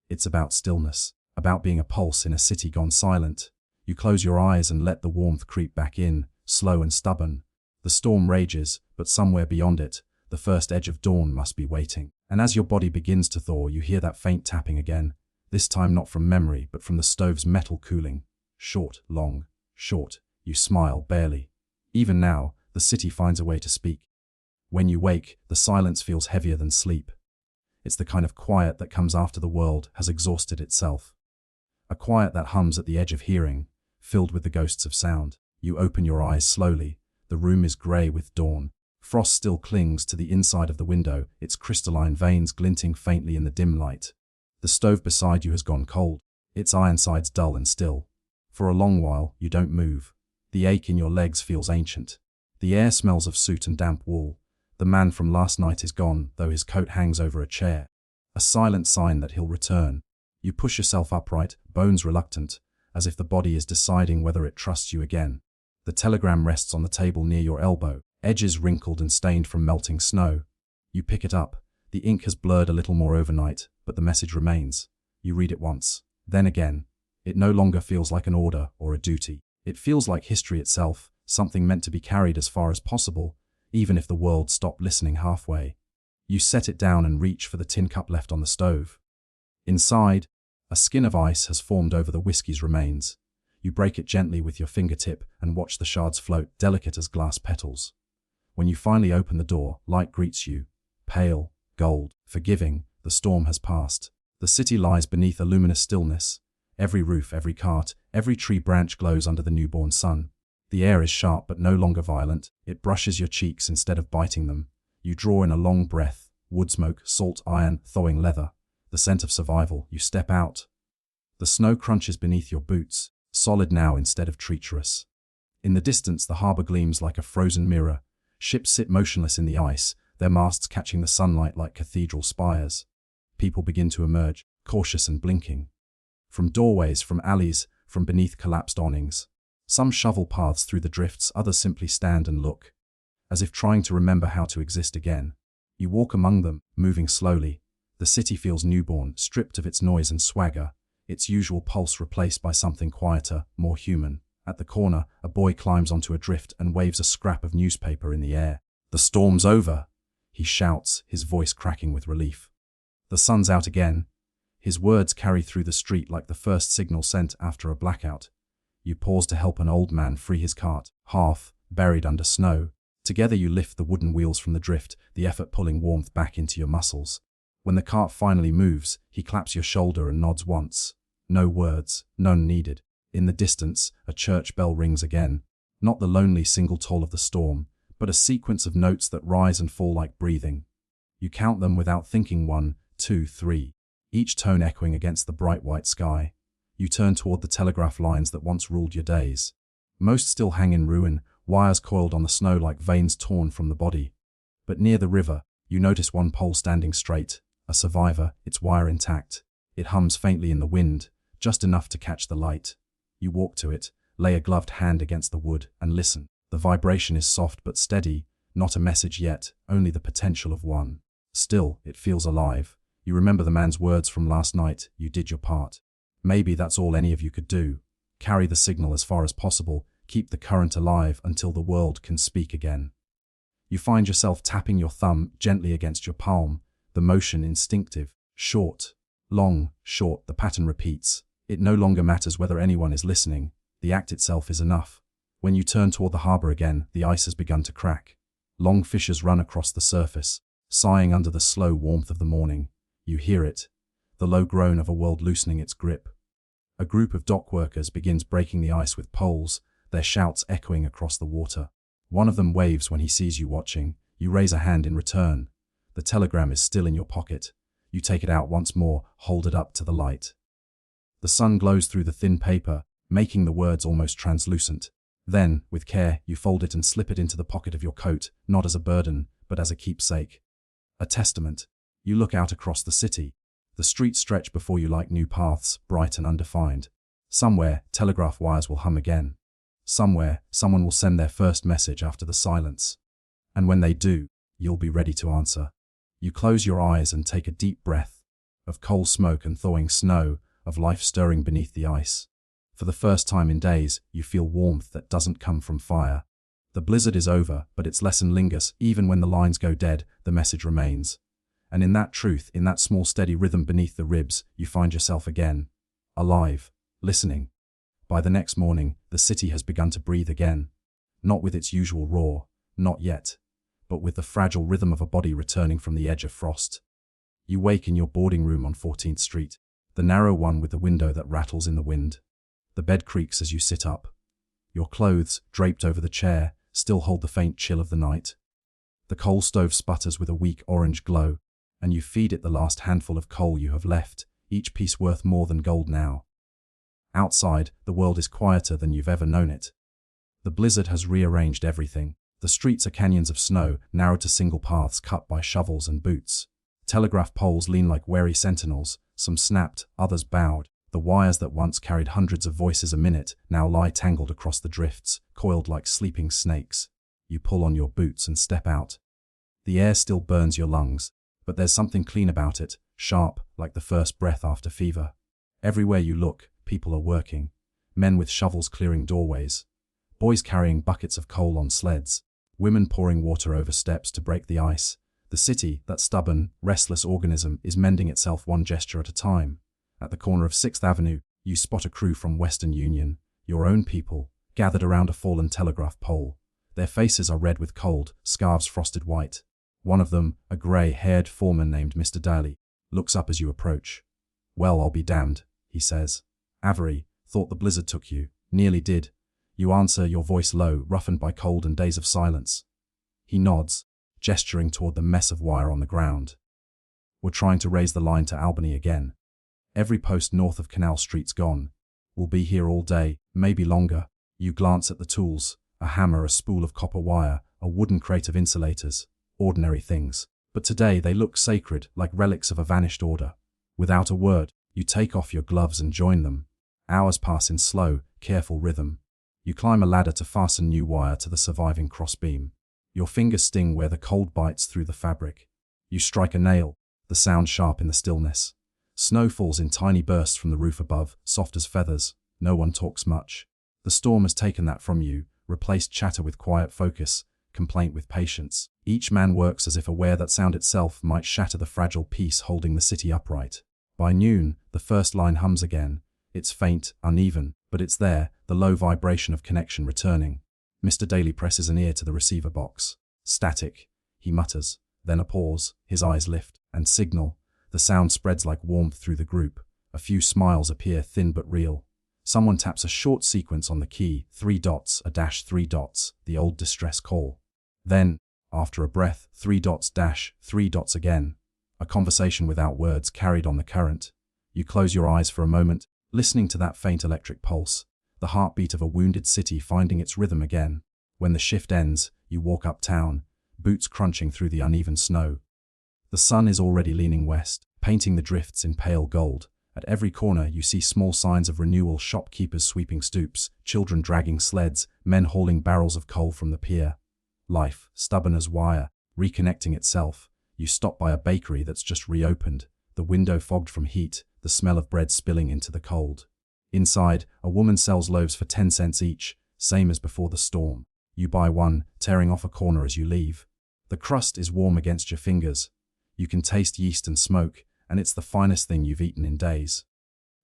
It's about stillness, about being a pulse in a city gone silent. You close your eyes and let the warmth creep back in, slow and stubborn. The storm rages, but somewhere beyond it, the first edge of dawn must be waiting. And as your body begins to thaw, you hear that faint tapping again, this time not from memory, but from the stove's metal cooling. Short, long, short. You smile, barely. Even now, the city finds a way to speak. When you wake, the silence feels heavier than sleep. It's the kind of quiet that comes after the world has exhausted itself. A quiet that hums at the edge of hearing, filled with the ghosts of sound. You open your eyes slowly. The room is grey with dawn. Frost still clings to the inside of the window, its crystalline veins glinting faintly in the dim light. The stove beside you has gone cold, its iron sides dull and still. For a long while, you don't move. The ache in your legs feels ancient. The air smells of soot and damp wool. The man from last night is gone, though his coat hangs over a chair. A silent sign that he'll return. You push yourself upright, bones reluctant, as if the body is deciding whether it trusts you again. The telegram rests on the table near your elbow, edges wrinkled and stained from melting snow. You pick it up. The ink has blurred a little more overnight, but the message remains. You read it once, then again. It no longer feels like an order or a duty. It feels like history itself, something meant to be carried as far as possible, even if the world stopped listening halfway. You set it down and reach for the tin cup left on the stove. Inside, a skin of ice has formed over the whiskey's remains. You break it gently with your fingertip and watch the shards float, delicate as glass petals. When you finally open the door, light greets you. Pale, gold, forgiving, the storm has passed. The city lies beneath a luminous stillness. Every roof, every cart, every tree branch glows under the newborn sun. The air is sharp but no longer violent. It brushes your cheeks instead of biting them. You draw in a long breath. Wood smoke, salt iron, thawing leather. The scent of survival. You step out. The snow crunches beneath your boots, solid now instead of treacherous. In the distance, the harbor gleams like a frozen mirror. Ships sit motionless in the ice, their masts catching the sunlight like cathedral spires. People begin to emerge, cautious and blinking. From doorways, from alleys, from beneath collapsed awnings. Some shovel paths through the drifts, others simply stand and look, as if trying to remember how to exist again. You walk among them, moving slowly. The city feels newborn, stripped of its noise and swagger, its usual pulse replaced by something quieter, more human. At the corner, a boy climbs onto a drift and waves a scrap of newspaper in the air. "The storm's over," he shouts, his voice cracking with relief. "The sun's out again." His words carry through the street like the first signal sent after a blackout. You pause to help an old man free his cart, half buried under snow. Together you lift the wooden wheels from the drift, the effort pulling warmth back into your muscles. When the cart finally moves, he claps your shoulder and nods once. No words, none needed. In the distance, a church bell rings again. Not the lonely single toll of the storm, but a sequence of notes that rise and fall like breathing. You count them without thinking, 1, 2, 3, each tone echoing against the bright white sky. You turn toward the telegraph lines that once ruled your days. Most still hang in ruin, wires coiled on the snow like veins torn from the body. But near the river, you notice one pole standing straight, a survivor, its wire intact. It hums faintly in the wind, just enough to catch the light. You walk to it, lay a gloved hand against the wood, and listen. The vibration is soft but steady, not a message yet, only the potential of one. Still, it feels alive. You remember the man's words from last night, you did your part. Maybe that's all any of you could do. Carry the signal as far as possible, keep the current alive until the world can speak again. You find yourself tapping your thumb gently against your palm, the motion instinctive. Short, long, short, the pattern repeats. It no longer matters whether anyone is listening. The act itself is enough. When you turn toward the harbor again, the ice has begun to crack. Long fissures run across the surface, sighing under the slow warmth of the morning. You hear it, the low groan of a world loosening its grip. A group of dock workers begins breaking the ice with poles, their shouts echoing across the water. One of them waves when he sees you watching. You raise a hand in return. The telegram is still in your pocket. You take it out once more, hold it up to the light. The sun glows through the thin paper, making the words almost translucent. Then, with care, you fold it and slip it into the pocket of your coat, not as a burden, but as a keepsake. A testament. You look out across the city. The streets stretch before you like new paths, bright and undefined. Somewhere, telegraph wires will hum again. Somewhere, someone will send their first message after the silence. And when they do, you'll be ready to answer. You close your eyes and take a deep breath, of coal smoke and thawing snow, of life stirring beneath the ice. For the first time in days, you feel warmth that doesn't come from fire. The blizzard is over, but its lesson lingers. Even when the lines go dead, the message remains. And in that truth, in that small steady rhythm beneath the ribs, you find yourself again. Alive. Listening. By the next morning, the city has begun to breathe again. Not with its usual roar, not yet, but with the fragile rhythm of a body returning from the edge of frost. You wake in your boarding room on 14th Street, the narrow one with the window that rattles in the wind. The bed creaks as you sit up. Your clothes, draped over the chair, still hold the faint chill of the night. The coal stove sputters with a weak orange glow, and you feed it the last handful of coal you have left, each piece worth more than gold now. Outside, the world is quieter than you've ever known it. The blizzard has rearranged everything. The streets are canyons of snow, narrowed to single paths cut by shovels and boots. Telegraph poles lean like wary sentinels, some snapped, others bowed. The wires that once carried hundreds of voices a minute now lie tangled across the drifts, coiled like sleeping snakes. You pull on your boots and step out. The air still burns your lungs, but there's something clean about it, sharp, like the first breath after fever. Everywhere you look, people are working. Men with shovels clearing doorways. Boys carrying buckets of coal on sleds. Women pouring water over steps to break the ice. The city, that stubborn, restless organism, is mending itself one gesture at a time. At the corner of 6th Avenue, you spot a crew from Western Union, your own people, gathered around a fallen telegraph pole. Their faces are red with cold, scarves frosted white. One of them, a grey-haired foreman named Mr. Daly, looks up as you approach. "Well, I'll be damned," he says. "Avery, thought the blizzard took you." "Nearly did." You answer, your voice low, roughened by cold and days of silence. He nods, gesturing toward the mess of wire on the ground. "We're trying to raise the line to Albany again. Every post north of Canal Street's gone. We'll be here all day, maybe longer." You glance at the tools, a hammer, a spool of copper wire, a wooden crate of insulators. Ordinary things. But today they look sacred, like relics of a vanished order. Without a word, you take off your gloves and join them. Hours pass in slow, careful rhythm. You climb a ladder to fasten new wire to the surviving crossbeam. Your fingers sting where the cold bites through the fabric. You strike a nail, the sound sharp in the stillness. Snow falls in tiny bursts from the roof above, soft as feathers. No one talks much. The storm has taken that from you, replaced chatter with quiet focus, complaint with patience. Each man works as if aware that sound itself might shatter the fragile peace holding the city upright. By noon, the first line hums again. It's faint, uneven, but it's there, the low vibration of connection returning. Mr. Daly presses an ear to the receiver box. "Static," he mutters, then a pause, his eyes lift, and signal. The sound spreads like warmth through the group. A few smiles appear, thin but real. Someone taps a short sequence on the key, 3 dots, a dash, 3 dots, the old distress call. Then, after a breath, 3 dots dash, 3 dots again. A conversation without words carried on the current. You close your eyes for a moment, listening to that faint electric pulse, the heartbeat of a wounded city finding its rhythm again. When the shift ends, you walk uptown, boots crunching through the uneven snow. The sun is already leaning west, painting the drifts in pale gold. At every corner you see small signs of renewal: shopkeepers sweeping stoops, children dragging sleds, men hauling barrels of coal from the pier. Life, stubborn as wire, reconnecting itself. You stop by a bakery that's just reopened, the window fogged from heat, the smell of bread spilling into the cold. Inside, a woman sells loaves for 10 cents each, same as before the storm. You buy one, tearing off a corner as you leave. The crust is warm against your fingers. You can taste yeast and smoke, and it's the finest thing you've eaten in days.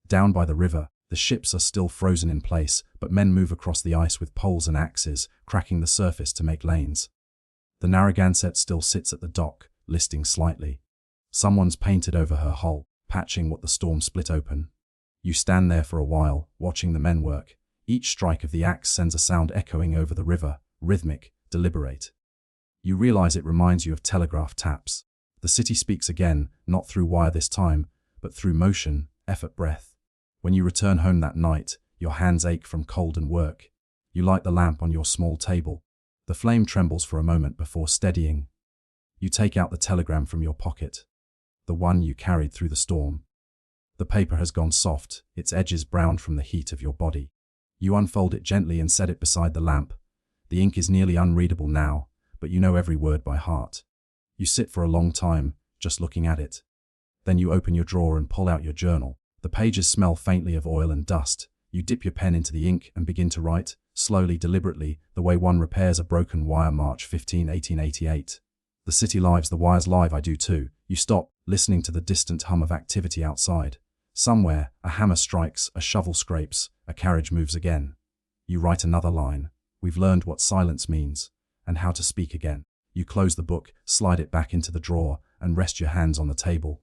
Down by the river, the ships are still frozen in place, but men move across the ice with poles and axes, cracking the surface to make lanes. The Narragansett still sits at the dock, listing slightly. Someone's painted over her hull, patching what the storm split open. You stand there for a while, watching the men work. Each strike of the axe sends a sound echoing over the river, rhythmic, deliberate. You realize it reminds you of telegraph taps. The city speaks again, not through wire this time, but through motion, effort, breath. When you return home that night, your hands ache from cold and work. You light the lamp on your small table. The flame trembles for a moment before steadying. You take out the telegram from your pocket, the one you carried through the storm. The paper has gone soft, its edges browned from the heat of your body. You unfold it gently and set it beside the lamp. The ink is nearly unreadable now, but you know every word by heart. You sit for a long time, just looking at it. Then you open your drawer and pull out your journal. The pages smell faintly of oil and dust. You dip your pen into the ink and begin to write, slowly, deliberately, the way one repairs a broken wire. March 15, 1888. The city lives, the wires live, I do too. You stop, listening to the distant hum of activity outside. Somewhere, a hammer strikes, a shovel scrapes, a carriage moves again. You write another line. We've learned what silence means, and how to speak again. You close the book, slide it back into the drawer, and rest your hands on the table.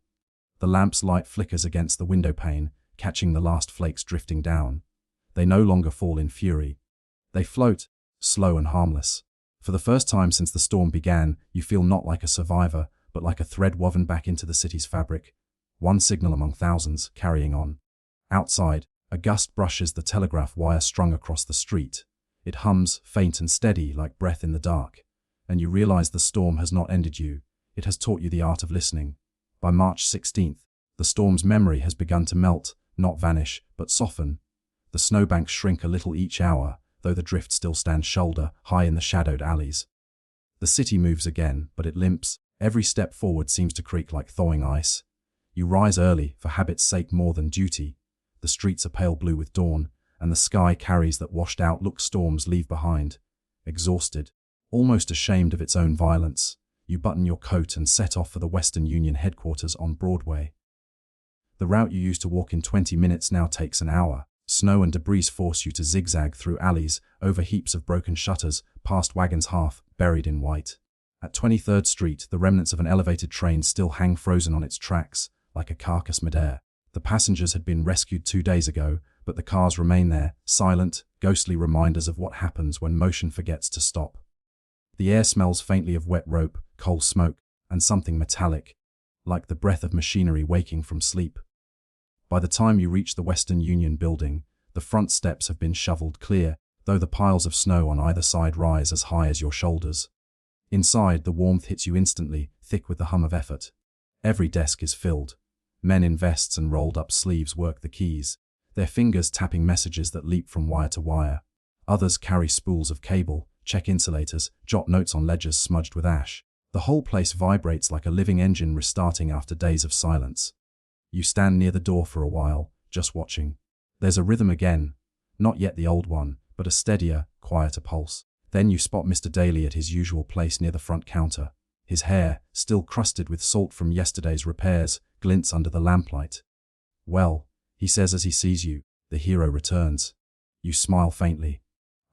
The lamp's light flickers against the window pane, catching the last flakes drifting down. They no longer fall in fury. They float, slow and harmless. For the first time since the storm began, you feel not like a survivor, but like a thread woven back into the city's fabric. One signal among thousands, carrying on. Outside, a gust brushes the telegraph wire strung across the street. It hums, faint and steady, like breath in the dark. And you realize the storm has not ended you. It has taught you the art of listening. By March 16th, the storm's memory has begun to melt, not vanish, but soften. The snowbanks shrink a little each hour, though the drift still stands shoulder high in the shadowed alleys. The city moves again, but it limps. Every step forward seems to creak like thawing ice. You rise early, for habit's sake more than duty. The streets are pale blue with dawn, and the sky carries that washed-out look storms leave behind. Exhausted, almost ashamed of its own violence, you button your coat and set off for the Western Union headquarters on Broadway. The route you used to walk in 20 minutes now takes an hour. Snow and debris force you to zigzag through alleys, over heaps of broken shutters, past wagons half buried in white. At 23rd Street, the remnants of an elevated train still hang frozen on its tracks, like a carcass midair. The passengers had been rescued 2 days ago, but the cars remain there, silent, ghostly reminders of what happens when motion forgets to stop. The air smells faintly of wet rope, coal smoke, and something metallic, like the breath of machinery waking from sleep. By the time you reach the Western Union building, the front steps have been shoveled clear, though the piles of snow on either side rise as high as your shoulders. Inside, the warmth hits you instantly, thick with the hum of effort. Every desk is filled. Men in vests and rolled-up sleeves work the keys, their fingers tapping messages that leap from wire to wire. Others carry spools of cable, check insulators, jot notes on ledgers smudged with ash. The whole place vibrates like a living engine restarting after days of silence. You stand near the door for a while, just watching. There's a rhythm again, not yet the old one, but a steadier, quieter pulse. Then you spot Mr. Daly at his usual place near the front counter. His hair, still crusted with salt from yesterday's repairs, glints under the lamplight. "Well," he says as he sees you, the hero returns. You smile faintly.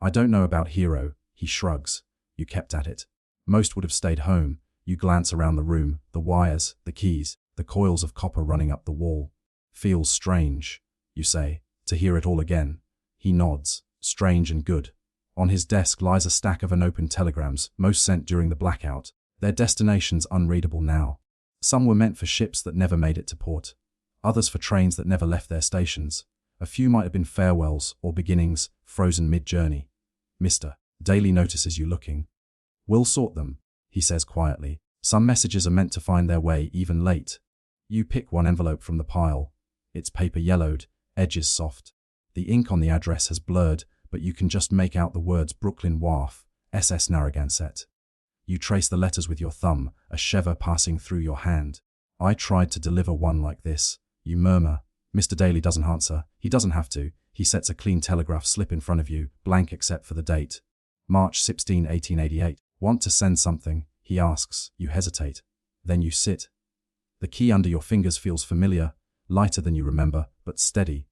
"I don't know about hero," he shrugs. "You kept at it. Most would have stayed home." You glance around the room, the wires, the keys, the coils of copper running up the wall. "Feels strange," you say, "to hear it all again." He nods. "Strange and good." On his desk lies a stack of unopened telegrams, most sent during the blackout. Their destinations unreadable now. Some were meant for ships that never made it to port. Others for trains that never left their stations. A few might have been farewells or beginnings, frozen mid-journey. Mr. Daly notices you looking. "We'll sort them," he says quietly. "Some messages are meant to find their way even late." You pick one envelope from the pile. It's paper yellowed, edges soft. The ink on the address has blurred, but you can just make out the words Brooklyn Wharf, SS Narragansett. You trace the letters with your thumb, a shiver passing through your hand. "I tried to deliver one like this," you murmur. Mr. Daly doesn't answer. He doesn't have to. He sets a clean telegraph slip in front of you, blank except for the date. March 16, 1888. "Want to send something?" he asks. You hesitate. Then you sit. The key under your fingers feels familiar, lighter than you remember, but steady.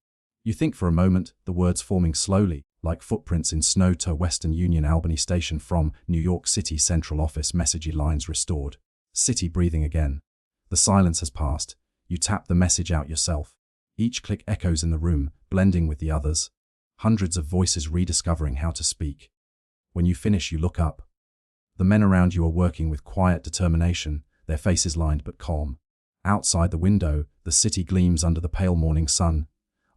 You think for a moment, the words forming slowly, like footprints in snow to Western Union Albany Station from New York City Central Office. Messagey lines restored. City breathing again. The silence has passed. You tap the message out yourself. Each click echoes in the room, blending with the others. Hundreds of voices rediscovering how to speak. When you finish, you look up. The men around you are working with quiet determination, their faces lined but calm. Outside the window, the city gleams under the pale morning sun.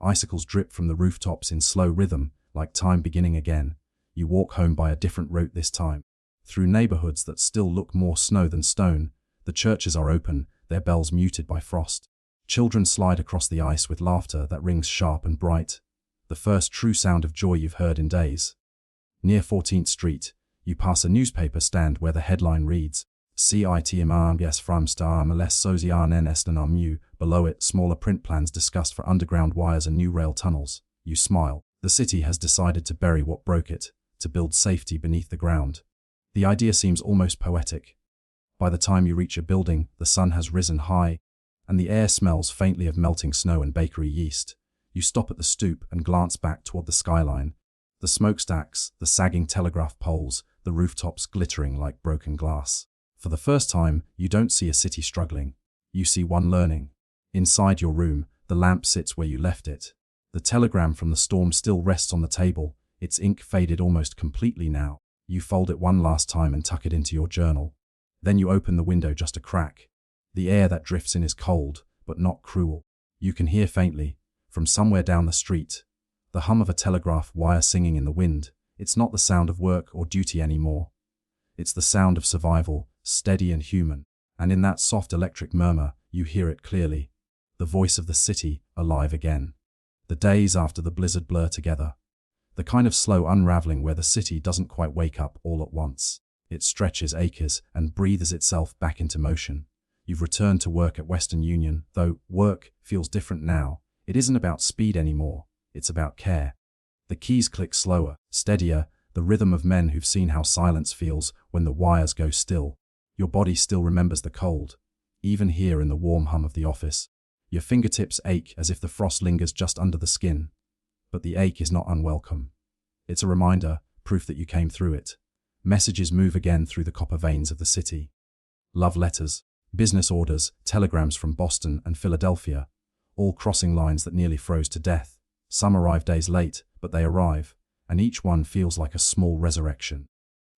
Icicles drip from the rooftops in slow rhythm, like time beginning again. You walk home by a different route this time. Through neighborhoods that still look more snow than stone. The churches are open, their bells muted by frost. Children slide across the ice with laughter that rings sharp and bright. The first true sound of joy you've heard in days. Near 14th Street, you pass a newspaper stand where the headline reads, "CITMRS from star MLS Sozian Estlan." Below it, smaller print plans discussed for underground wires and new rail tunnels. You smile. The city has decided to bury what broke it, to build safety beneath the ground. The idea seems almost poetic. By the time you reach a building, the sun has risen high, and the air smells faintly of melting snow and bakery yeast. You stop at the stoop and glance back toward the skyline. The smokestacks, the sagging telegraph poles, the rooftops glittering like broken glass. For the first time, you don't see a city struggling. You see one learning. Inside your room, the lamp sits where you left it. The telegram from the storm still rests on the table, its ink faded almost completely now. You fold it one last time and tuck it into your journal. Then you open the window just a crack. The air that drifts in is cold, but not cruel. You can hear faintly, from somewhere down the street, the hum of a telegraph wire singing in the wind. It's not the sound of work or duty anymore. It's the sound of survival, steady and human. And in that soft electric murmur, you hear it clearly. The voice of the city, alive again. The days after the blizzard blur together. The kind of slow unraveling where the city doesn't quite wake up all at once. It stretches, aches, and breathes itself back into motion. You've returned to work at Western Union, though work feels different now. It isn't about speed anymore. It's about care. The keys click slower, steadier, the rhythm of men who've seen how silence feels when the wires go still. Your body still remembers the cold, even here in the warm hum of the office. Your fingertips ache as if the frost lingers just under the skin. But the ache is not unwelcome. It's a reminder, proof that you came through it. Messages move again through the copper veins of the city. Love letters, business orders, telegrams from Boston and Philadelphia, all crossing lines that nearly froze to death. Some arrive days late, but they arrive, and each one feels like a small resurrection.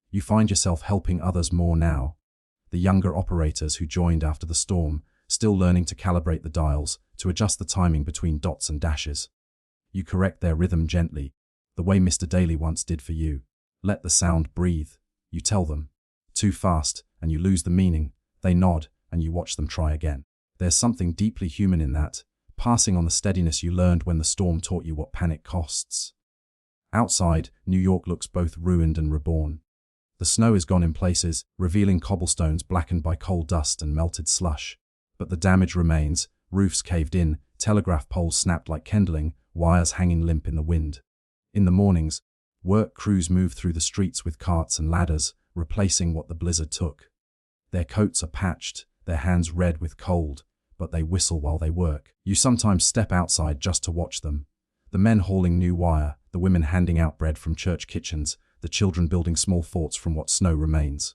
You find yourself helping others more now. The younger operators who joined after the storm, still learning to calibrate the dials, to adjust the timing between dots and dashes. You correct their rhythm gently, the way Mr. Daly once did for you. Let the sound breathe, you tell them. Too fast, and you lose the meaning. They nod, and you watch them try again. There's something deeply human in that, passing on the steadiness you learned when the storm taught you what panic costs. Outside, New York looks both ruined and reborn. The snow is gone in places, revealing cobblestones blackened by coal dust and melted slush. But the damage remains, roofs caved in, telegraph poles snapped like kindling, wires hanging limp in the wind. In the mornings, work crews move through the streets with carts and ladders, replacing what the blizzard took. Their coats are patched, their hands red with cold, but they whistle while they work. You sometimes step outside just to watch them. The men hauling new wire, the women handing out bread from church kitchens, the children building small forts from what snow remains.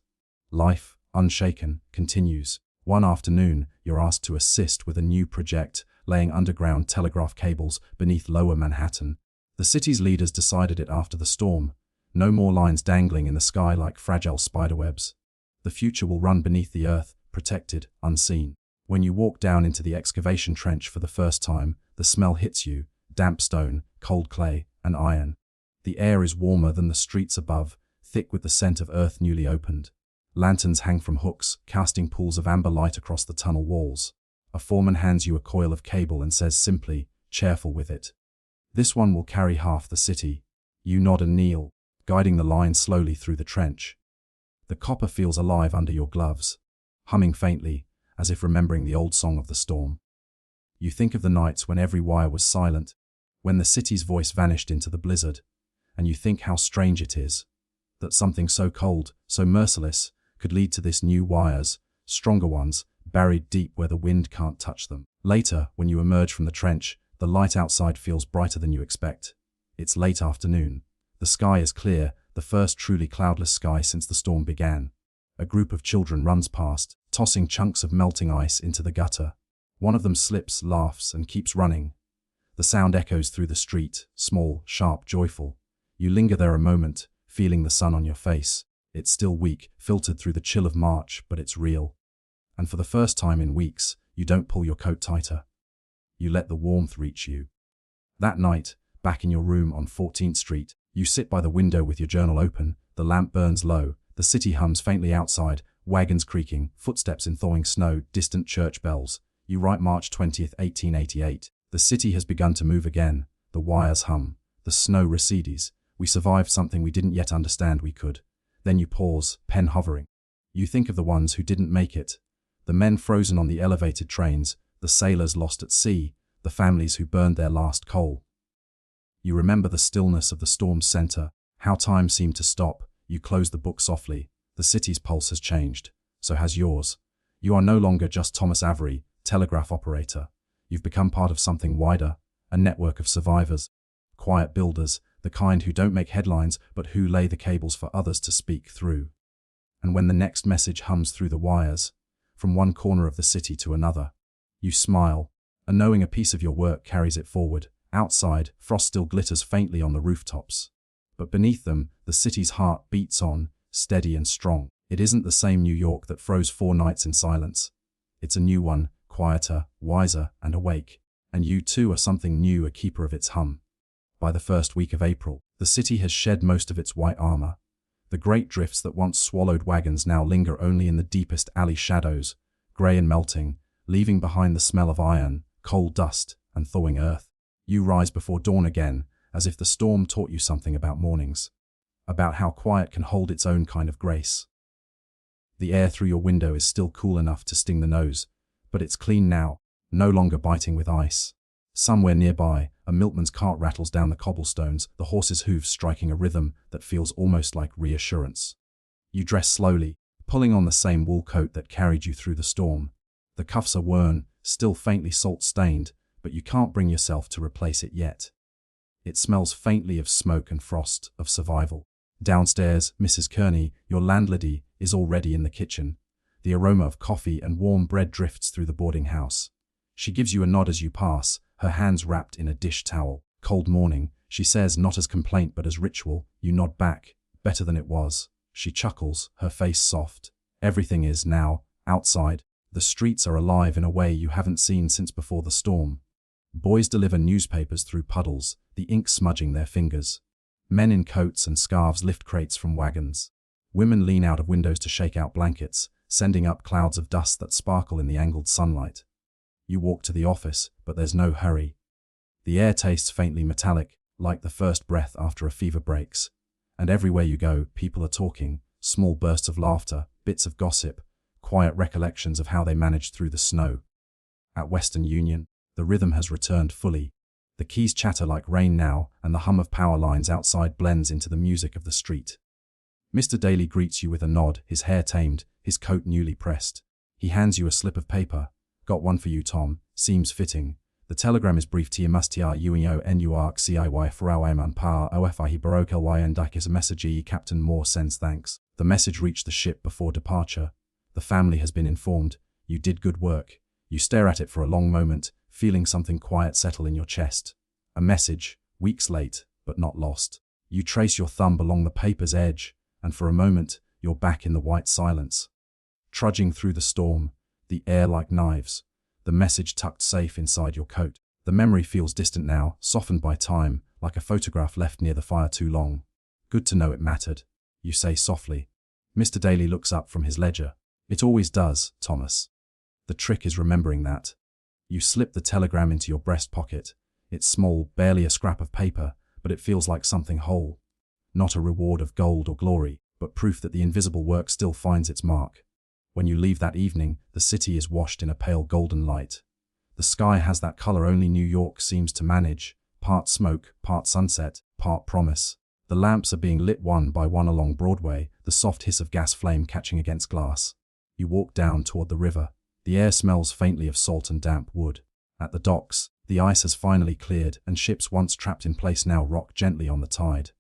Life, unshaken, continues. One afternoon, you're asked to assist with a new project, laying underground telegraph cables beneath Lower Manhattan. The city's leaders decided it after the storm. No more lines dangling in the sky like fragile spiderwebs. The future will run beneath the earth, protected, unseen. When you walk down into the excavation trench for the first time, the smell hits you, damp stone, cold clay, and iron. The air is warmer than the streets above, thick with the scent of earth newly opened. Lanterns hang from hooks, casting pools of amber light across the tunnel walls. A foreman hands you a coil of cable and says simply, "Careful with it. This one will carry half the city." You nod and kneel, guiding the line slowly through the trench. The copper feels alive under your gloves, humming faintly, as if remembering the old song of the storm. You think of the nights when every wire was silent, when the city's voice vanished into the blizzard, and you think how strange it is that something so cold, so merciless, could lead to this new wires, stronger ones, buried deep where the wind can't touch them. Later, when you emerge from the trench, the light outside feels brighter than you expect. It's late afternoon. The sky is clear, the first truly cloudless sky since the storm began. A group of children runs past, tossing chunks of melting ice into the gutter. One of them slips, laughs, and keeps running. The sound echoes through the street, small, sharp, joyful. You linger there a moment, feeling the sun on your face. It's still weak, filtered through the chill of March, but it's real. And for the first time in weeks, you don't pull your coat tighter. You let the warmth reach you. That night, back in your room on 14th Street, you sit by the window with your journal open, the lamp burns low, the city hums faintly outside, wagons creaking, footsteps in thawing snow, distant church bells. You write March 20th, 1888. The city has begun to move again. The wires hum. The snow recedes. We survived something we didn't yet understand we could. Then you pause, pen hovering. You think of the ones who didn't make it. The men frozen on the elevated trains, the sailors lost at sea, the families who burned their last coal. You remember the stillness of the storm's center, how time seemed to stop. You close the book softly. The city's pulse has changed. So has yours. You are no longer just Thomas Avery, telegraph operator. You've become part of something wider, a network of survivors, quiet builders, the kind who don't make headlines but who lay the cables for others to speak through. And when the next message hums through the wires, from one corner of the city to another, you smile, and knowing a piece of your work carries it forward. Outside, frost still glitters faintly on the rooftops. But beneath them, the city's heart beats on, steady and strong. It isn't the same New York that froze 4 nights in silence. It's a new one, quieter, wiser, and awake. And you too are something new, a keeper of its hum. By the first week of April, the city has shed most of its white armor. The great drifts that once swallowed wagons now linger only in the deepest alley shadows, grey and melting, leaving behind the smell of iron, coal dust, and thawing earth. You rise before dawn again, as if the storm taught you something about mornings, about how quiet can hold its own kind of grace. The air through your window is still cool enough to sting the nose, but it's clean now, no longer biting with ice. Somewhere nearby, a milkman's cart rattles down the cobblestones, the horse's hooves striking a rhythm that feels almost like reassurance. You dress slowly, pulling on the same wool coat that carried you through the storm. The cuffs are worn, still faintly salt-stained, but you can't bring yourself to replace it yet. It smells faintly of smoke and frost, of survival. Downstairs, Mrs. Kearney, your landlady, is already in the kitchen. The aroma of coffee and warm bread drifts through the boarding house. She gives you a nod as you pass, her hands wrapped in a dish towel. "Cold morning," she says, not as complaint but as ritual. You nod back. "Better than it was." She chuckles, her face soft. Everything is, now, outside. The streets are alive in a way you haven't seen since before the storm. Boys deliver newspapers through puddles, the ink smudging their fingers. Men in coats and scarves lift crates from wagons. Women lean out of windows to shake out blankets, sending up clouds of dust that sparkle in the angled sunlight. You walk to the office, but there's no hurry. The air tastes faintly metallic, like the first breath after a fever breaks. And everywhere you go, people are talking, small bursts of laughter, bits of gossip, quiet recollections of how they managed through the snow. At Western Union, the rhythm has returned fully. The keys chatter like rain now, and the hum of power lines outside blends into the music of the street. Mr. Daly greets you with a nod, his hair tamed, his coat newly pressed. He hands you a slip of paper. "Got one for you, Tom. Seems fitting. The telegram is brief to mustia uio nuarxiy frawaiman pa ofi baroque lyn dikis a message Captain Moore sends thanks." The message reached the ship before departure. The family has been informed. You did good work. You stare at it for a long moment, feeling something quiet settle in your chest. A message, weeks late, but not lost. You trace your thumb along the paper's edge, and for a moment, you're back in the white silence. Trudging through the storm, the air like knives, the message tucked safe inside your coat. The memory feels distant now, softened by time, like a photograph left near the fire too long. Good to know it mattered, you say softly. Mr. Daly looks up from his ledger. It always does, Thomas. The trick is remembering that. You slip the telegram into your breast pocket. It's small, barely a scrap of paper, but it feels like something whole. Not a reward of gold or glory, but proof that the invisible work still finds its mark. When you leave that evening, the city is washed in a pale golden light. The sky has that color only New York seems to manage, part smoke, part sunset, part promise. The lamps are being lit one by one along Broadway, the soft hiss of gas flame catching against glass. You walk down toward the river. The air smells faintly of salt and damp wood. At the docks, the ice has finally cleared, and ships once trapped in place now rock gently on the tide.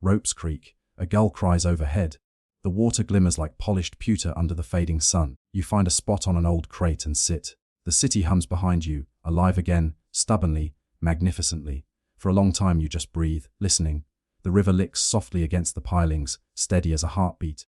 Ropes creak. A gull cries overhead. The water glimmers like polished pewter under the fading sun. You find a spot on an old crate and sit. The city hums behind you, alive again, stubbornly, magnificently. For a long time you just breathe, listening. The river licks softly against the pilings, steady as a heartbeat.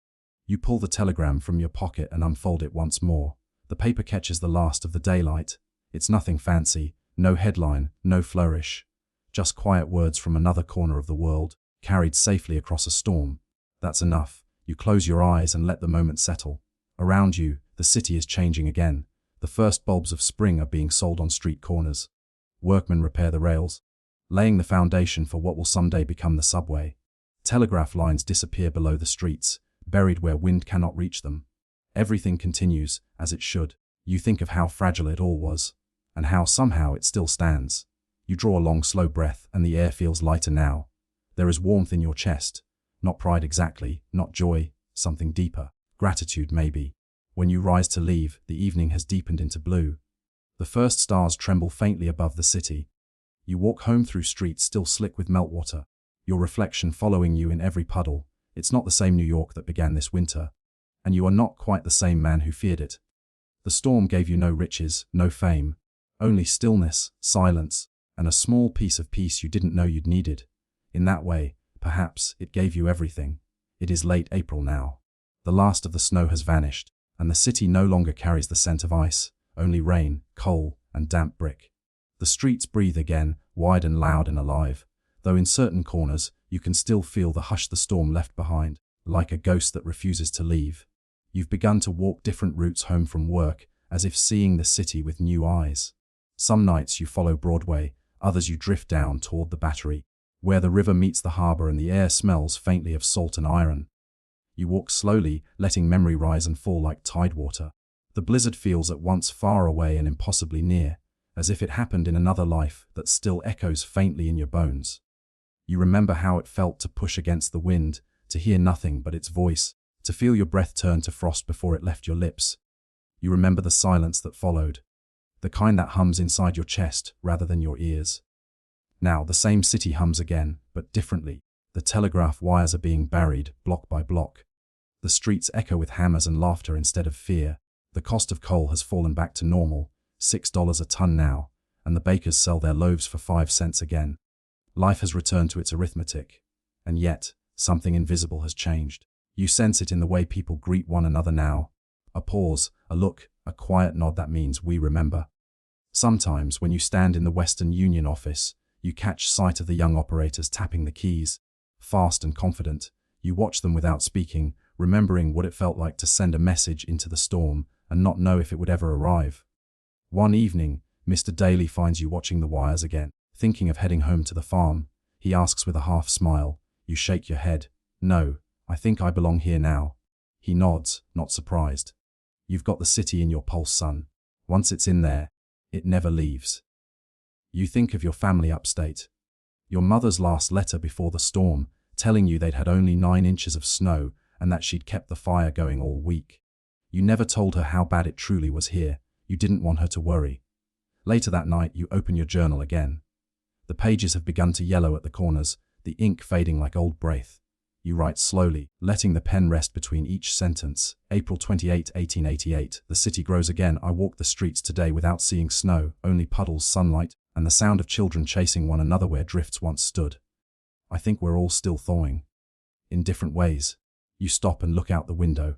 You pull the telegram from your pocket and unfold it once more. The paper catches the last of the daylight. It's nothing fancy, no headline, no flourish. Just quiet words from another corner of the world, carried safely across a storm. That's enough. You close your eyes and let the moment settle. Around you, the city is changing again. The first bulbs of spring are being sold on street corners. Workmen repair the rails, laying the foundation for what will someday become the subway. Telegraph lines disappear below the streets, buried where wind cannot reach them. Everything continues, as it should. You think of how fragile it all was, and how somehow it still stands. You draw a long, slow breath, and the air feels lighter now. There is warmth in your chest. Not pride exactly, not joy, something deeper. Gratitude, maybe. When you rise to leave, the evening has deepened into blue. The first stars tremble faintly above the city. You walk home through streets still slick with meltwater, your reflection following you in every puddle. It's not the same New York that began this winter, and you are not quite the same man who feared it. The storm gave you no riches, no fame, only stillness, silence, and a small piece of peace you didn't know you'd needed. In that way, perhaps, it gave you everything. It is late April now. The last of the snow has vanished, and the city no longer carries the scent of ice, only rain, coal, and damp brick. The streets breathe again, wide and loud and alive, though in certain corners, you can still feel the hush the storm left behind, like a ghost that refuses to leave. You've begun to walk different routes home from work, as if seeing the city with new eyes. Some nights you follow Broadway, others you drift down toward the Battery, where the river meets the harbor and the air smells faintly of salt and iron. You walk slowly, letting memory rise and fall like tidewater. The blizzard feels at once far away and impossibly near, as if it happened in another life that still echoes faintly in your bones. You remember how it felt to push against the wind, to hear nothing but its voice, to feel your breath turn to frost before it left your lips. You remember the silence that followed, the kind that hums inside your chest rather than your ears. Now the same city hums again, but differently. The telegraph wires are being buried, block by block. The streets echo with hammers and laughter instead of fear. The cost of coal has fallen back to normal, $6 a ton now, and the bakers sell their loaves for 5 cents again. Life has returned to its arithmetic, and yet, something invisible has changed. You sense it in the way people greet one another now. A pause, a look, a quiet nod that means we remember. Sometimes, when you stand in the Western Union office, you catch sight of the young operators tapping the keys. Fast and confident, you watch them without speaking, remembering what it felt like to send a message into the storm and not know if it would ever arrive. One evening, Mr. Daly finds you watching the wires again, thinking of heading home to the farm. He asks with a half smile. You shake your head. No, I think I belong here now. He nods, not surprised. You've got the city in your pulse, son. Once it's in there, it never leaves. You think of your family upstate. Your mother's last letter before the storm, telling you they'd had only 9 inches of snow and that she'd kept the fire going all week. You never told her how bad it truly was here. You didn't want her to worry. Later that night, you open your journal again. The pages have begun to yellow at the corners, the ink fading like old breath. You write slowly, letting the pen rest between each sentence. April 28, 1888. The city grows again. I walk the streets today without seeing snow, only puddles, sunlight, and the sound of children chasing one another where drifts once stood. I think we're all still thawing. In different ways. You stop and look out the window.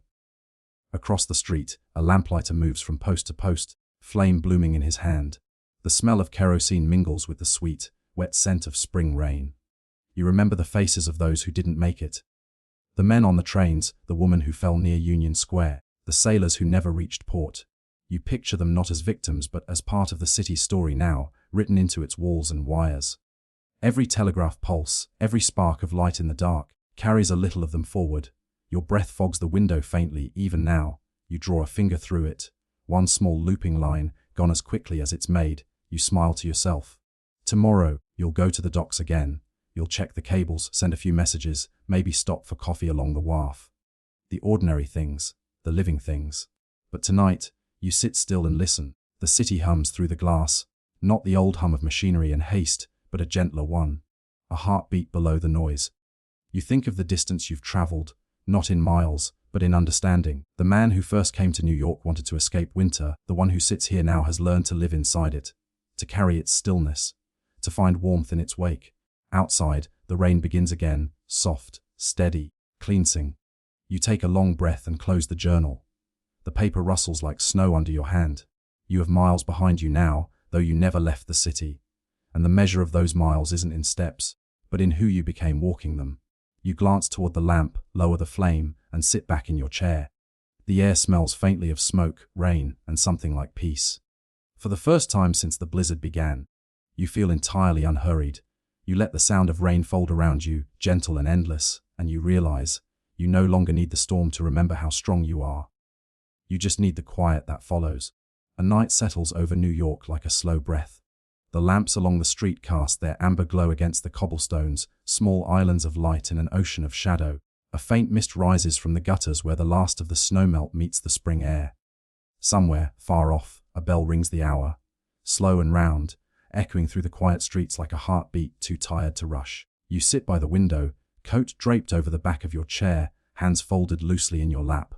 Across the street, a lamplighter moves from post to post, flame blooming in his hand. The smell of kerosene mingles with the sweet, wet scent of spring rain. You remember the faces of those who didn't make it. The men on the trains, the woman who fell near Union Square, the sailors who never reached port. You picture them not as victims but as part of the city's story now, written into its walls and wires. Every telegraph pulse, every spark of light in the dark, carries a little of them forward. Your breath fogs the window faintly even now. You draw a finger through it. One small looping line, gone as quickly as it's made. You smile to yourself. Tomorrow, you'll go to the docks again. You'll check the cables, send a few messages, maybe stop for coffee along the wharf. The ordinary things, the living things. But tonight, you sit still and listen. The city hums through the glass. Not the old hum of machinery and haste, but a gentler one. A heartbeat below the noise. You think of the distance you've traveled, not in miles, but in understanding. The man who first came to New York wanted to escape winter. The one who sits here now has learned to live inside it, to carry its stillness, to find warmth in its wake. Outside, the rain begins again, soft, steady, cleansing. You take a long breath and close the journal. The paper rustles like snow under your hand. You have miles behind you now, though you never left the city. And the measure of those miles isn't in steps, but in who you became walking them. You glance toward the lamp, lower the flame, and sit back in your chair. The air smells faintly of smoke, rain, and something like peace. For the first time since the blizzard began, you feel entirely unhurried. You let the sound of rain fold around you, gentle and endless, and you realize you no longer need the storm to remember how strong you are. You just need the quiet that follows. A night settles over New York like a slow breath. The lamps along the street cast their amber glow against the cobblestones, small islands of light in an ocean of shadow. A faint mist rises from the gutters where the last of the snowmelt meets the spring air. Somewhere, far off, a bell rings the hour, slow and round, echoing through the quiet streets like a heartbeat too tired to rush. You sit by the window, coat draped over the back of your chair, hands folded loosely in your lap.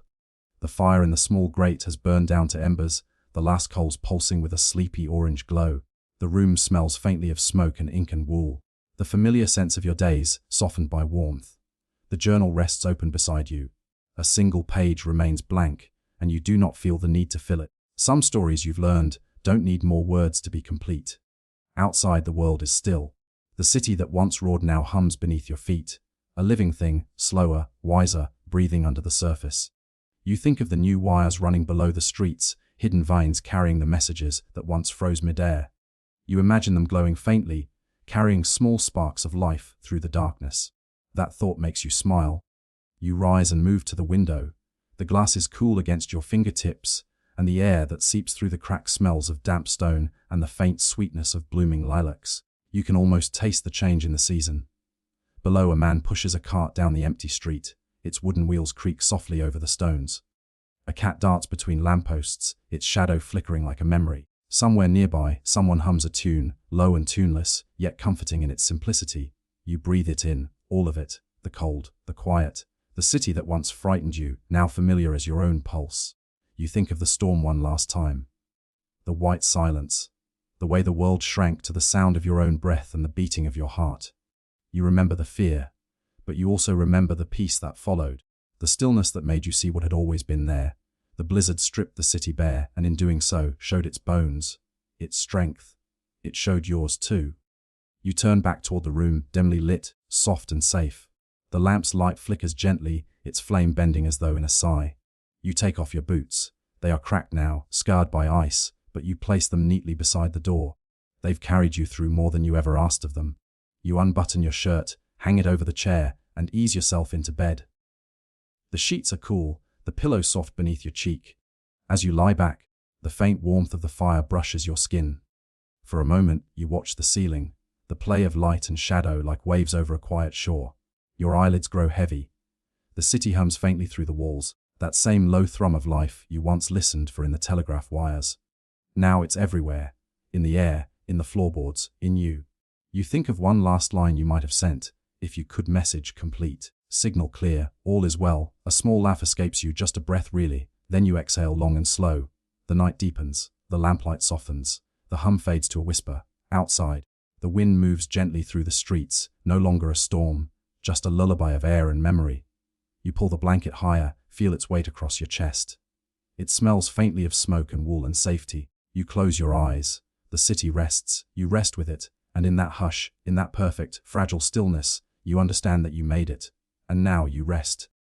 The fire in the small grate has burned down to embers, the last coals pulsing with a sleepy orange glow. The room smells faintly of smoke and ink and wool. The familiar sense of your days, softened by warmth. The journal rests open beside you. A single page remains blank, and you do not feel the need to fill it. Some stories you've learned don't need more words to be complete. Outside, the world is still. The city that once roared now hums beneath your feet. A living thing, slower, wiser, breathing under the surface. You think of the new wires running below the streets, hidden vines carrying the messages that once froze midair. You imagine them glowing faintly, carrying small sparks of life through the darkness. That thought makes you smile. You rise and move to the window. The glass is cool against your fingertips, and the air that seeps through the cracks smells of damp stone and the faint sweetness of blooming lilacs. You can almost taste the change in the season. Below, a man pushes a cart down the empty street. Its wooden wheels creak softly over the stones. A cat darts between lampposts, its shadow flickering like a memory. Somewhere nearby, someone hums a tune, low and tuneless, yet comforting in its simplicity. You breathe it in, all of it, the cold, the quiet, the city that once frightened you, now familiar as your own pulse. You think of the storm one last time. The white silence, the way the world shrank to the sound of your own breath and the beating of your heart. You remember the fear, but you also remember the peace that followed, the stillness that made you see what had always been there. The blizzard stripped the city bare, and in doing so, showed its bones, its strength. It showed yours too. You turn back toward the room, dimly lit, soft and safe. The lamp's light flickers gently, its flame bending as though in a sigh. You take off your boots. They are cracked now, scarred by ice, but you place them neatly beside the door. They've carried you through more than you ever asked of them. You unbutton your shirt, hang it over the chair, and ease yourself into bed. The sheets are cool, the pillow soft beneath your cheek. As you lie back, the faint warmth of the fire brushes your skin. For a moment, you watch the ceiling, the play of light and shadow like waves over a quiet shore. Your eyelids grow heavy. The city hums faintly through the walls, that same low thrum of life you once listened for in the telegraph wires. Now it's everywhere, in the air, in the floorboards, in you. You think of one last line you might have sent, if you could. Message complete, signal clear, all is well. A small laugh escapes you, just a breath really, then you exhale long and slow. The night deepens, the lamplight softens, the hum fades to a whisper. Outside, the wind moves gently through the streets, no longer a storm, just a lullaby of air and memory. You pull the blanket higher, feel its weight across your chest. It smells faintly of smoke and wool and safety. You close your eyes. the city rests, you rest with it, and in that hush, in that perfect, fragile stillness, you understand that you made it. And now you rest.